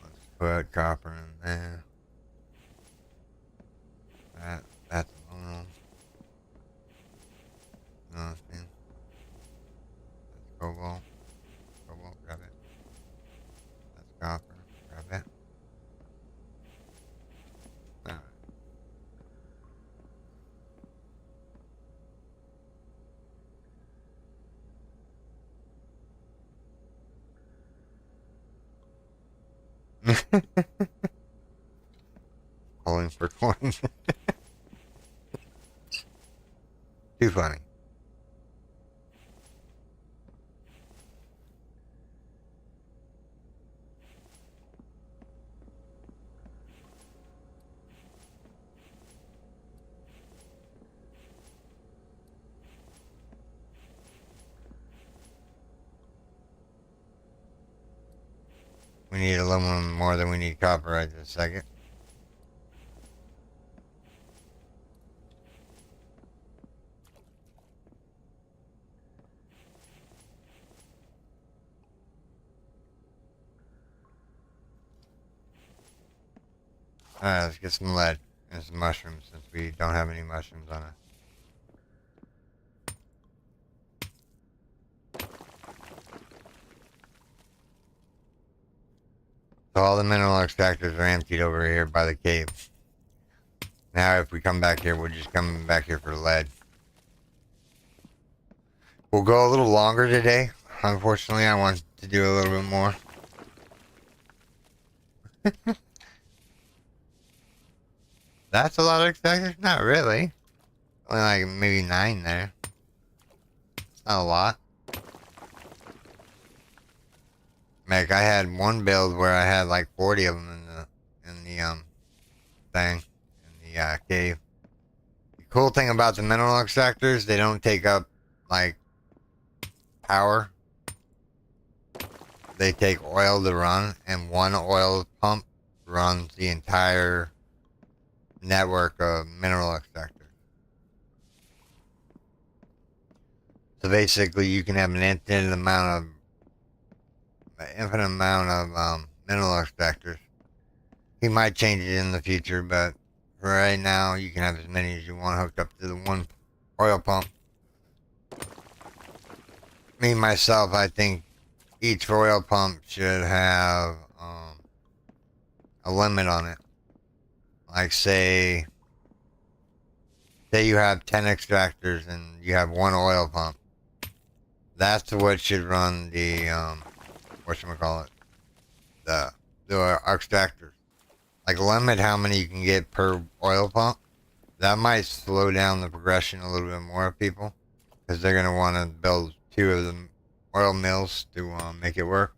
Let's put copper in there. That's aluminum. Nothing. That's cobalt. Cobalt, grab it. That's copper. Grab it. Alright. Pulling for coins. Too funny. We need aluminum more than we need copper right this second. Alright, let's get some lead and some mushrooms since we don't have any mushrooms on us. So all the mineral extractors are emptied over here by the cave. Now if we come back here, we're just coming back here for lead. We'll go a little longer today. Unfortunately, I want to do a little bit more. That's a lot of extractors? Not really. Only like maybe 9 there. Not a lot. Like I had one build where I had like 40 of them in the thing, in the cave. The cool thing about the mineral extractors, they don't take up like power. They take oil to run, and one oil pump runs the entire network of mineral extractors. So basically, you can have an infinite amount of mineral extractors. He might change it in the future, but for right now, you can have as many as you want hooked up to the one oil pump. Me, myself, I think each oil pump should have a limit on it. Like say you have 10 extractors and you have one oil pump. That's what should run the, whatchamacallit, the extractors. Like limit how many you can get per oil pump. That might slow down the progression a little bit more of people. Because they're going to want to build 2 of the oil mills to make it work.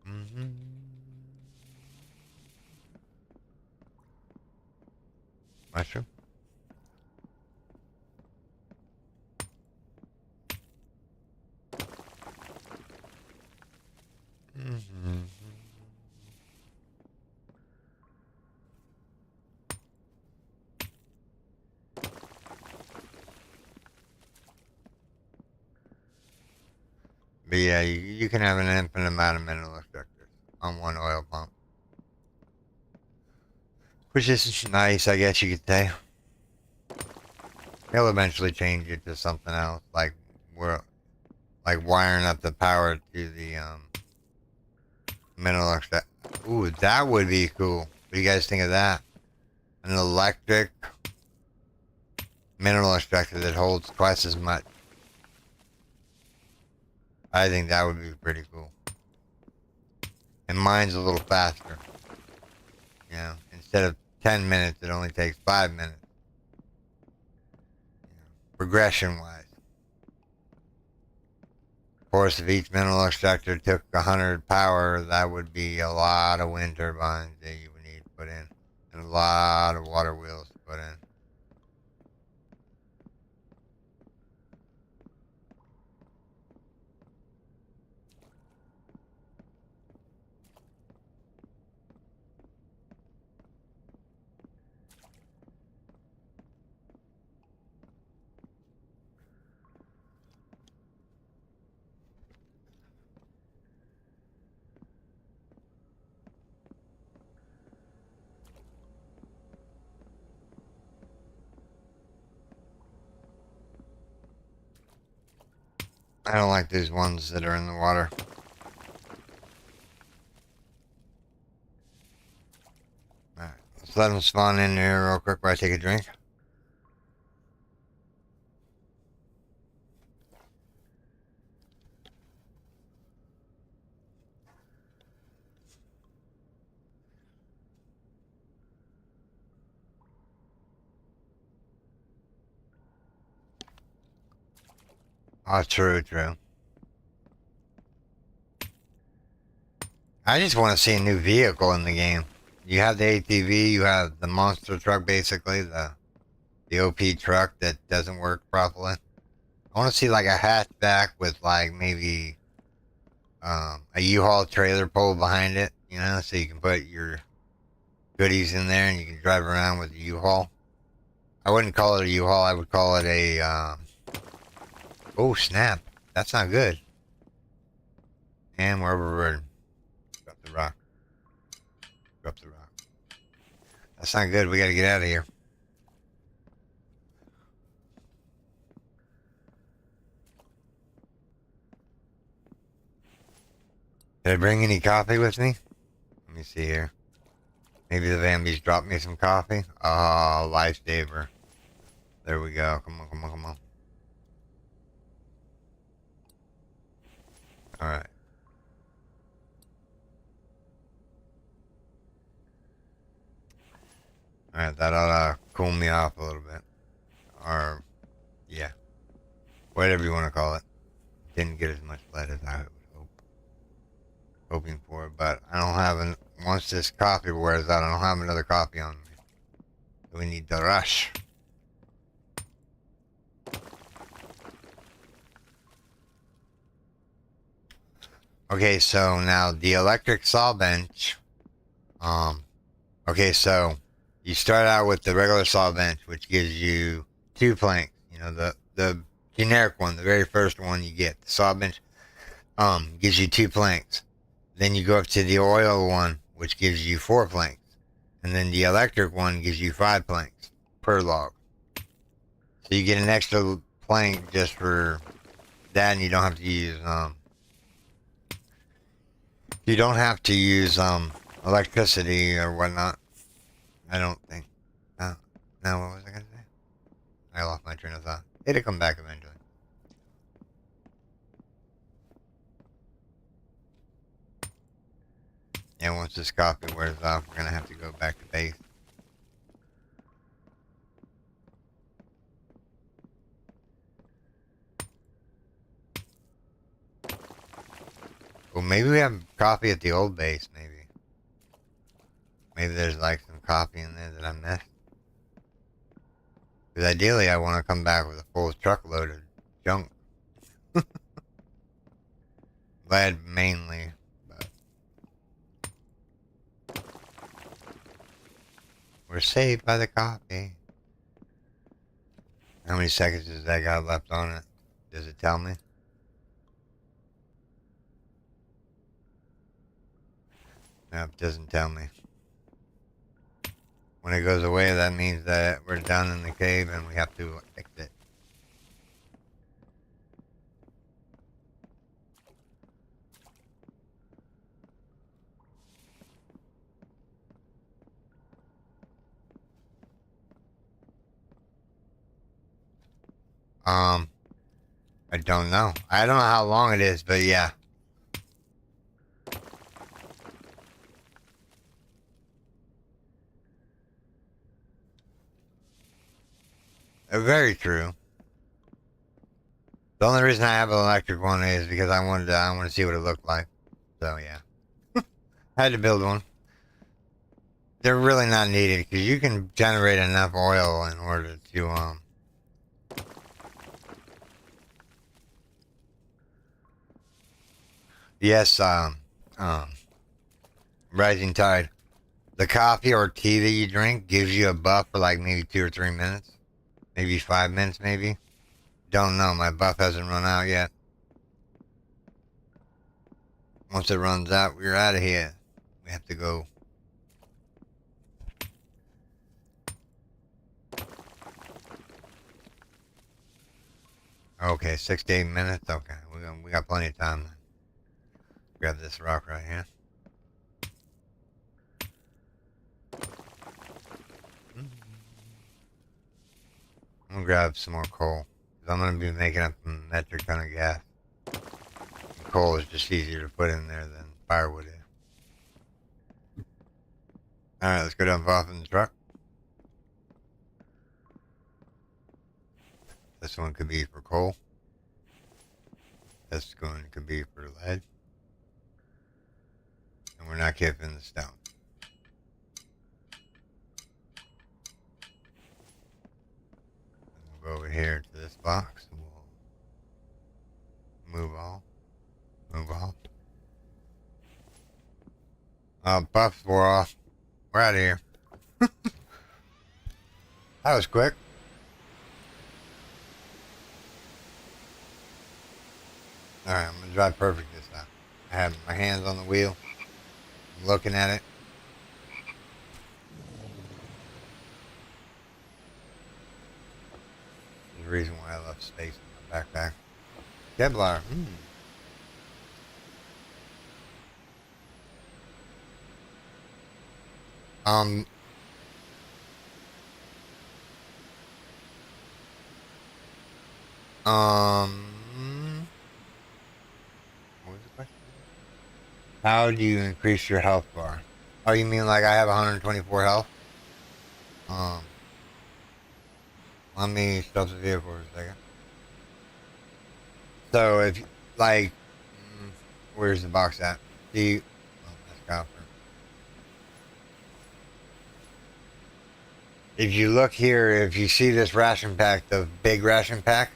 Mm-hmm. Mushroom. Mm-hmm. But yeah, you can have an infinite amount of mineral extractors on one oil pump. Which is nice, I guess you could say. He'll eventually change it to something else, like wiring up the power to the mineral extract. Ooh, that would be cool. What do you guys think of that? An electric mineral extractor that holds twice as much. I think that would be pretty cool. And mine's a little faster. You know, instead of 10 minutes, it only takes 5 minutes. You know, progression-wise. Of course, if each mineral extractor took 100 power, that would be a lot of wind turbines that you would need to put in. And a lot of water wheels to put in. I don't like these ones that are in the water. Let's let them spawn in here real quick while I take a drink. Oh, true, true. I just want to see a new vehicle in the game. You have the ATV, you have the monster truck, basically, the OP truck that doesn't work properly. I want to see like a hatchback with like maybe a U-Haul trailer pulled behind it, you know, so you can put your goodies in there and you can drive around with a U-Haul. I wouldn't call it a U-Haul, I would call it a, oh snap, that's not good. And we're overburdened. Drop the rock. Drop the rock. That's not good, we gotta get out of here. Did I bring any coffee with me? Let me see here. Maybe the Vambies dropped me some coffee. Oh, lifesaver. There we go. Come on, come on, come on. Alright. Alright, that ought to cool me off a little bit. Or, yeah. Whatever you want to call it. Didn't get as much lead as I was hoping for, but I don't have once this coffee wears out, I don't have another coffee on me. So we need to rush. Okay, so now the electric saw bench. Okay, so you start out with the regular saw bench, which gives you 2 planks. You know, the generic one, the very first one you get. The saw bench gives you 2 planks. Then you go up to the oil one, which gives you 4 planks. And then the electric one gives you 5 planks per log. So you get an extra plank just for that, and you don't have to use electricity or whatnot. I don't think. Now what was I gonna say? I lost my train of thought. It'll come back eventually. And once this coffee wears off, we're gonna have to go back to base. Well, maybe we have coffee at the old base, maybe. Maybe there's like some coffee in there that I missed. Because ideally I want to come back with a full truckload of junk. Lead mainly, but we're saved by the coffee. How many seconds does that got left on it? Does it tell me? Nope, doesn't tell me. When it goes away, that means that we're down in the cave and we have to exit. I don't know. I don't know how long it is, but yeah. Very true. The only reason I have an electric one is because I wanted to see what it looked like. So yeah. I had to build one. They're really not needed because you can generate enough oil in order to yes, rising tide. The coffee or tea that you drink gives you a buff for like maybe 2 or 3 minutes. Maybe 5 minutes, maybe. Don't know. My buff hasn't run out yet. Once it runs out, we're out of here. We have to go. Okay, 6 to 8 minutes. Okay, we got plenty of time. Grab this rock right here. gonna grab some more coal. Cause I'm gonna be making up a metric ton of gas. And coal is just easier to put in there than firewood is. Alright, let's go dump off in the truck. This one could be for coal. This one could be for lead. And we're not keeping the stone. And we'll go over here to this box. And we'll move on. Move on. Puffs wore off. We're out of here. That was quick. Alright, I'm gonna drive perfect this time. I have my hands on the wheel. I'm looking at it. There's a reason why I left space in my backpack. Kevlar. Um, what was the question? How do you increase your health bar? Oh, you mean like I have 124 health? Um, Let me stop the vehicle for a second. So if, like, where's the box at? See, oh, that's copper. If you look here, if you see this ration pack, the big ration pack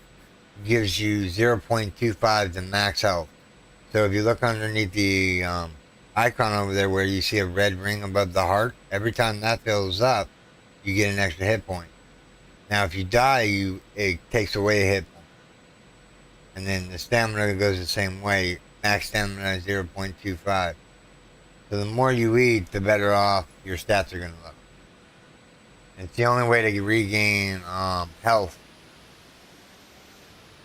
gives you 0.25 to max health. So if you look underneath the icon over there where you see a red ring above the heart, every time that fills up, you get an extra hit point. Now if you die, it takes away a hit point. And then the stamina goes the same way. Max stamina is 0.25. So the more you eat, the better off your stats are going to look. It's the only way to regain health.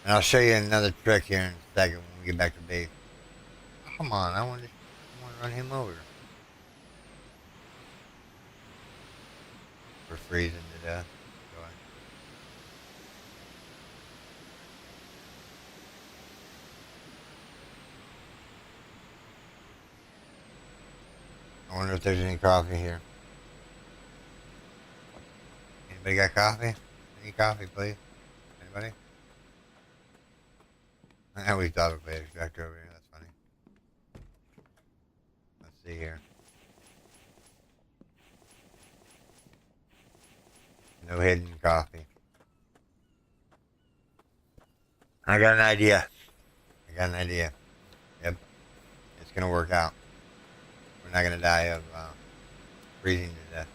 And I'll show you another trick here in a second when we get back to base. Come on, I want to run him over. We're freezing to death. Go ahead. I wonder if there's any coffee here. Anybody got coffee? Any coffee, please? Anybody? I we thought of it back over here. That's funny. Let's see here. No hidden coffee. I got an idea. Yep. It's gonna work out. We're not gonna die of freezing to death.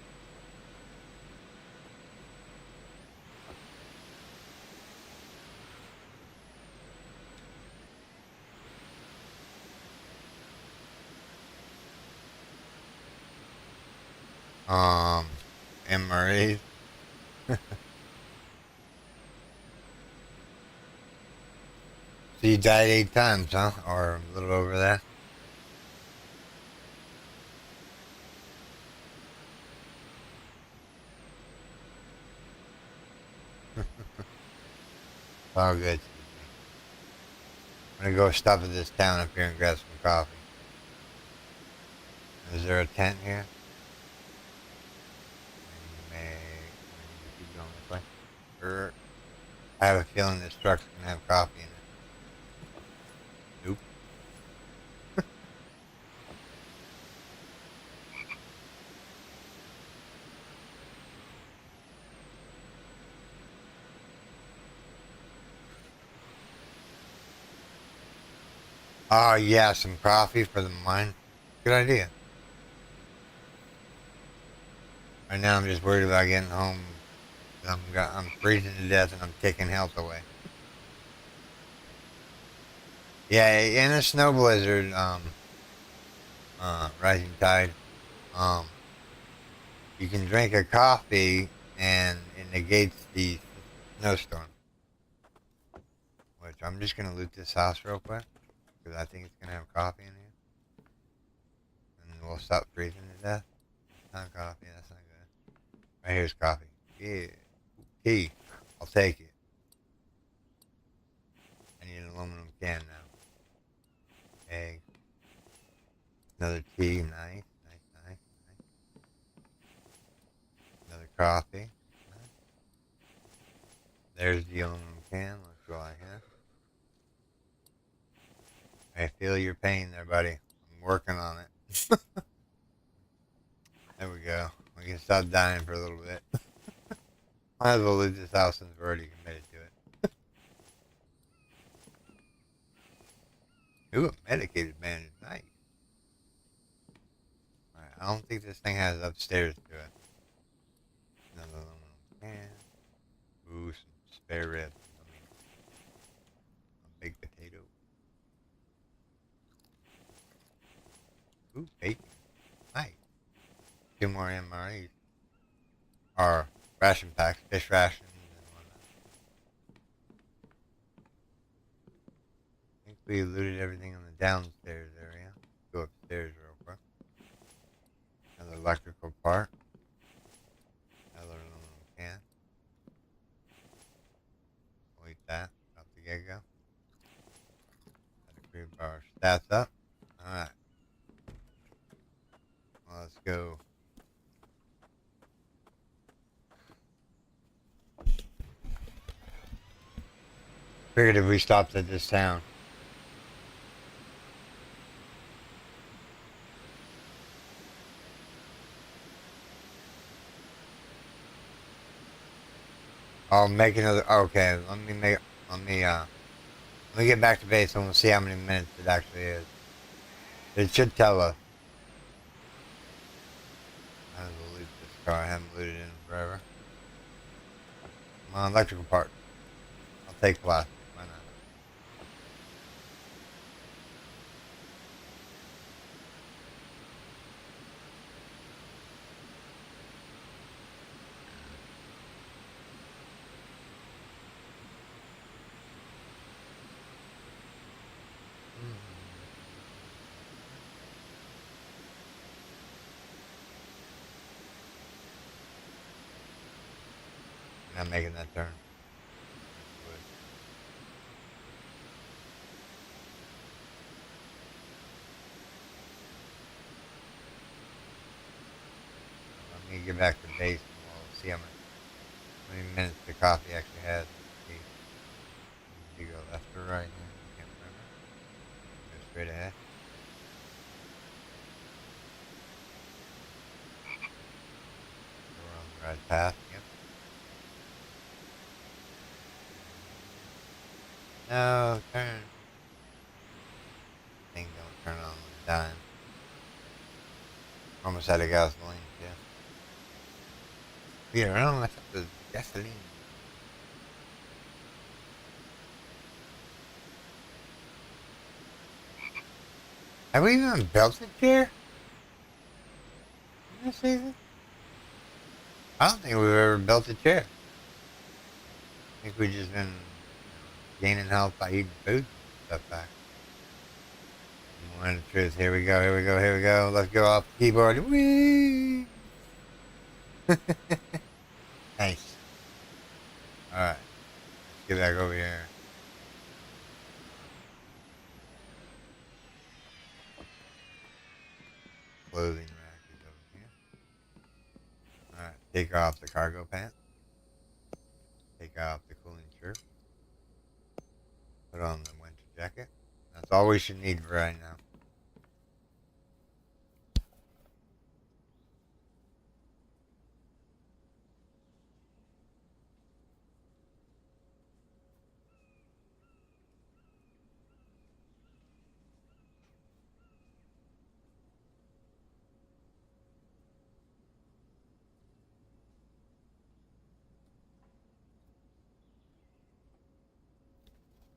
MRAs. So you died 8 times, huh? Or a little over that? Oh, good. I'm gonna go stop at this town up here and grab some coffee. Is there a tent here? Keep going this way. I have a feeling this truck's gonna have coffee in it. Nope. Oh yeah, some coffee for the mine. Good idea. Right now I'm just worried about getting home. I'm freezing to death and I'm taking health away. Yeah, in a snow blizzard, rising tide, um, you can drink a coffee and it negates the snowstorm. Which I'm just gonna loot this house real quick because I think it's gonna have coffee in here, and we'll stop freezing to death. Not coffee. That's not good. Right here's coffee. Yeah, tea. I'll take it. I need an aluminum can now. Egg. Another tea. Nice, nice, nice, nice. Another coffee. Nice. There's the aluminum can. Let's go out here. I feel your pain there, buddy. I'm working on it. There we go. We can stop dying for a little bit. Might as well leave this house since we're already committed to it. Ooh, a medicated bandage. Nice. Alright, I don't think this thing has upstairs to it. Another aluminum can. Ooh, some spare ribs. I mean, a big potato. Ooh, bacon. Nice. 2 more MREs. Or ration packs, fish rations and whatnot. I think we looted everything in the downstairs area. Go upstairs real quick. Another electrical part. Another aluminum can. We'll eat that off the get-go. Gotta creep our stats up. Alright. Well, let's go. Figured if we stopped at this town. I'll make another. Okay, let me get back to base and we'll see how many minutes it actually is. It should tell us. I will loot this car. I haven't looted it in forever. Come on, electrical part. I'll take plastic. Why not? Not making that turn. Let me get back to base and we'll see how many minutes the coffee actually has. Do you go left or right? I can't remember. Go straight ahead. We're on the right path. Yep. No, turn. Thing don't turn on the dime. Almost out of gasoline, yeah. Yeah, around left the gasoline. Have we even built it here? In this season? I don't think we've ever built a chair. I think we've just been gaining health by eating food and stuff back. Moment of truth. Here we go, here we go, here we go. Let's go off the keyboard. Whee! Nice. Alright. Let's get back over here. Clothing rack is over here. Alright. Take off the cargo pants. Take off the cooling shirt. Put on the winter jacket. That's all we should need for right now.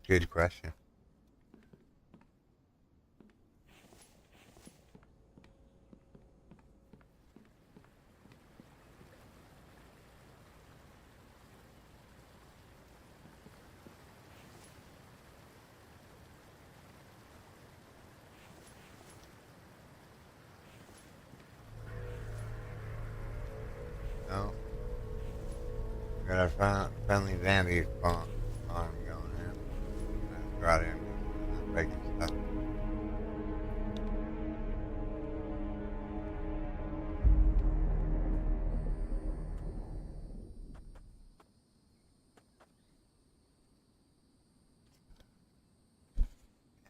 Good question. No. got a friendly zombie farm going in. Let's go out here and go breaking stuff.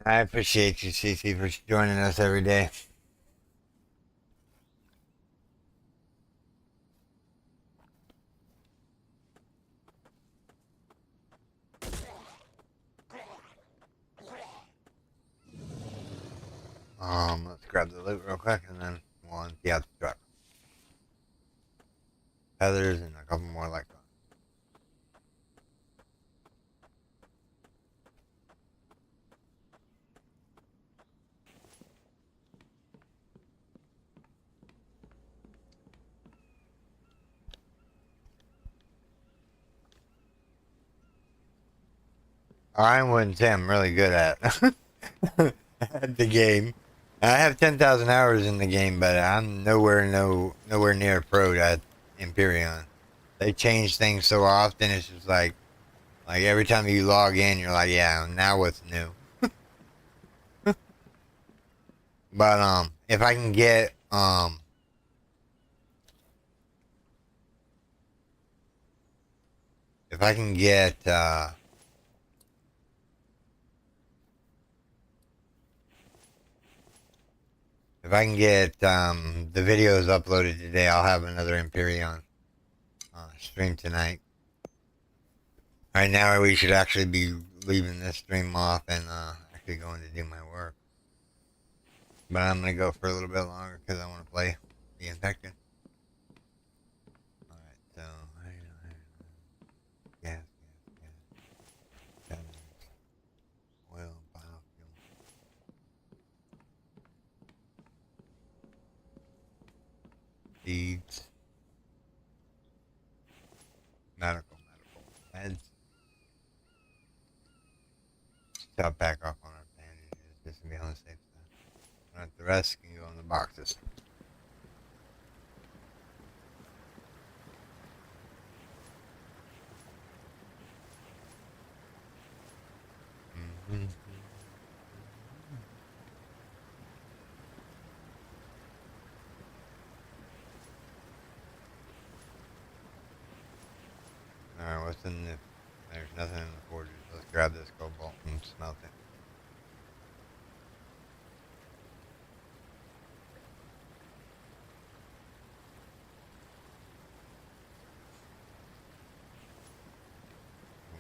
I appreciate you, Cece, for joining us every day. Let's grab the loot real quick and then we'll empty out the truck. Feathers and a couple more like that. I wouldn't say I'm really good at at the game. I have 10,000 hours in the game, but I'm nowhere near pro at Imperion. They change things so often. It's just like every time you log in, you're like, yeah, now what's new? But if I can get if I can get if I can get the videos uploaded today, I'll have another Imperion stream tonight. Right now, we should actually be leaving this stream off and actually going to do my work. But I'm going to go for a little bit longer because I want to play the Infected. Alright, so... gas, feathers, oil, biofuel. Seeds. Medical meds. Top back off on our bandages just to be on the safe side. Alright, the rest can go in the boxes. Mm-hmm. Alright, what's in the... There's nothing in the forges. Let's grab this cobalt and smelt it.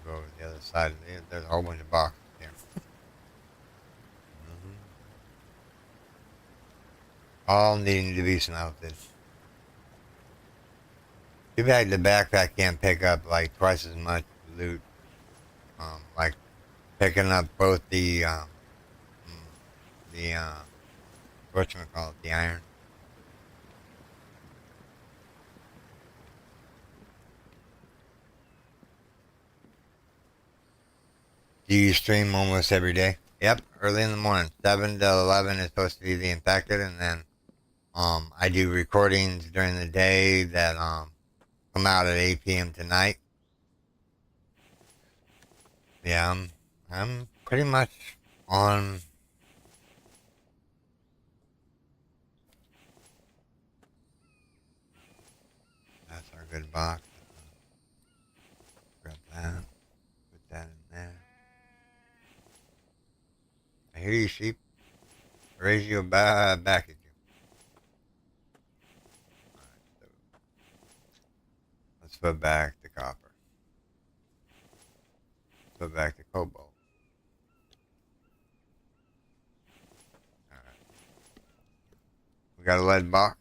We'll go over to the other side. There's a whole bunch of boxes here. Mm-hmm. All needing to be smelted. Too bad the backpack can't pick up like twice as much loot. Like picking up both the whatchamacallit, the iron. Do you stream almost every day? Yep, early in the morning. 7 to 11 is supposed to be the Infected, and then I do recordings during the day that come out at 8 p.m. tonight. Yeah, I'm pretty much on. That's our good box. Grab that. Put that in there. I hear you, sheep. Raise you back at you. Alright, so let's put back the copper. Put back the cobalt. Alright. We got a lead box.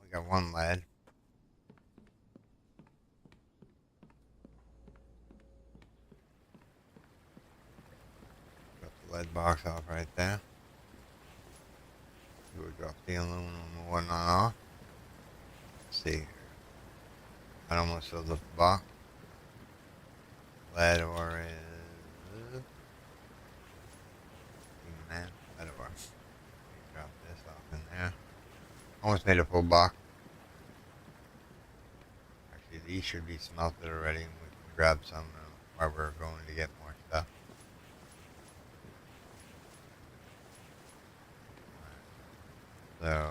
We got one lead. Got the lead box off right there. We would drop the aluminum and whatnot off. Let's see here. I almost filled up the box. Lead ore is... Man, lead ore. Drop this off in there. Almost made a full box. Actually, these should be smelted already, and we can grab some while we're going to get more stuff. So,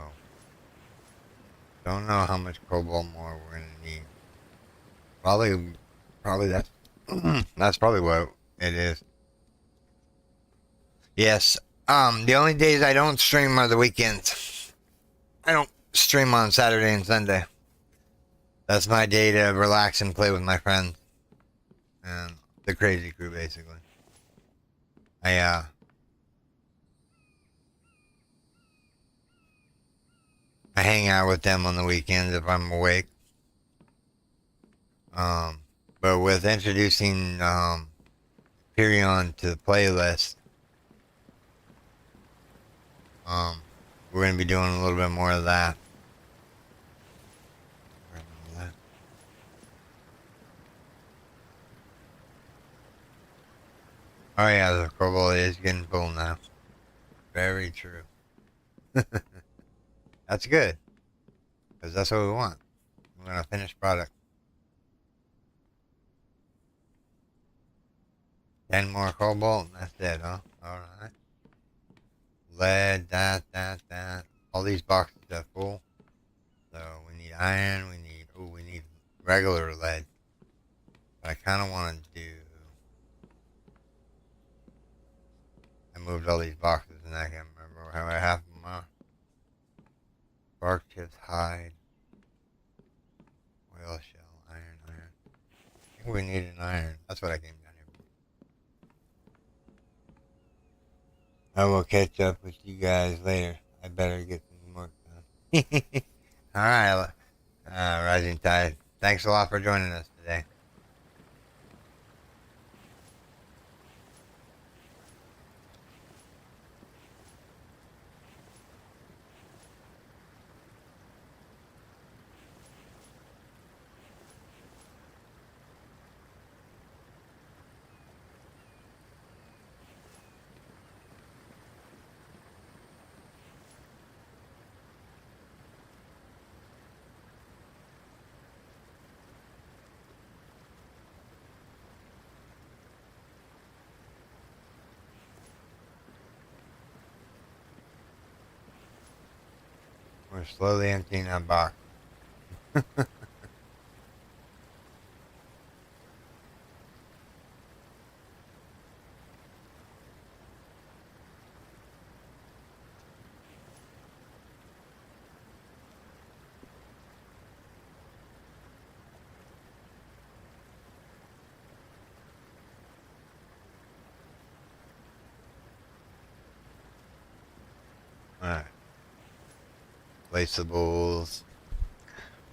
don't know how much cobalt more we're gonna need. Probably that's that's probably what it is. Yes. The only days I don't stream are the weekends. I don't stream on Saturday and Sunday. That's my day to relax and play with my friends and the crazy crew, basically. I I hang out with them on the weekends if I'm awake. Um, but with introducing Perion to the playlist, um, we're gonna be doing a little bit more of that. Oh yeah, the cobalt is getting full now. Very true. That's good, because that's what we want. We want a finished product. 10 more cobalt, and that's it, huh? Alright. Lead, that. All these boxes are full. So we need iron, we need regular lead. But I kind of want to do... I moved all these boxes and I can't remember how I have them are. Bark chips, hide, oil shell, iron. I think we need an iron. That's what I came down here for. I will catch up with you guys later. I better get some work done. Alright, Rising Tide. Thanks a lot for joining us today. We're slowly emptying that box. Alright. Placeables,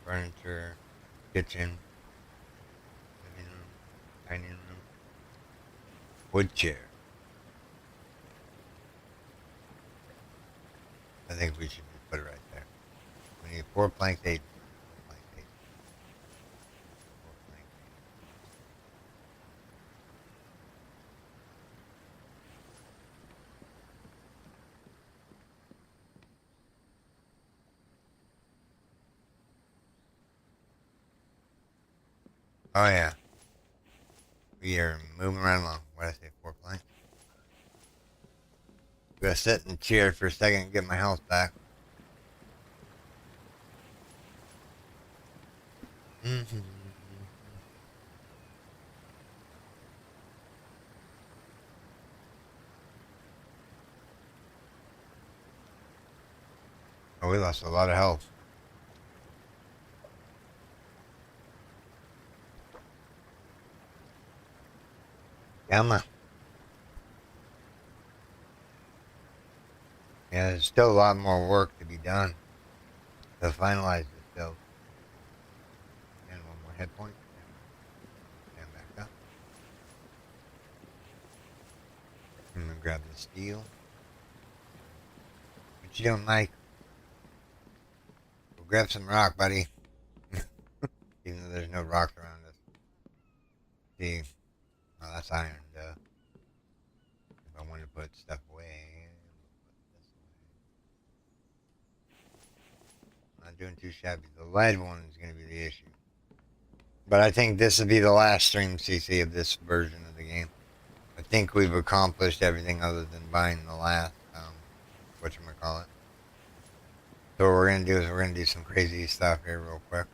furniture, kitchen, living room, dining room, wood chair. I think we should just put it right there. We need 4 planks, 8. 4 planks, 8. 4 planks. Oh yeah. We are moving right along. What did I say? 4 planks? I'm gonna sit in the chair for a second and get my health back. Mm-hmm. Oh, we lost a lot of health. Come on. Yeah, there's still a lot more work to be done to finalize this build. And 1 more hit point. And back up. I'm gonna grab the steel. What you doing, Mike? Go grab some rock, buddy. Even though there's no rocks around us. See, oh, that's iron, duh. If I wanted to put stuff away, put this away. I'm not doing too shabby. The lead one is going to be the issue. But I think this will be the last stream CC of this version of the game. I think we've accomplished everything other than buying the last, whatchamacallit. So what we're going to do is we're going to do some crazy stuff here real quick.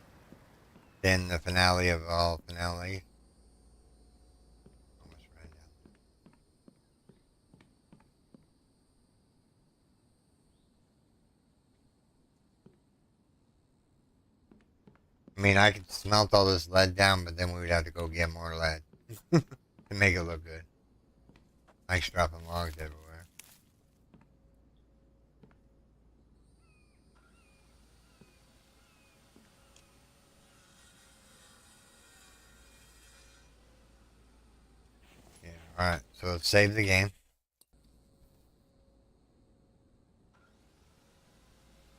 Then the finale of all finale. Almost ran down. I mean, I could smelt all this lead down, but then we would have to go get more lead to make it look good. Mike's dropping logs everywhere. Yeah, alright, so let's save the game.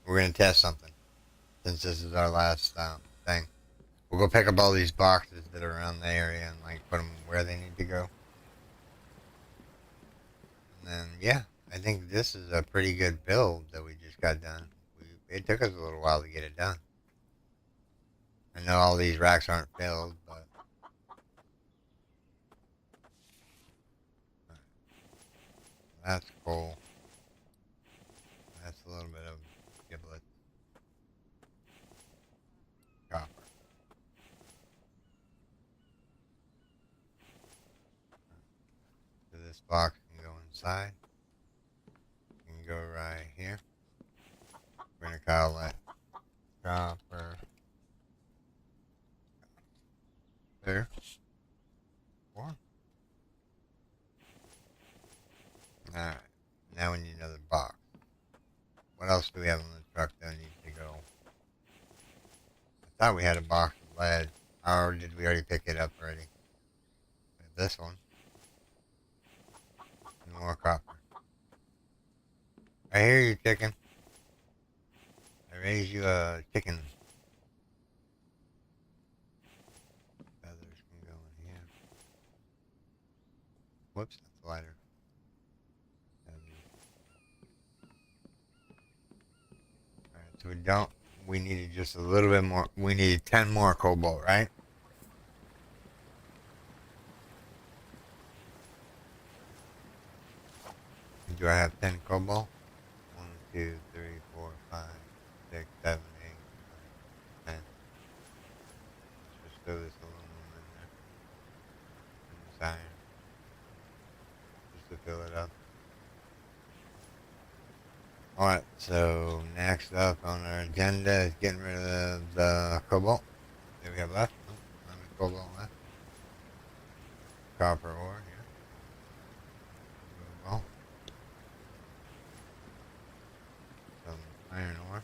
We're going to test something, since this is our last thing. We'll go pick up all these boxes that are around the area and like put them where they need to go. And then, yeah, I think this is a pretty good build that we just got done. It took us a little while to get it done. I know all these racks aren't filled, but that's cool. That's a little bit of giblet copper. So this box can go inside. You can go right here. We're gonna call it copper. There. One. Alright. Now we need another box. What else do we have on the truck that needs to go? I thought we had a box of lead. Or did we already pick it up already? This one. And more copper. I hear you, chicken. I raised you a chicken. Feathers can go in here. Whoops, that's lighter. Alright, so we needed just a little bit more. We needed 10 more cobalt, right? Do I have 10 cobalt? 1, 2, 3, 4, 5, 6, 7, 8, 9, 10. Let's just throw this aluminum in there. And this iron. Just to fill it up. Alright, so next up on our agenda is getting rid of the cobalt that we have left. Oh, not much cobalt left. Copper ore here. Cobalt. Some iron ore.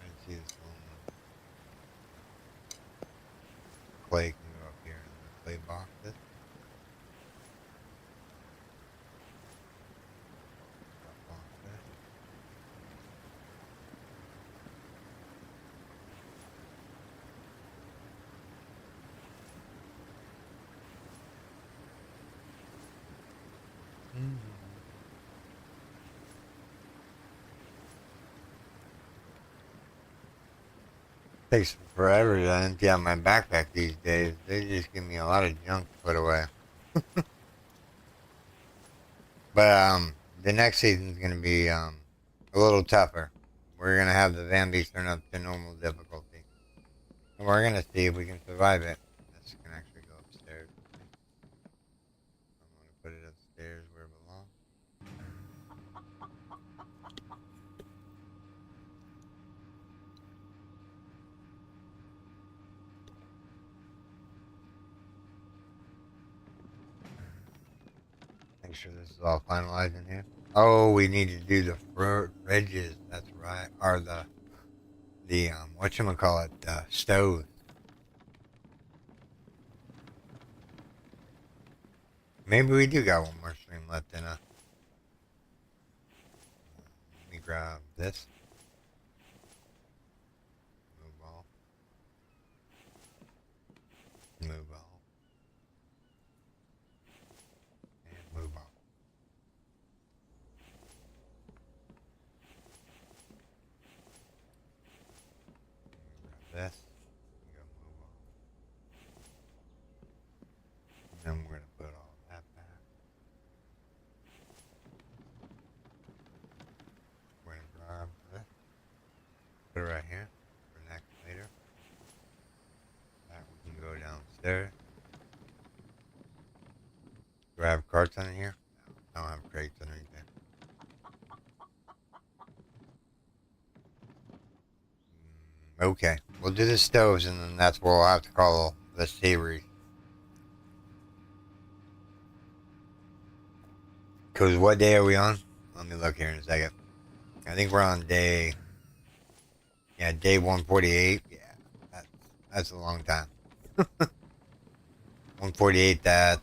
I can see this one. Clay can go up here in the clay boxes. Takes forever to empty out my backpack these days. They just give me a lot of junk to put away. But the next season's gonna be a little tougher. We're gonna have the Vambies turn up to normal difficulty, and we're gonna see if we can survive it. This can actually go upstairs. I'm gonna put it upstairs where it belongs. Make sure this is all finalized in here. Oh, we need to do the fridges. That's right. Or the whatchamacallit, stove. Maybe we do got one more stream left in us. Let me grab this. Move all. Move all. And move all. this. We go move on. And then we're gonna put all that back. We're gonna grab this. Put it right here for next later. That we can go downstairs. Do I have carts under here? No, I don't have crates underneath there. Okay, we'll do the stoves, and then that's what we'll have to call the savory. Because what day are we on? Let me look here in a second. I think we're on day 148. Yeah, that's a long time. 148, that's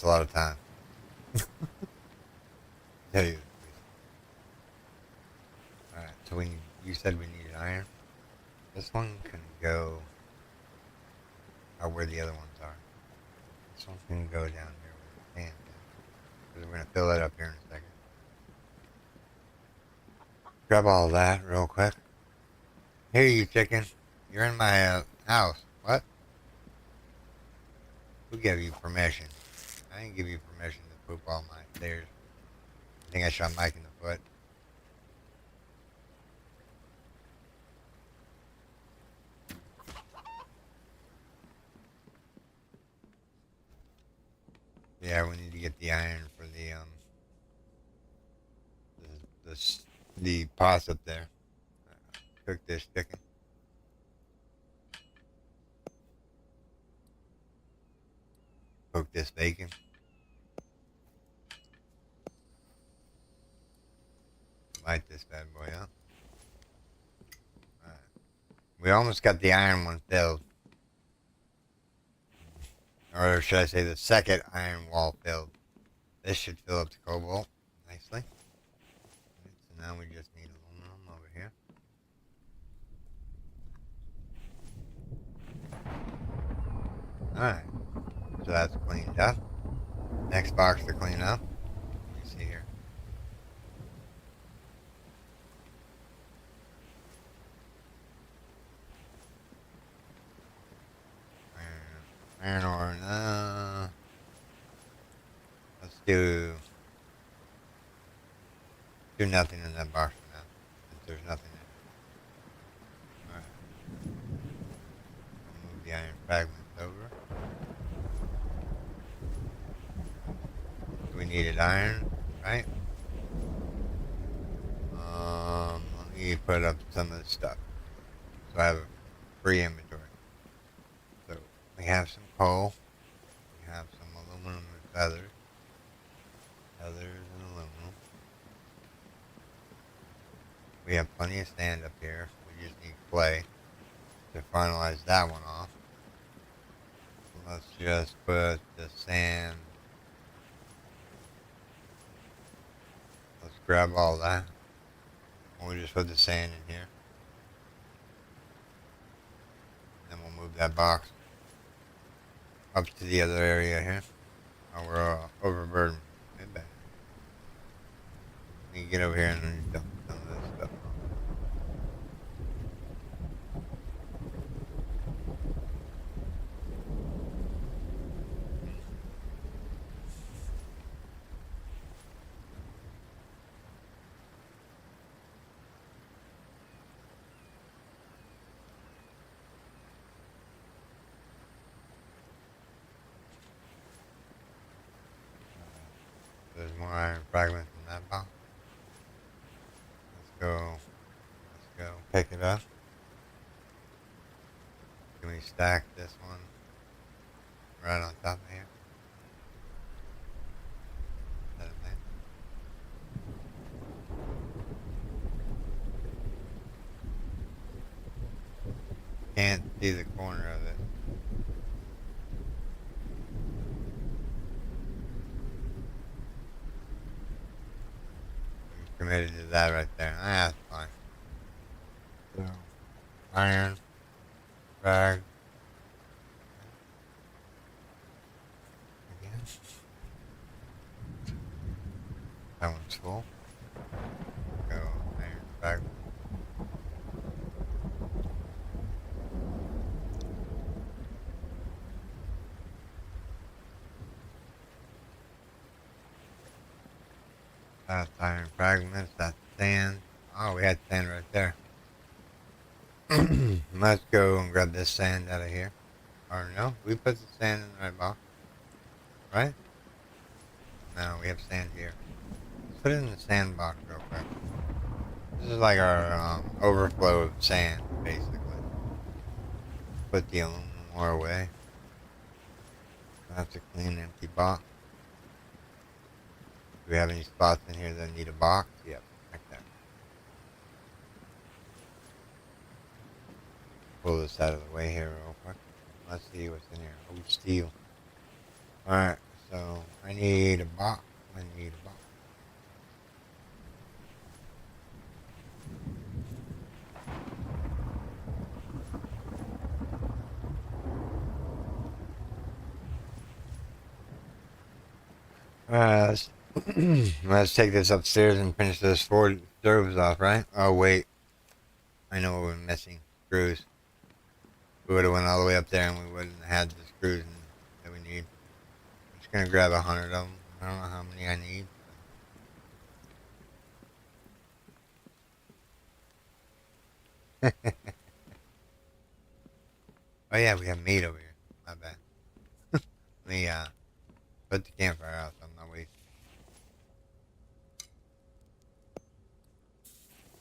a lot of time. Tell you. Alright, so you said we needed iron. This one can go where the other ones are. This one can go down here where the sand is. Because we're going to fill it up here in a second. Grab all of that real quick. Here, you chicken. You're in my house. What? Who gave you permission? I didn't give you permission to poop all my stairs. I think I shot Mike in the foot. Yeah, we need to get the iron for the pots up there. Cook this chicken. Cook this bacon. Light this bad boy up. Alright. We almost got the iron one filled. Or should I say the second iron wall filled. This should fill up the cobalt nicely. So now we just need aluminum over here. Alright. So that's cleaned up. Next box to clean up. Let me see here. Iron ore. Let's do nothing in that box for now. Since there's nothing in it. Alright. I'll move the iron fragments over. We needed iron, right? Let me put up some of this stuff. So I have a free inventory. So we have some coal. We have some aluminum and feathers. Feathers and aluminum. We have plenty of sand up here. We just need clay to finalize that one off. So let's just put the sand. Let's grab all that. We'll just put the sand in here. Then we'll move that box up to the other area here. Oh, we're overburdened. Let me get over here and then dump some of this stuff. There's more iron fragments in that box. Let's go pick it up. Can we stack this one right on top of here? Is that a thing? Can't see the corner of it. Committed to that right there. That's fine. So, iron, bag. Again. That one's full. Go iron. fragment. That's iron fragments. That's sand. Oh, we had sand right there. Let's go and grab this sand out of here. Or no, we put the sand in the right box, right? No, we have sand here. Let's put it in the sand box real quick. This is like our overflow of sand, basically. Put the aluminum ore away. That's a clean, empty box. Do we have any spots in here that need a box? Yep, like that. Pull this out of the way here real quick. Let's see what's in here. Oh, steel. Alright, so I need a box. I need a box. Alright, let's take this upstairs and finish those 4 stoves off, right? Oh, wait. I know what we're missing. Screws. We would have went all the way up there and we wouldn't have had the screws that we need. I'm just going to grab 100 of them. I don't know how many I need. Oh yeah, we have meat over here. My bad. Let me put the campfire out so I'm not wasting.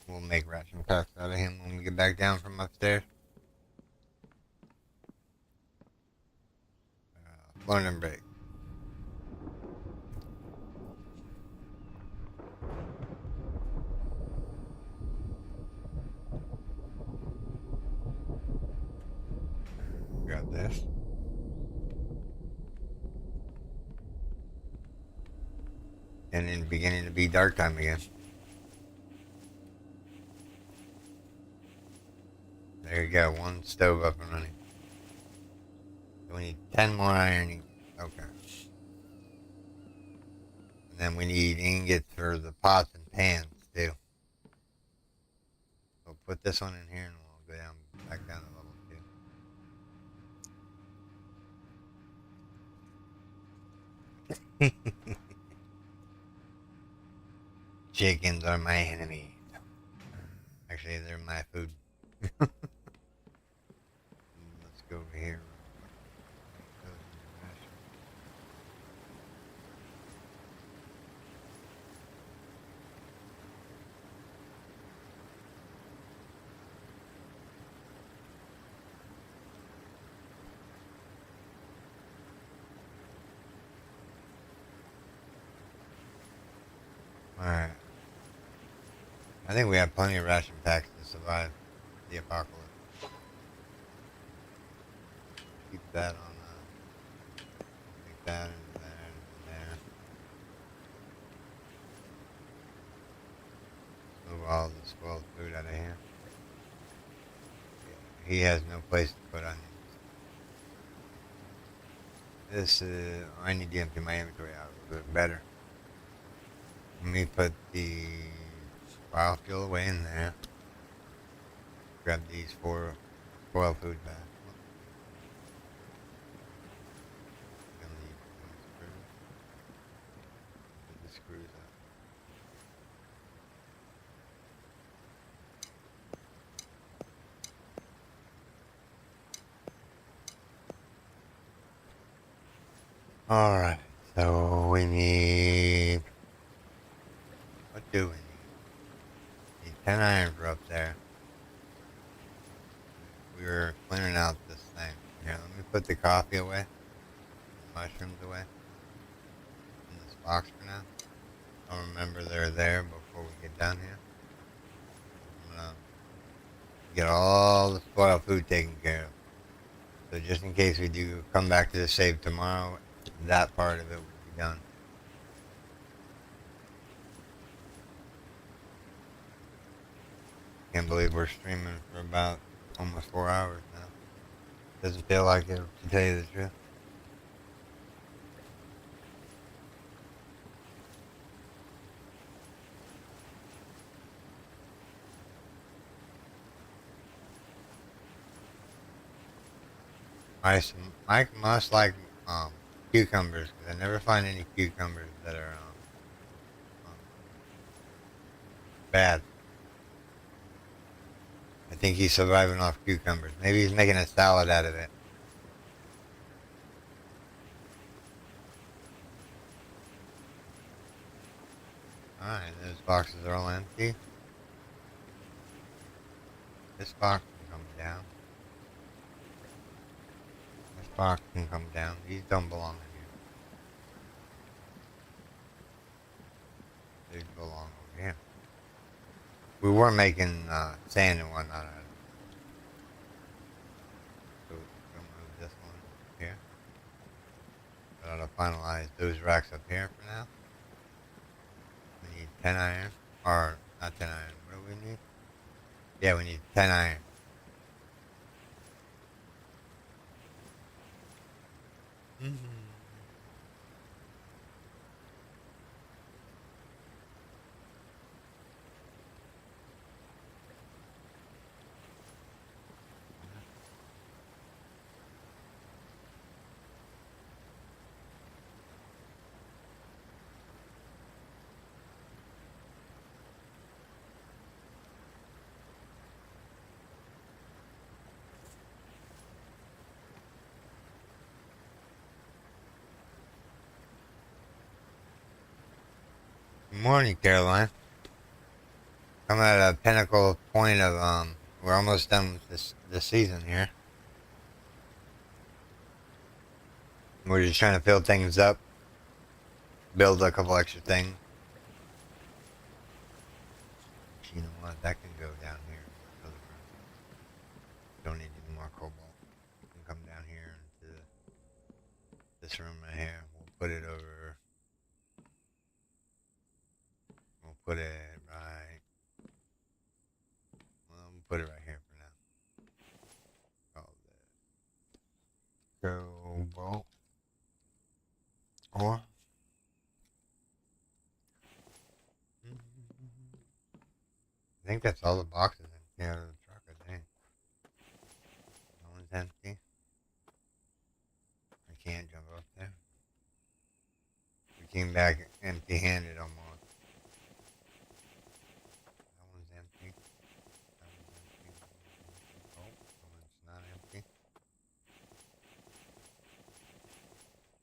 We'll make ration packs out of him when we get back down from upstairs. Learning break. Got this. And then beginning to be dark time again. There you go, 1 stove up and running. So we need 10 more iron. Okay. And then we need ingots for the pots and pans too. We'll put this one in here and we'll go down back down to level 2. Chickens are my enemy. Actually, they're my food. Let's go over here. Alright. I think we have plenty of ration packs to survive the apocalypse. Keep that on, take that and there and there. Move all the spoiled food out of here. He has no place to put onions. This is, I need to empty my inventory out a little bit better. Let me put the biofuel away in there. Grab these 4 spoiled food bags. Gonna need screws. Put the screws up. Alright, so we need, what do we need? Need 10 iron for up there. We were clearing out this thing. Here, let me put the coffee away. The mushrooms away. In this box for now. I'll remember they're there before we get down here. I'm gonna get all the spoiled food taken care of. So just in case we do come back to the save tomorrow, that part of it will be done. Can't believe we're streaming for about almost 4 hours now. Doesn't feel like it, to tell you the truth. Mike must like cucumbers because I never find any cucumbers that are bad. I think he's surviving off cucumbers. Maybe he's making a salad out of it. Alright, those boxes are all empty. This box can come down. This box can come down. These don't belong in here. These belong over here. We were making sand and whatnot out of it. So we'll move this one here. But I'll finalize those racks up here for now. We need 10 iron. Or, not 10 iron. What do we need? Yeah, we need 10 iron. Mm-hmm. Good morning, Caroline. I'm at a pinnacle point of we're almost done with this season here. We're just trying to fill things up, build a couple extra things. You know what? That can go down here. Don't need any more cobalt. You can come down here into this room right here. We'll put it over. We'll put it right. Well, we'll put it right here for now. Call that cobalt. Or I think that's all the boxes in here out of the truck, I think. That one's empty. I can't jump up there. We came back empty handed almost. That one's empty. That one's empty. Oh, that one's not empty.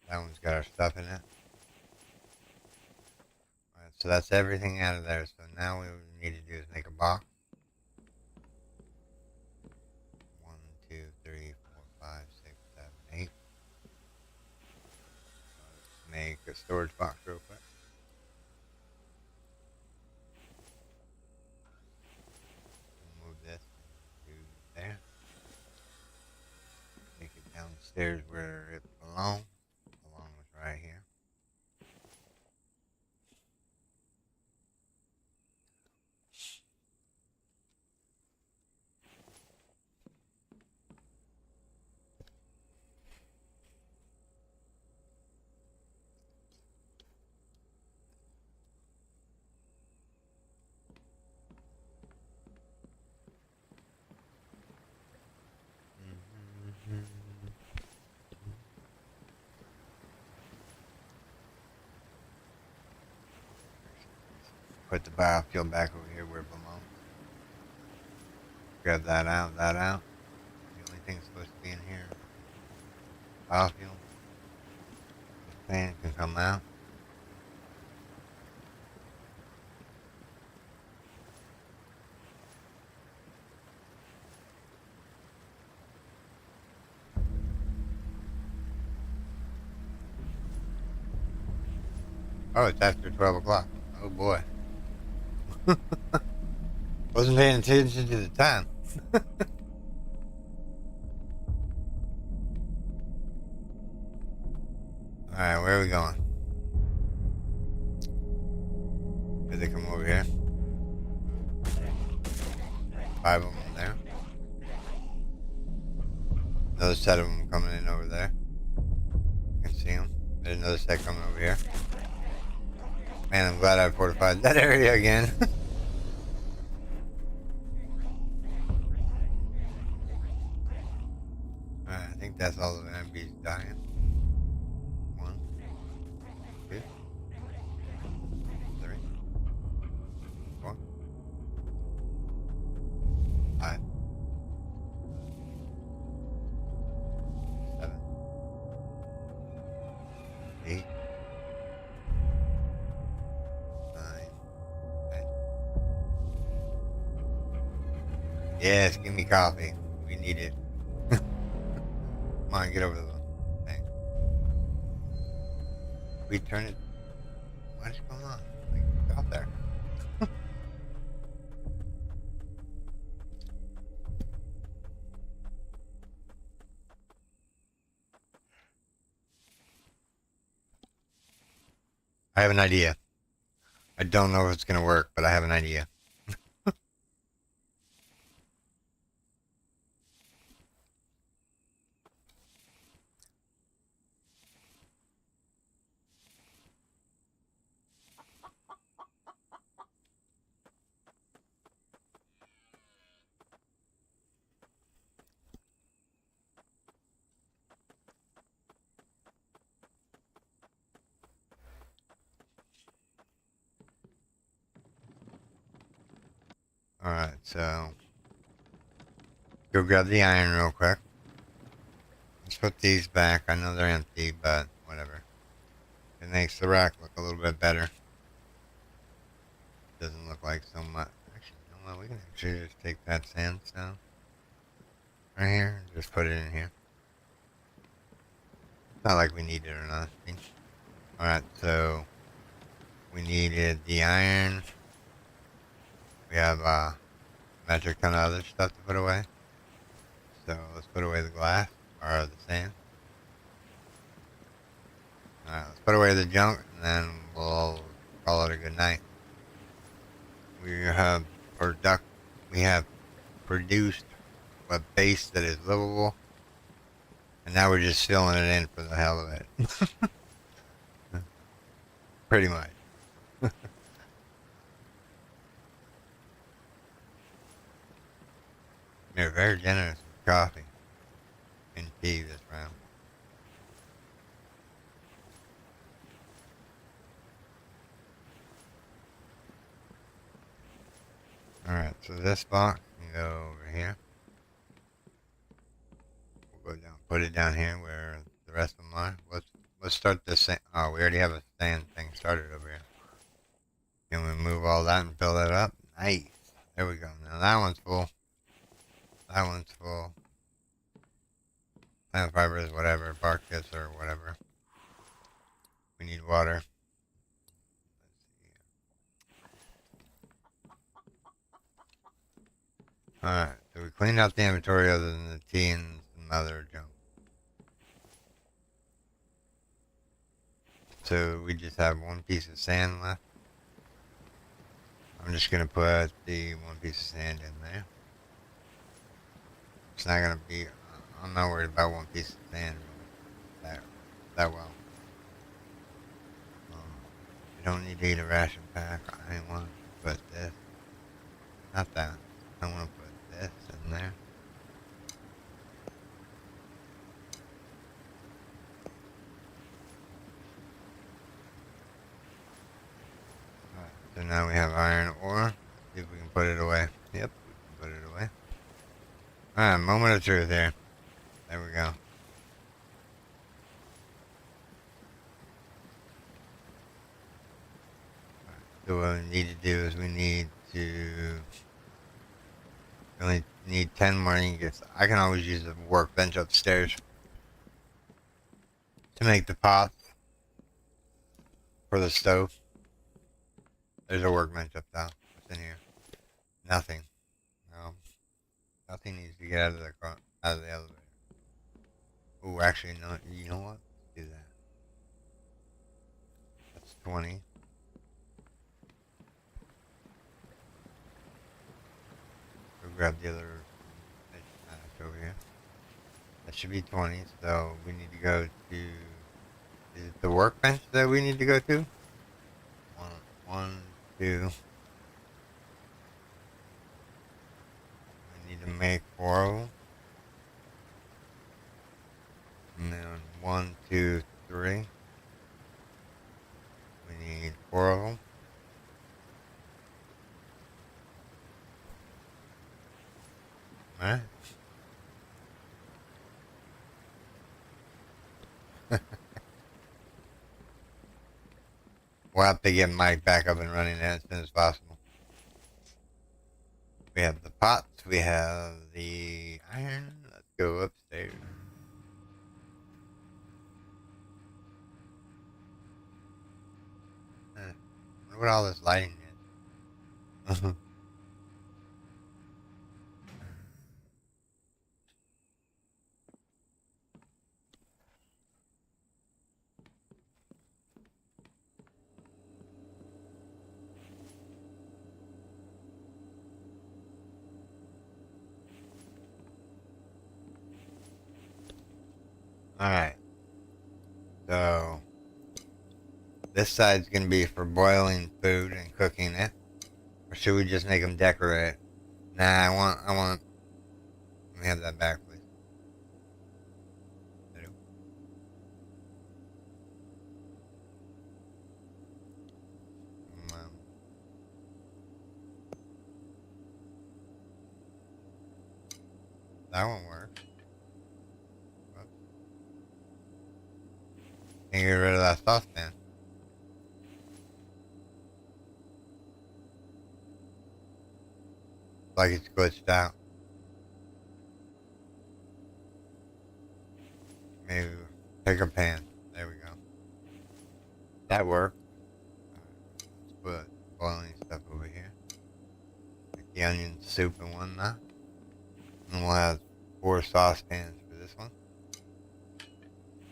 That one's got our stuff in it. Alright, so that's everything out of there. So now what we need to do is make a box. 1, 2, 3, 4, 5, 6, 7, 8. Let's make a storage box real quick. Move this to there. Take it downstairs where it belongs. Belongs right here. Put the biofuel back over here where it belongs. Grab that out, that out. The only thing supposed to be in here, biofuel. The fan can come out. Oh, it's after 12 o'clock. Oh boy. Wasn't paying attention to the time. Alright, where are we going? Did they come over here? 5 of them there. Another set of them coming in over there. I can see them. There's another set coming over here. Man, I'm glad I fortified that area again. Alright, I think Guess all the enemies dying. 1, 2, 3, 4, 5, 7, 8, 9, 10. Yes, give me coffee. We need it. Come on, get over the thing. We turn it. What's going on? Like, get out there. I have an idea. I don't know if it's going to work, but I have an idea. Alright, so go grab the iron real quick. Let's put these back. I know they're empty, but whatever. It makes the rack look a little bit better. Doesn't look like so much. Actually, you know what? We can actually just take that sandstone right here and just put it in here. It's not like we need it or nothing. Alright, so we needed the iron. We have a metric ton of other stuff to put away. So let's put away the glass or the sand. Alright, let's put away the junk and then we'll call it a good night. We have produced a base that is livable, and now we're just filling it in for the hell of it. Pretty much. They're very generous with coffee and tea this round. Alright, so this box can go over here. We'll go down, put it down here where the rest of them are. Let's start this thing. Oh, we already have a sand thing started over here. Can we move all that and fill that up? Nice. There we go. Now that one's full. That one's full. Plant fibers, whatever. Bark kits or whatever. We need water. Alright, so we cleaned out the inventory other than the tea and some other junk. So we just have one piece of sand left. I'm just gonna put the one piece of sand in there. It's not gonna be, I'm not worried about one piece of sand that well. You don't need to eat a ration pack. I want to put this, not that. I want to put this in there. Alright, so now we have iron ore. See if we can put it away. Yep, we can put it away. Alright, moment of truth here. There we go. So what we need to do is we only need 10 more ingots. I can always use the workbench upstairs to make the pots for the stove. There's a workbench up top. What's in here? Nothing. No. Nothing needs to get out of the elevator. Oh, actually, no. You know what? Let's do that. That's 20. Go grab the other over here. That should be 20. So we need to go to. Is it the workbench that we need to go to? One, two. We need to make 4 of them. 1, 2, 3. We need 4 of them. Alright. We'll have to get Mike back up and running as soon as possible. We have the pots, we have the iron. Let's go upstairs. Wonder what all this lighting is. Alright. So, this side's going to be for boiling food and cooking it. Or should we just make them decorate? Nah, I want, let me have that back, please. Um, that won't work. Can you get rid of that saucepan? Like it's glitched out. Maybe pick a pan. There we go. That worked. Let's put boiling stuff over here. Like the onion soup and whatnot. And we'll have 4 saucepans for this one.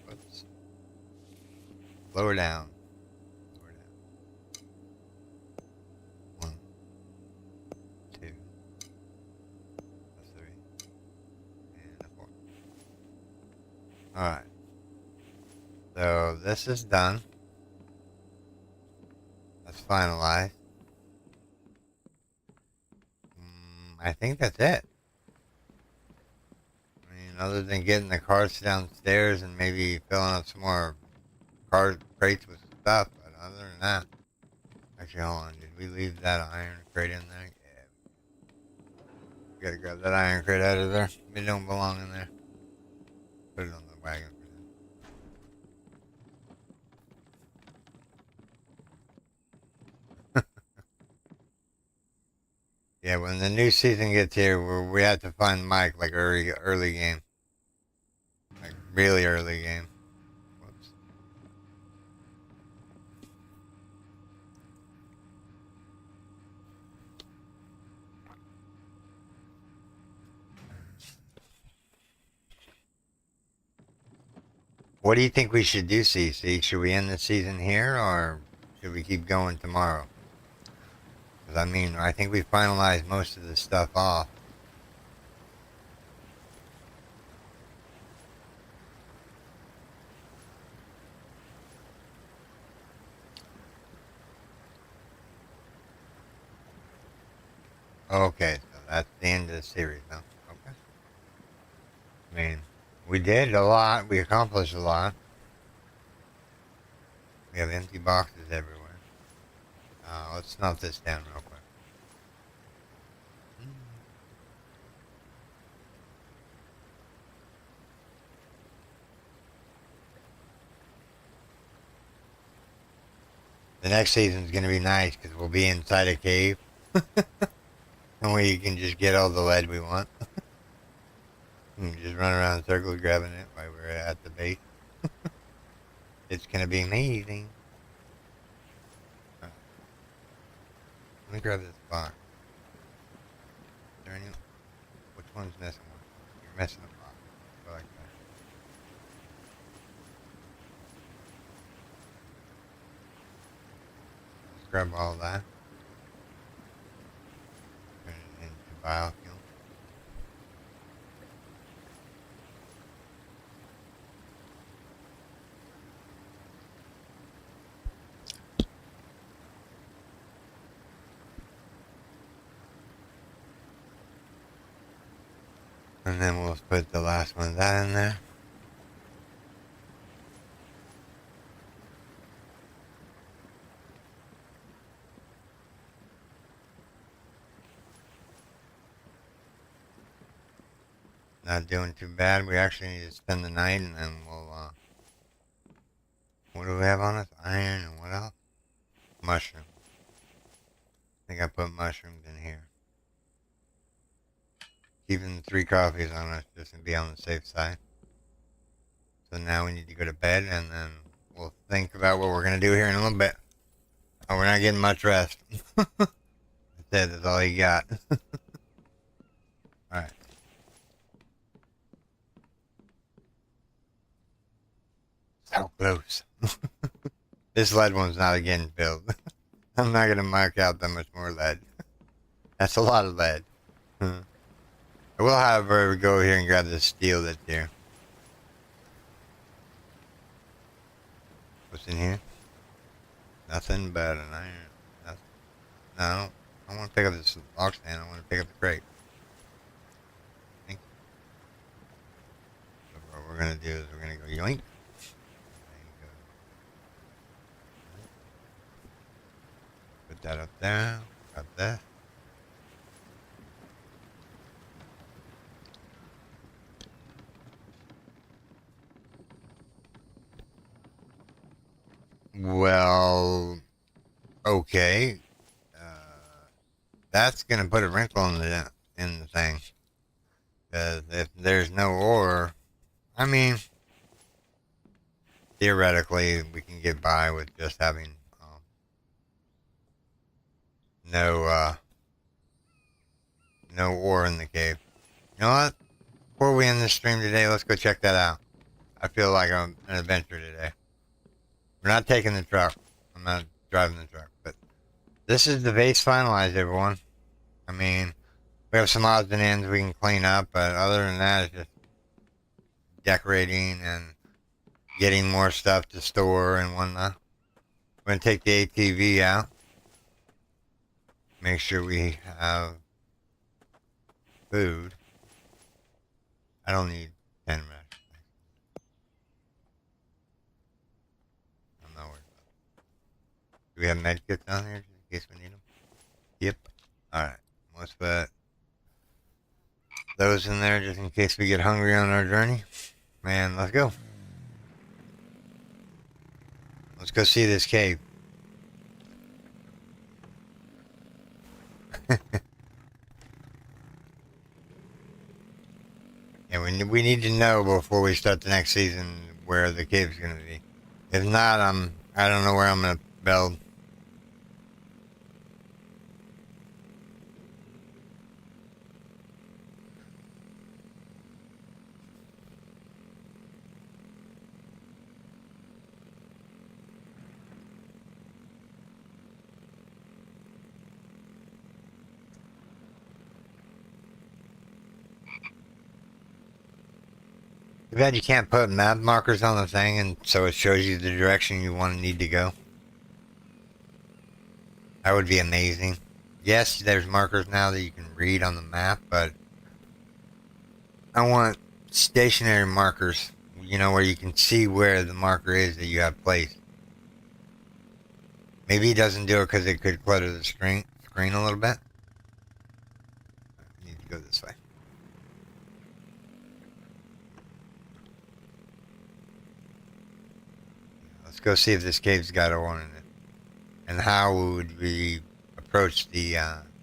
Whoops. Lower down. Lower down. 1, 2, 3, and 4. Alright. So this is done. That's finalized. I think that's it. I mean, other than getting the carts downstairs and maybe filling up some more crates with stuff, but other than that, actually, hold on, did we leave that iron crate in there? Yeah. We gotta grab that iron crate out of there. It don't belong in there. Put it on the wagon for now. Yeah, when the new season gets here, we have to find Mike like early game, like really early game. Whoops. What do you think we should do, CC? Should we end the season here, or should we keep going tomorrow? Because, I mean, I think we finalized most of the stuff off. Okay, so that's the end of the series, huh? Okay. I mean, we did a lot. We accomplished a lot. We have empty boxes everywhere. Let's snuff this down real quick. The next season's going to be nice because we'll be inside a cave. And we can just get all the lead we want. And just run around in circles grabbing it while we're at the base. It's going to be amazing. Let me grab this box. Is there any... Which one's missing one? You're missing a box. I like that. Let's grab all that. Turn it into biofuel. And then we'll put the last one of that in there. Not doing too bad. We actually need to spend the night and then we'll, what do we have on us? Iron and what else? Mushroom. I think I put mushrooms in here. Keeping the 3 coffees on us just to be on the safe side. So now we need to go to bed and then we'll think about what we're going to do here in a little bit. Oh, we're not getting much rest. That's it. That's all you got. Alright. So close. This lead one's not getting filled. I'm not going to mark out that much more lead. That's a lot of lead. I will, however, go here and grab the steel that's here. What's in here? Nothing but an iron. Nothing. No, I don't want to pick up this log stand. I want to pick up the crate. Thank you. So what we're going to do is we're going to go yoink. Put that up there. Got that. Well, okay. That's gonna put a wrinkle in the thing. Because if there's no ore, I mean, theoretically, we can get by with just having no no ore in the cave. You know what? Before we end this stream today, let's go check that out. I feel like I'm an adventure today. We're not taking the truck. I'm not driving the truck, but this is the base finalized, everyone. I mean, we have some odds and ends we can clean up, but other than that, it's just decorating and getting more stuff to store and whatnot. We're going to take the ATV out. Make sure we have food. I don't need 10 minutes. I'm not worried about it. Do we have med kits down here in case we need them? Yep. Alright. Let's put those in there just in case we get hungry on our journey. Man, let's go. Let's go see this cave. Yeah, we need to know before we start the next season where the cave's gonna be. If not, I don't know where I'm gonna build. Too bad you can't put map markers on the thing and so it shows you the direction you want to need to go. That would be amazing. Yes, there's markers now that you can read on the map, but I want stationary markers, you know, where you can see where the marker is that you have placed. Maybe it doesn't do it because it could clutter the screen a little bit. I need to go this way. Let's go see if this cave's got a one in it. And how would we approach the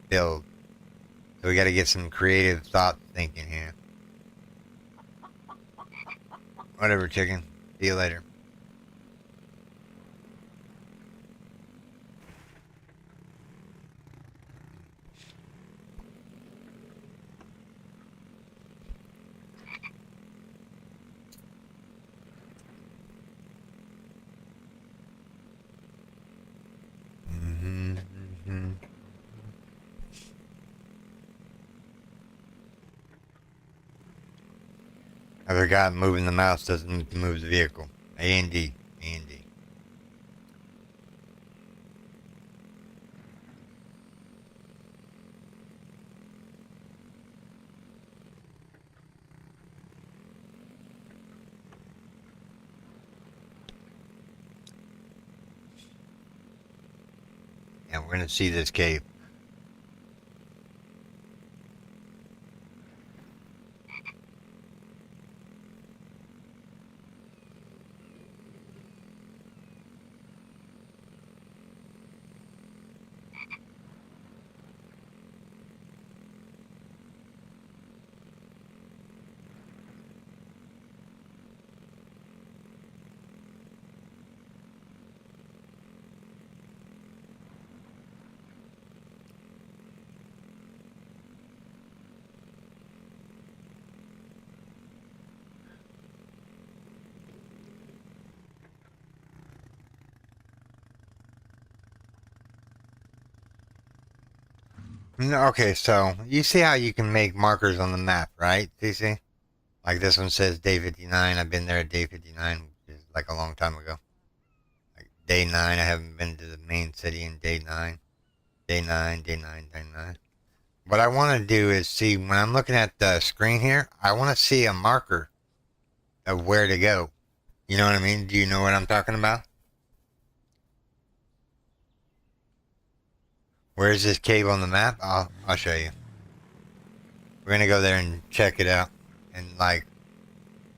build. So we got to get some creative thought thinking here. Whatever, chicken. See you later. I forgot moving the mouse doesn't move the vehicle. A and D. A and D. Yeah, we're gonna see this cave. No, okay, so you see how you can make markers on the map, right, TC? Like this one says day 59. I've been there at day 59, which is like a long time ago. Like day 9, I haven't been to the main city in day 9. Day 9, day 9, day 9. What I want to do is see, when I'm looking at the screen here, I want to see a marker of where to go. You know what I mean? Do you know what I'm talking about? Where's this cave on the map? I'll show you. We're gonna go there and check it out, and like,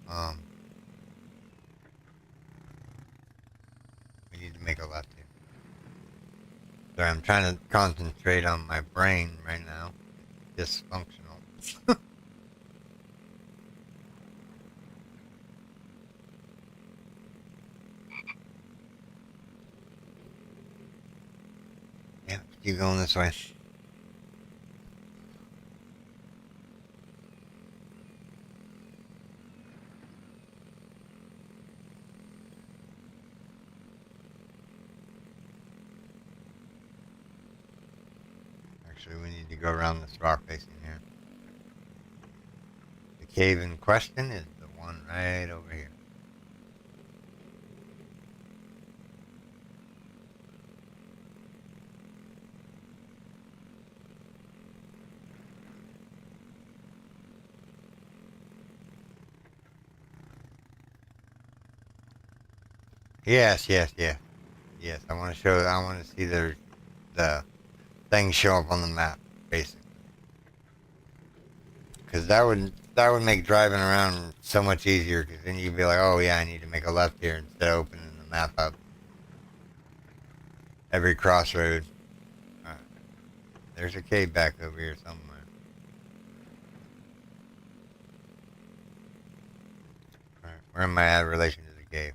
um, we need to make a left here. Sorry, I'm trying to concentrate on my brain right now. It's dysfunctional. Yeah, keep going this way. Actually, we need to go around this rock facing here. The cave in question is the one right over here. Yes, yes, yes. Yes, I want to show, I want to see the things show up on the map, basically. Because that would make driving around so much easier, because then you'd be like, oh yeah, I need to make a left here, instead of opening the map up every crossroad. Alright. There's a cave back over here somewhere. Alright, where am I at in relation to the cave?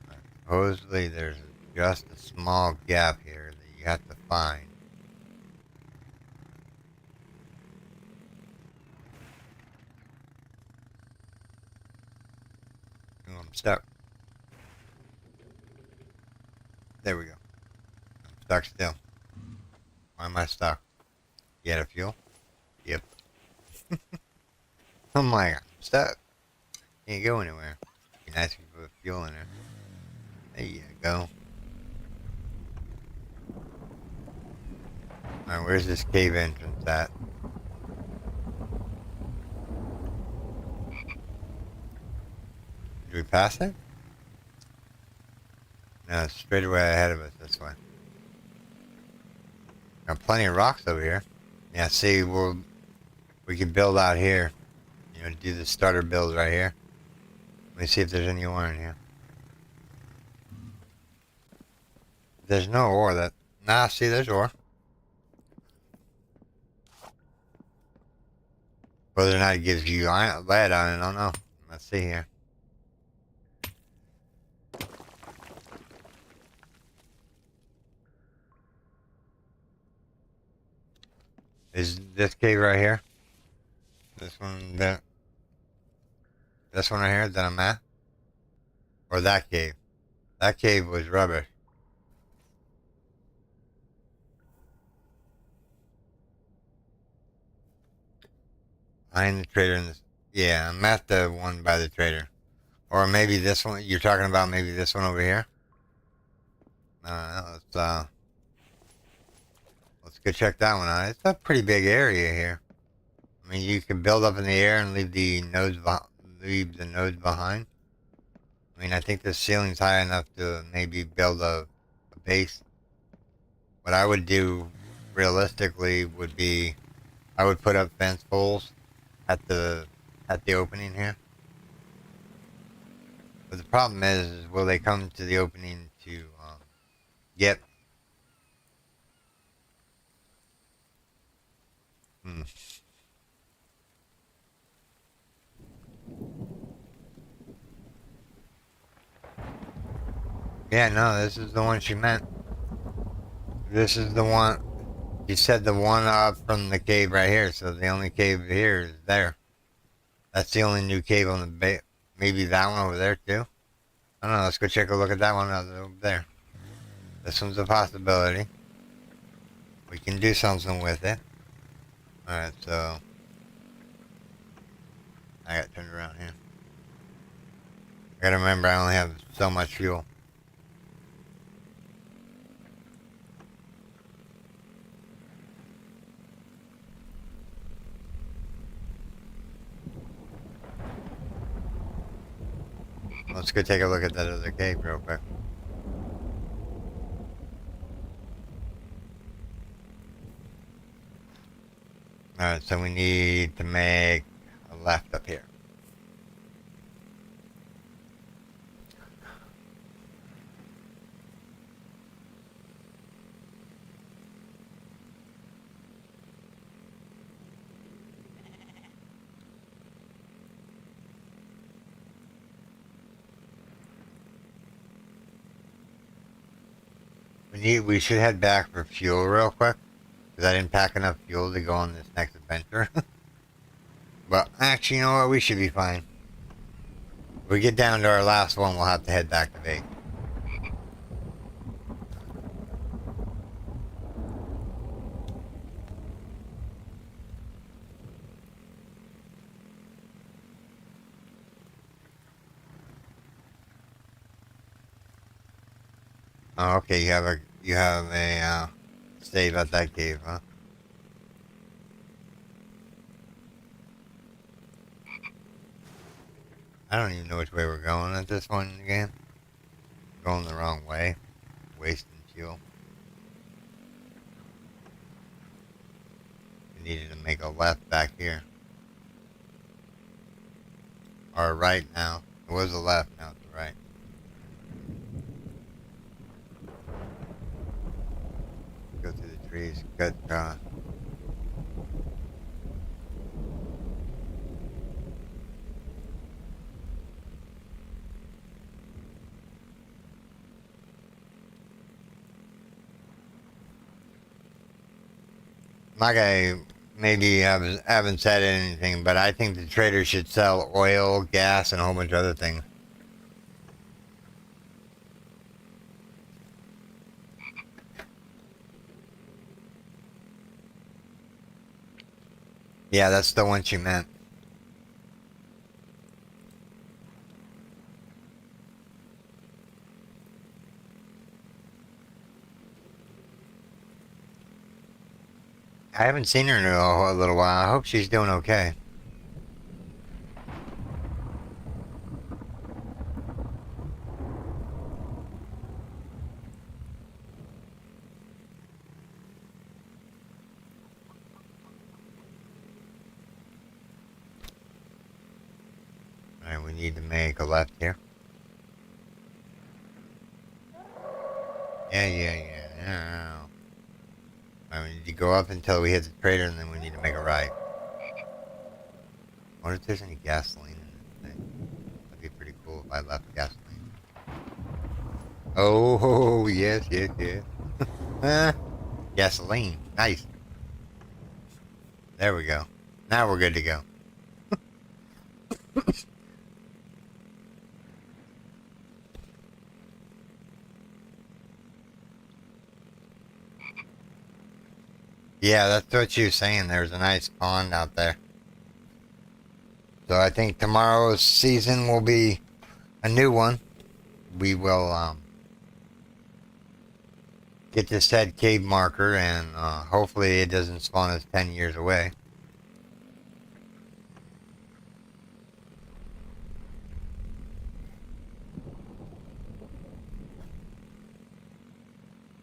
Alright, supposedly there's just a small gap here that you have to find. Ooh, I'm stuck. There we go. I'm stuck still. Why am I stuck? You out of fuel? Yep. I'm like, I'm stuck. Can't go anywhere. Be nice if you put fuel in there. There you go. Alright, where's this cave entrance at? Did we pass it? No, it's straight away ahead of us this way. Got plenty of rocks over here. Yeah, see, we can build out here. You know, do the starter build right here. Let me see if there's any ore in here. There's no ore that... Nah, see, there's ore. Whether or not it gives you lead on it, I don't know. Let's see here. Is this cave right here? This one there? This one right here that I'm at? Or that cave? That cave was rubbish. Behind the trader in this... Yeah, I'm at the one by the trader. Or maybe this one, you're talking about maybe this one over here? No, let's go check that one out. It's a pretty big area here. I mean, you can build up in the air and leave the nodes behind. I mean, I think the ceiling's high enough to maybe build a base. What I would do, realistically, would be I would put up fence poles at the opening here. But the problem is will they come to the opening to get? Yeah, no, this is the one she meant. This is the one. She said the one up from the cave right here. So the only cave here is there. That's the only new cave on the bay. Maybe that one over there too. I don't know. Let's go take a look at that one over there. This one's a possibility. We can do something with it. Alright, so I got turned around here. I gotta remember I only have so much fuel. Let's go take a look at that other cave real quick. Alright, so we need to make a left up here. We should head back for fuel real quick, because I didn't pack enough fuel to go on this next adventure. But actually, you know what? We should be fine. If we get down to our last one, we'll have to head back to base. Oh, okay, you have a save at that cave, huh? I don't even know which way we're going at this point in the game. We're going the wrong way. Wasting fuel. We needed to make a left back here. Or a right now. It was a left, now it's a right. Go through the trees. Good. Like I maybe haven't said anything, but I think the trader should sell oil, gas, and a whole bunch of other things. Yeah, that's the one she meant. I haven't seen her in a little while. I hope she's doing okay. Alright, we need to make a left here. Yeah. Alright, we need to go up until we hit the trader, and then we need to make a right. I wonder if there's any gasoline in this thing. That'd be pretty cool if I left gasoline. Oh, yes. Gasoline. Nice. There we go. Now we're good to go. Yeah, that's what she was saying. There's a nice pond out there. So I think tomorrow's season will be a new one. We will get this head cave marker, and hopefully it doesn't spawn us 10 years away.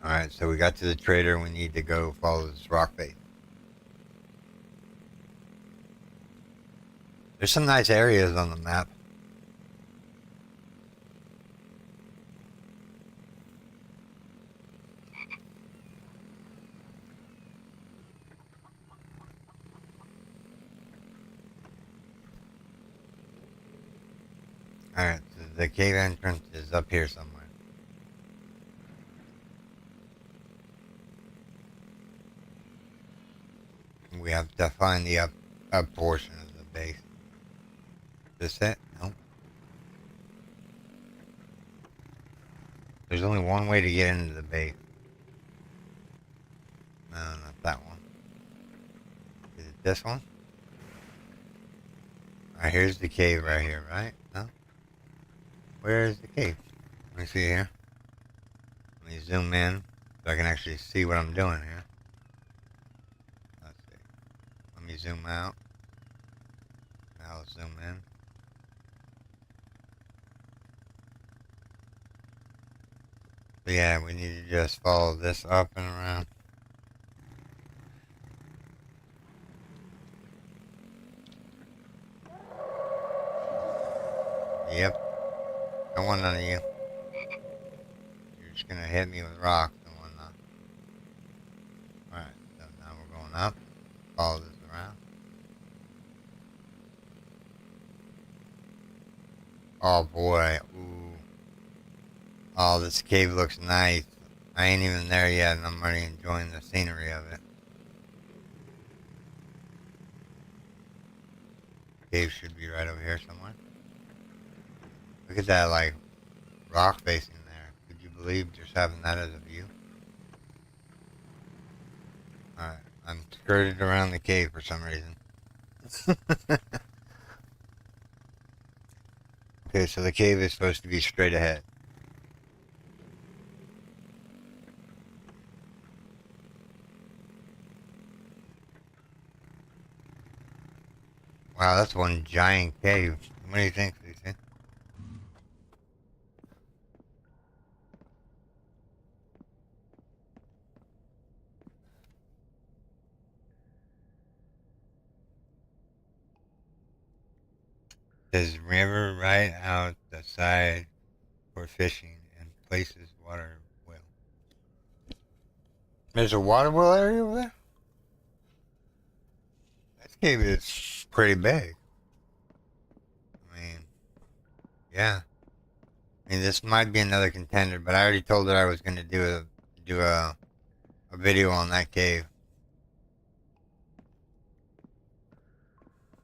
Alright, so we got to the trader. We need to go follow this rock face. There's some nice areas on the map. Alright, so the cave entrance is up here somewhere. We have to find the up portion of the base. Is this it? No. There's only one way to get into the base. No. that one. Is it this one? Alright, here's the cave right here, right? No? Where is the cave? Let me see here. Let me zoom in so I can actually see what I'm doing here. Let's see. Let me zoom out. Now I'll zoom in. But yeah, we need to just follow this up and around. Yep. Don't want none of you. You're just gonna hit me with rocks and whatnot. Alright, so now we're going up. Follow this around. Oh boy. Ooh. Oh, this cave looks nice. I ain't even there yet and I'm already enjoying the scenery of it. Cave should be right over here somewhere. Look at that, like, rock facing there. Could you believe just having that as a view? Alright, I'm skirted around the cave for some reason. Okay, so the cave is supposed to be straight ahead. Wow, that's one giant cave. What do you think, Lucy? There's river right out the side for fishing and places water well. There's a water well area over there? This cave is pretty big. I mean, yeah. I mean, this might be another contender, but I already told her I was going to do a video on that cave.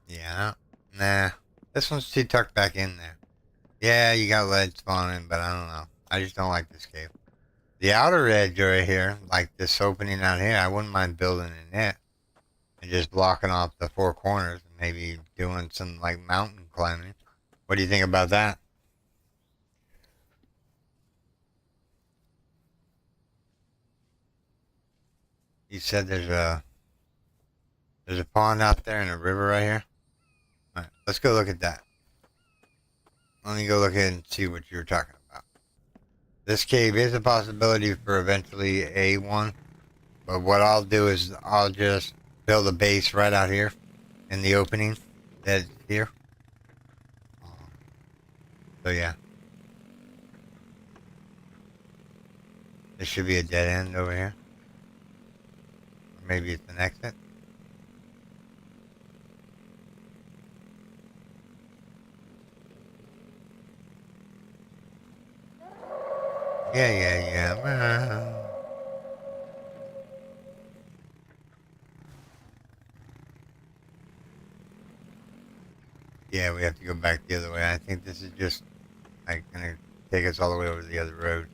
Yeah. Nah. This one's too tucked back in there. Yeah, you got lead spawning, but I don't know. I just don't like this cave. The outer edge right here, like this opening out here, I wouldn't mind building in it. And just blocking off the four corners and maybe doing some like mountain climbing. What do you think about that? You said there's a pond out there and a river right here. All right, let's go look at that. Let me go look at it and see what you were talking about. This cave is a possibility for eventually a one, but what I'll do is I'll just build a base right out here in the opening that's here. So yeah, this should be a dead end over here, or maybe it's an exit. Yeah. Yeah, we have to go back the other way. I think this is just like gonna take us all the way over to the other road.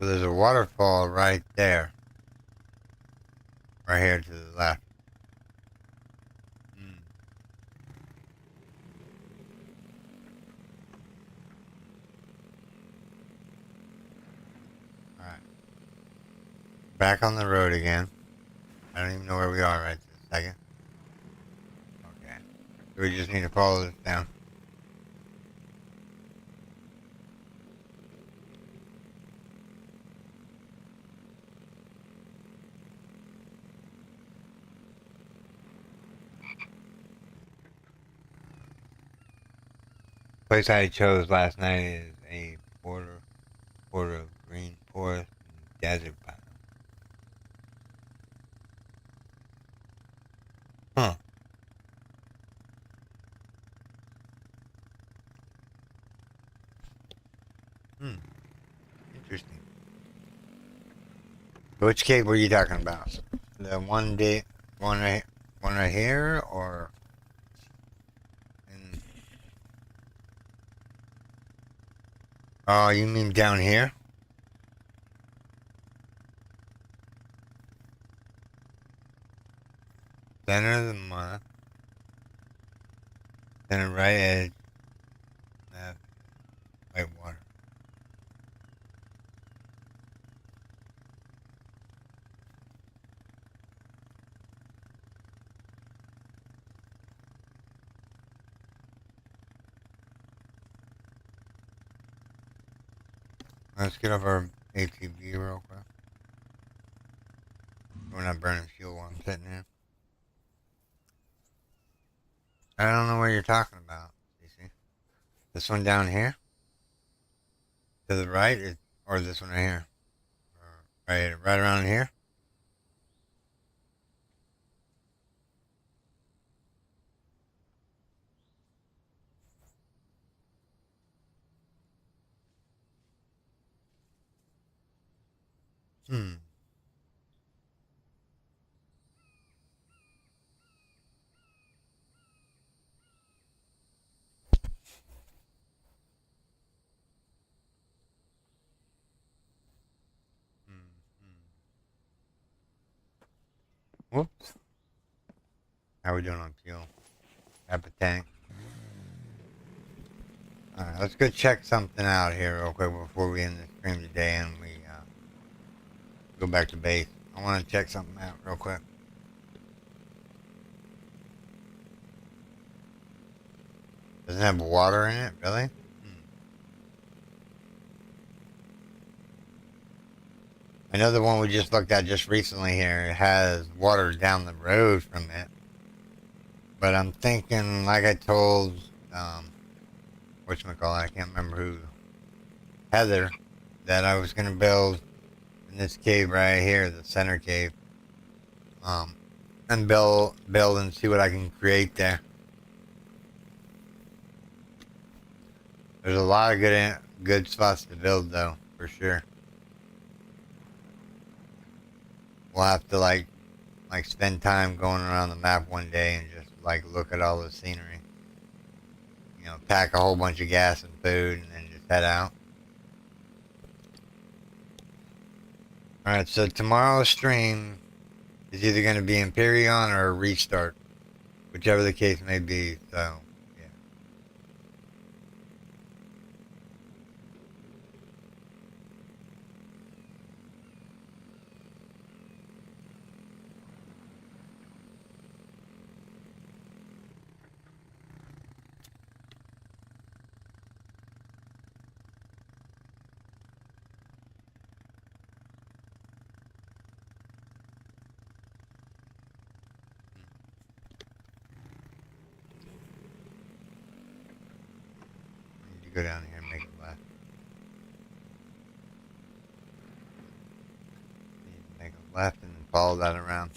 So there's a waterfall right there. Right here to the left. Alright. Back on the road again. I don't even know where we are right this second. Okay. So we just need to follow this down. Place I chose last night is a border of green forest and desert biome. Huh. Interesting. Which cave were you talking about? The one right here, or in Oh, you mean down here? Center of the month. Center right edge. Left, white water. Let's get off our ATV real quick. We're not burning fuel while I'm sitting here. I don't know what you're talking about, CC. This one down here? To the right? Or this one right here? Right around here? Hmm. Hmm. Whoops. How we doing on fuel? Grab a tank. Alright, let's go check something out here real quick before we end the stream today and we go back to base. I want to check something out real quick. Doesn't have water in it, really? I know the one we just looked at just recently here has water down the road from it. But I'm thinking, like I told, whatchamacallit, I can't remember who, Heather, that I was going to build in this cave right here, the center cave, and build and see what I can create there. There's a lot of good spots to build, though, for sure. We'll have to like spend time going around the map one day and just like look at all the scenery. You know, pack a whole bunch of gas and food and then just head out. Alright, so tomorrow's stream is either going to be Empyrean or a restart, whichever the case may be, so, yeah. I need to go down here and make a left. Need to make a left and then follow that around.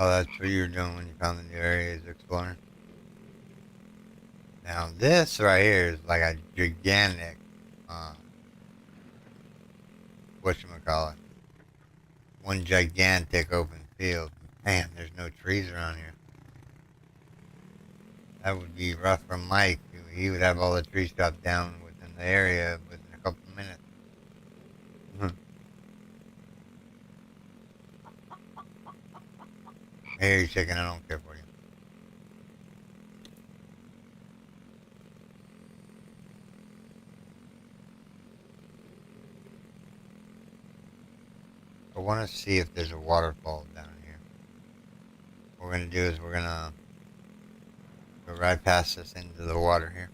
Oh, that's what you were doing when you found the new areas exploring. Now this right here is like a gigantic, whatchamacallit, one gigantic open field. Man, there's no trees around here. That would be rough for Mike. He would have all the trees chopped down within the area within a couple of minutes. Hey, chicken, I don't care for you. I want to see if there's a waterfall down here. What we're going to do is we're going to go right past this into the water here.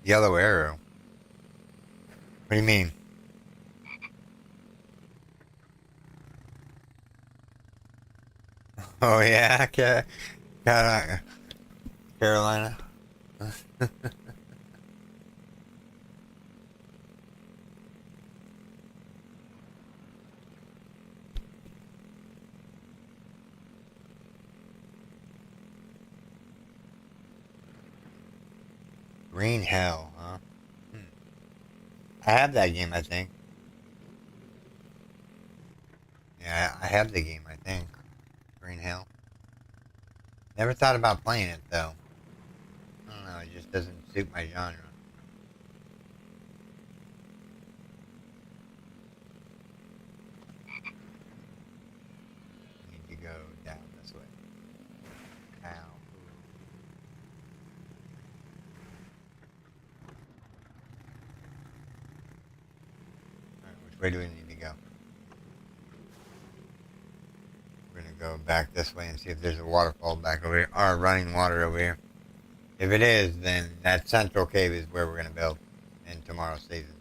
Yellow arrow? What do you mean? Oh, yeah, Carolina. Green Hell, huh? Hmm. I have that game, I think. Yeah, I have the game, I think. Green Hell. Never thought about playing it, though. I don't know, it just doesn't suit my genre. I need to go down this way. Ow. Alright, which way do we need to go? We're gonna go back this way and see if there's a waterfall back over here, or running water over here. If it is, then that central cave is where we're gonna build in tomorrow's season.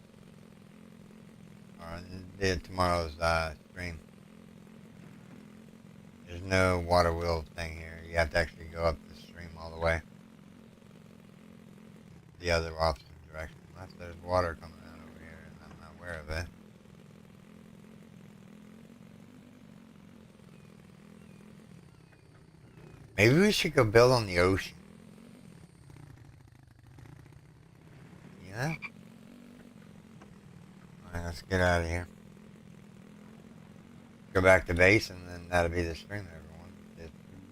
Or in tomorrow's stream. There's no water wheel thing here. You have to actually go up the stream all the way. The other opposite direction. Unless there's water coming out over here and I'm not aware of it. Maybe we should go build on the ocean. Yeah? Alright, let's get out of here. Go back to base and then that'll be the stream, everyone.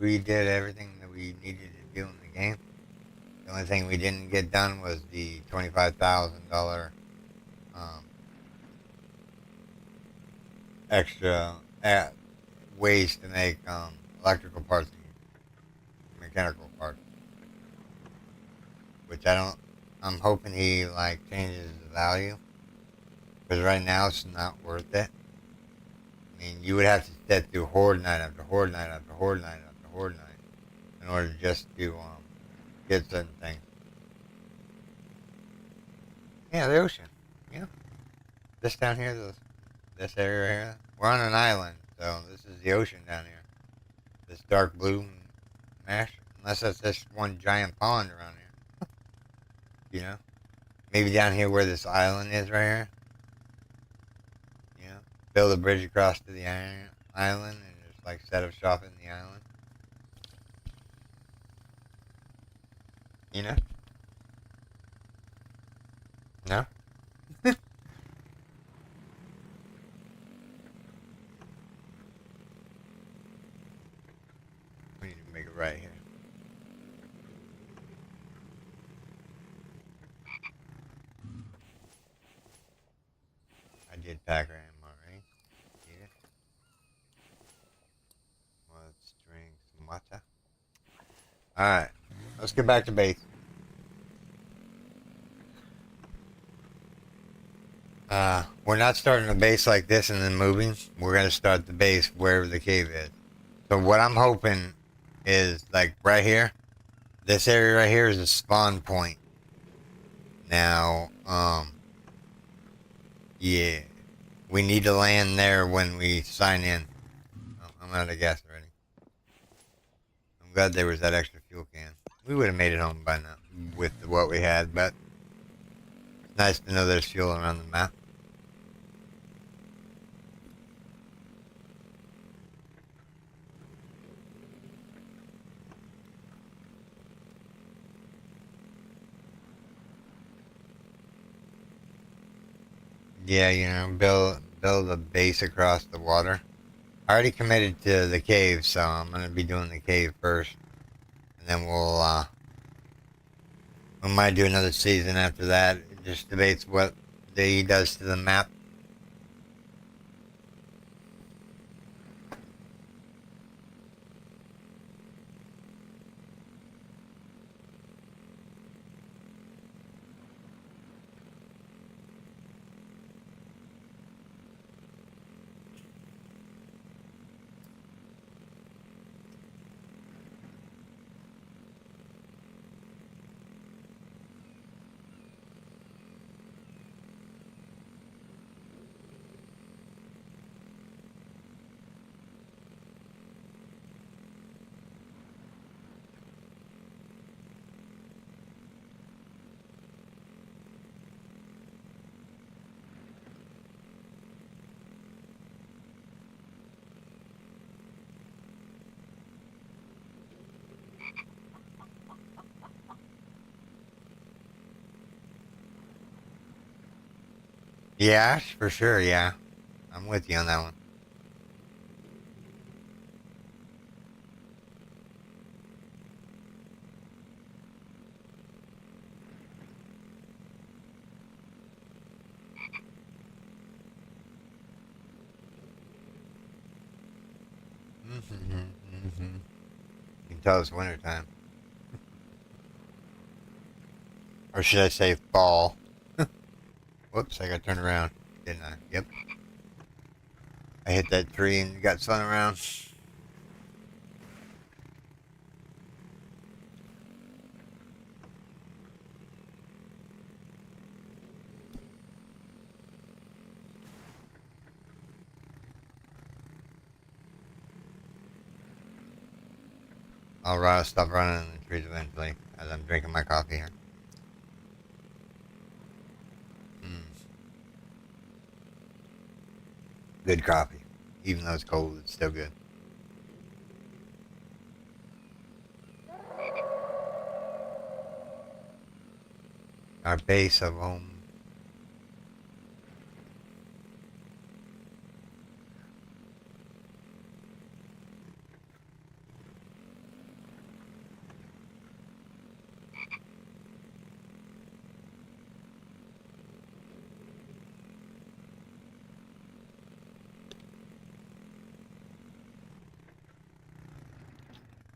We did everything that we needed to do in the game. The only thing we didn't get done was the $25,000 extra ways to make electrical parts and mechanical parts. Which I'm hoping he like changes the value. Because right now it's not worth it. I mean, you would have to sit through horde night after horde night after horde night after horde night in order just to get certain things. Yeah, the ocean. Yeah. This down here, this area here. We're on an island, so this is the ocean down here. This dark blue mesh. Unless that's just one giant pond around here. You know? Maybe down here where this island is right here. You know? Build a bridge across to the island and just like set up shop in the island. You know? No? We need to make it right here. I did pack her ammo, right? Yeah. Let's drink some water. Alright. Let's get back to base. We're not starting a base like this and then moving. We're going to start the base wherever the cave is. So what I'm hoping is, like, right here. This area right here is a spawn point. Now, yeah. We need to land there when we sign in. Oh, I'm out of gas already. I'm glad there was that extra fuel can. We would have made it home by now with what we had, but it's nice to know there's fuel around the map. Yeah, you know, build a base across the water. I already committed to the cave, so I'm gonna be doing the cave first, and then we might do another season after that. It just debates what he does to the map. Yeah, for sure, yeah. I'm with you on that one. You can tell it's wintertime. Or should I say fall? Whoops, I got turned around, didn't I? Yep. I hit that tree and got spun around. I'll stop running in the trees eventually as I'm drinking my coffee here. Mm, good coffee. Even though it's cold, it's still good. Our base of home.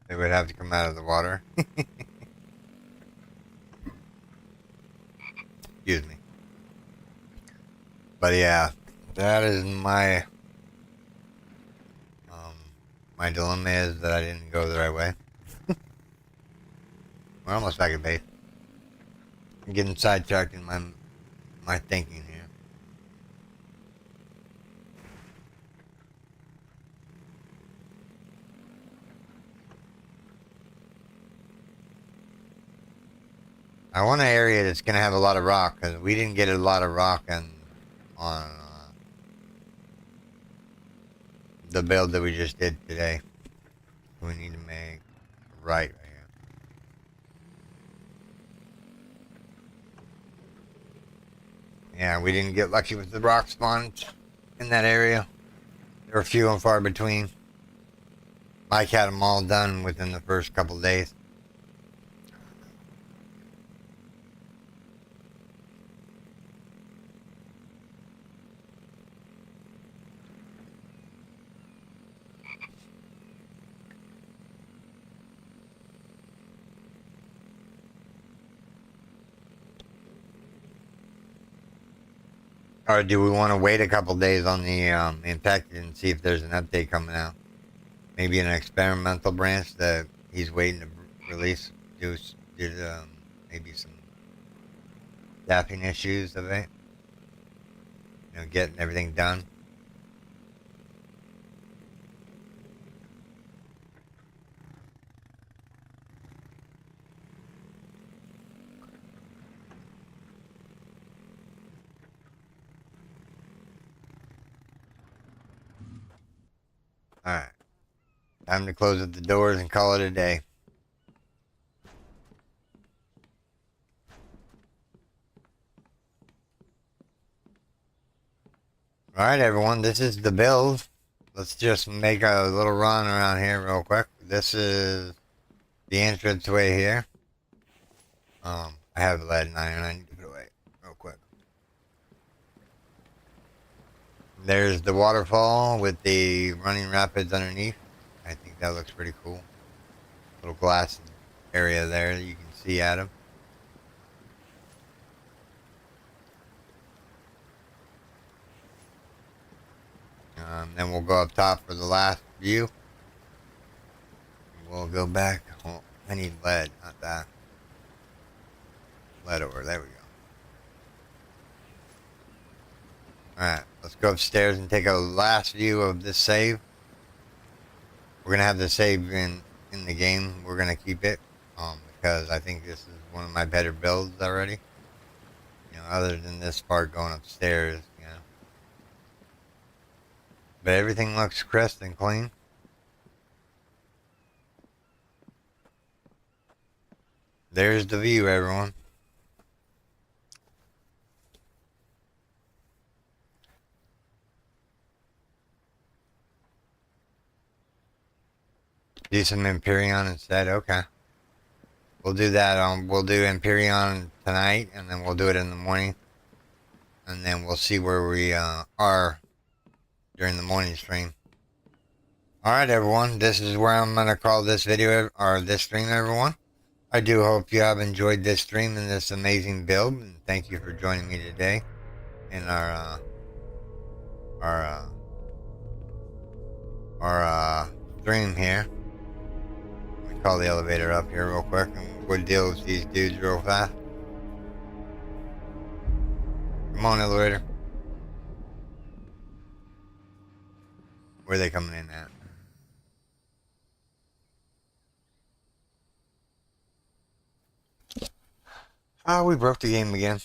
They would have to come out of the water. Excuse me. But yeah, that is um my dilemma is that I didn't go the right way. We're almost back at base. I'm getting sidetracked in my thinking here. I want an area that's gonna have a lot of rock because we didn't get a lot of rock on the build that we just did today. We need to make right here. Yeah, we didn't get lucky with the rock spawns in that area. They were few and far between. Mike had them all done within the first couple days. Or do we want to wait a couple days on the infected and see if there's an update coming out? Maybe an experimental branch that he's waiting to release due to maybe some staffing issues of it. You know, getting everything done. All right. Time to close up the doors and call it a day. All right, everyone. This is the build. Let's just make a little run around here real quick. This is the entranceway here. I have lead and iron. I need to put it away real quick. There's the waterfall with the running rapids underneath. I think that looks pretty cool. Little glass area there that you can see at them. Then we'll go up top for the last view. We'll go back. Oh, I need lead, not that. Lead over. There we go. Alright, let's go upstairs and take a last view of this save. We're going to have the save in the game. We're going to keep it because I think this is one of my better builds already. You know, other than this part going upstairs, you know. But everything looks crisp and clean. There's the view, everyone. Do some Empyrean instead. Okay. We'll do that. We'll do Empyrean tonight, and then we'll do it in the morning. And then we'll see where we are during the morning stream. Alright, everyone. This is where I'm going to call this video, or this stream, everyone. I do hope you have enjoyed this stream and this amazing build. And thank you for joining me today in our stream here. Let me call the elevator up here real quick and we'll deal with these dudes real fast. Come on, elevator. Where are they coming in at? Oh, we broke the game again.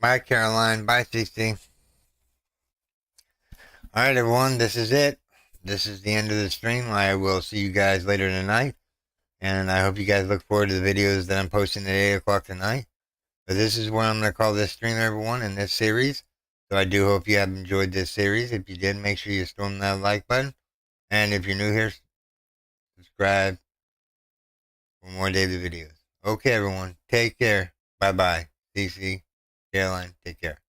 Bye, Caroline. Bye, CC. Alright, everyone. This is it. This is the end of the stream. I will see you guys later tonight. And I hope you guys look forward to the videos that I'm posting at 8 o'clock tonight. But this is what I'm going to call this stream, everyone, in this series. So I do hope you have enjoyed this series. If you did, make sure you storm that like button. And if you're new here, subscribe for more daily videos. Okay, everyone. Take care. Bye-bye. CC, Caroline, take care.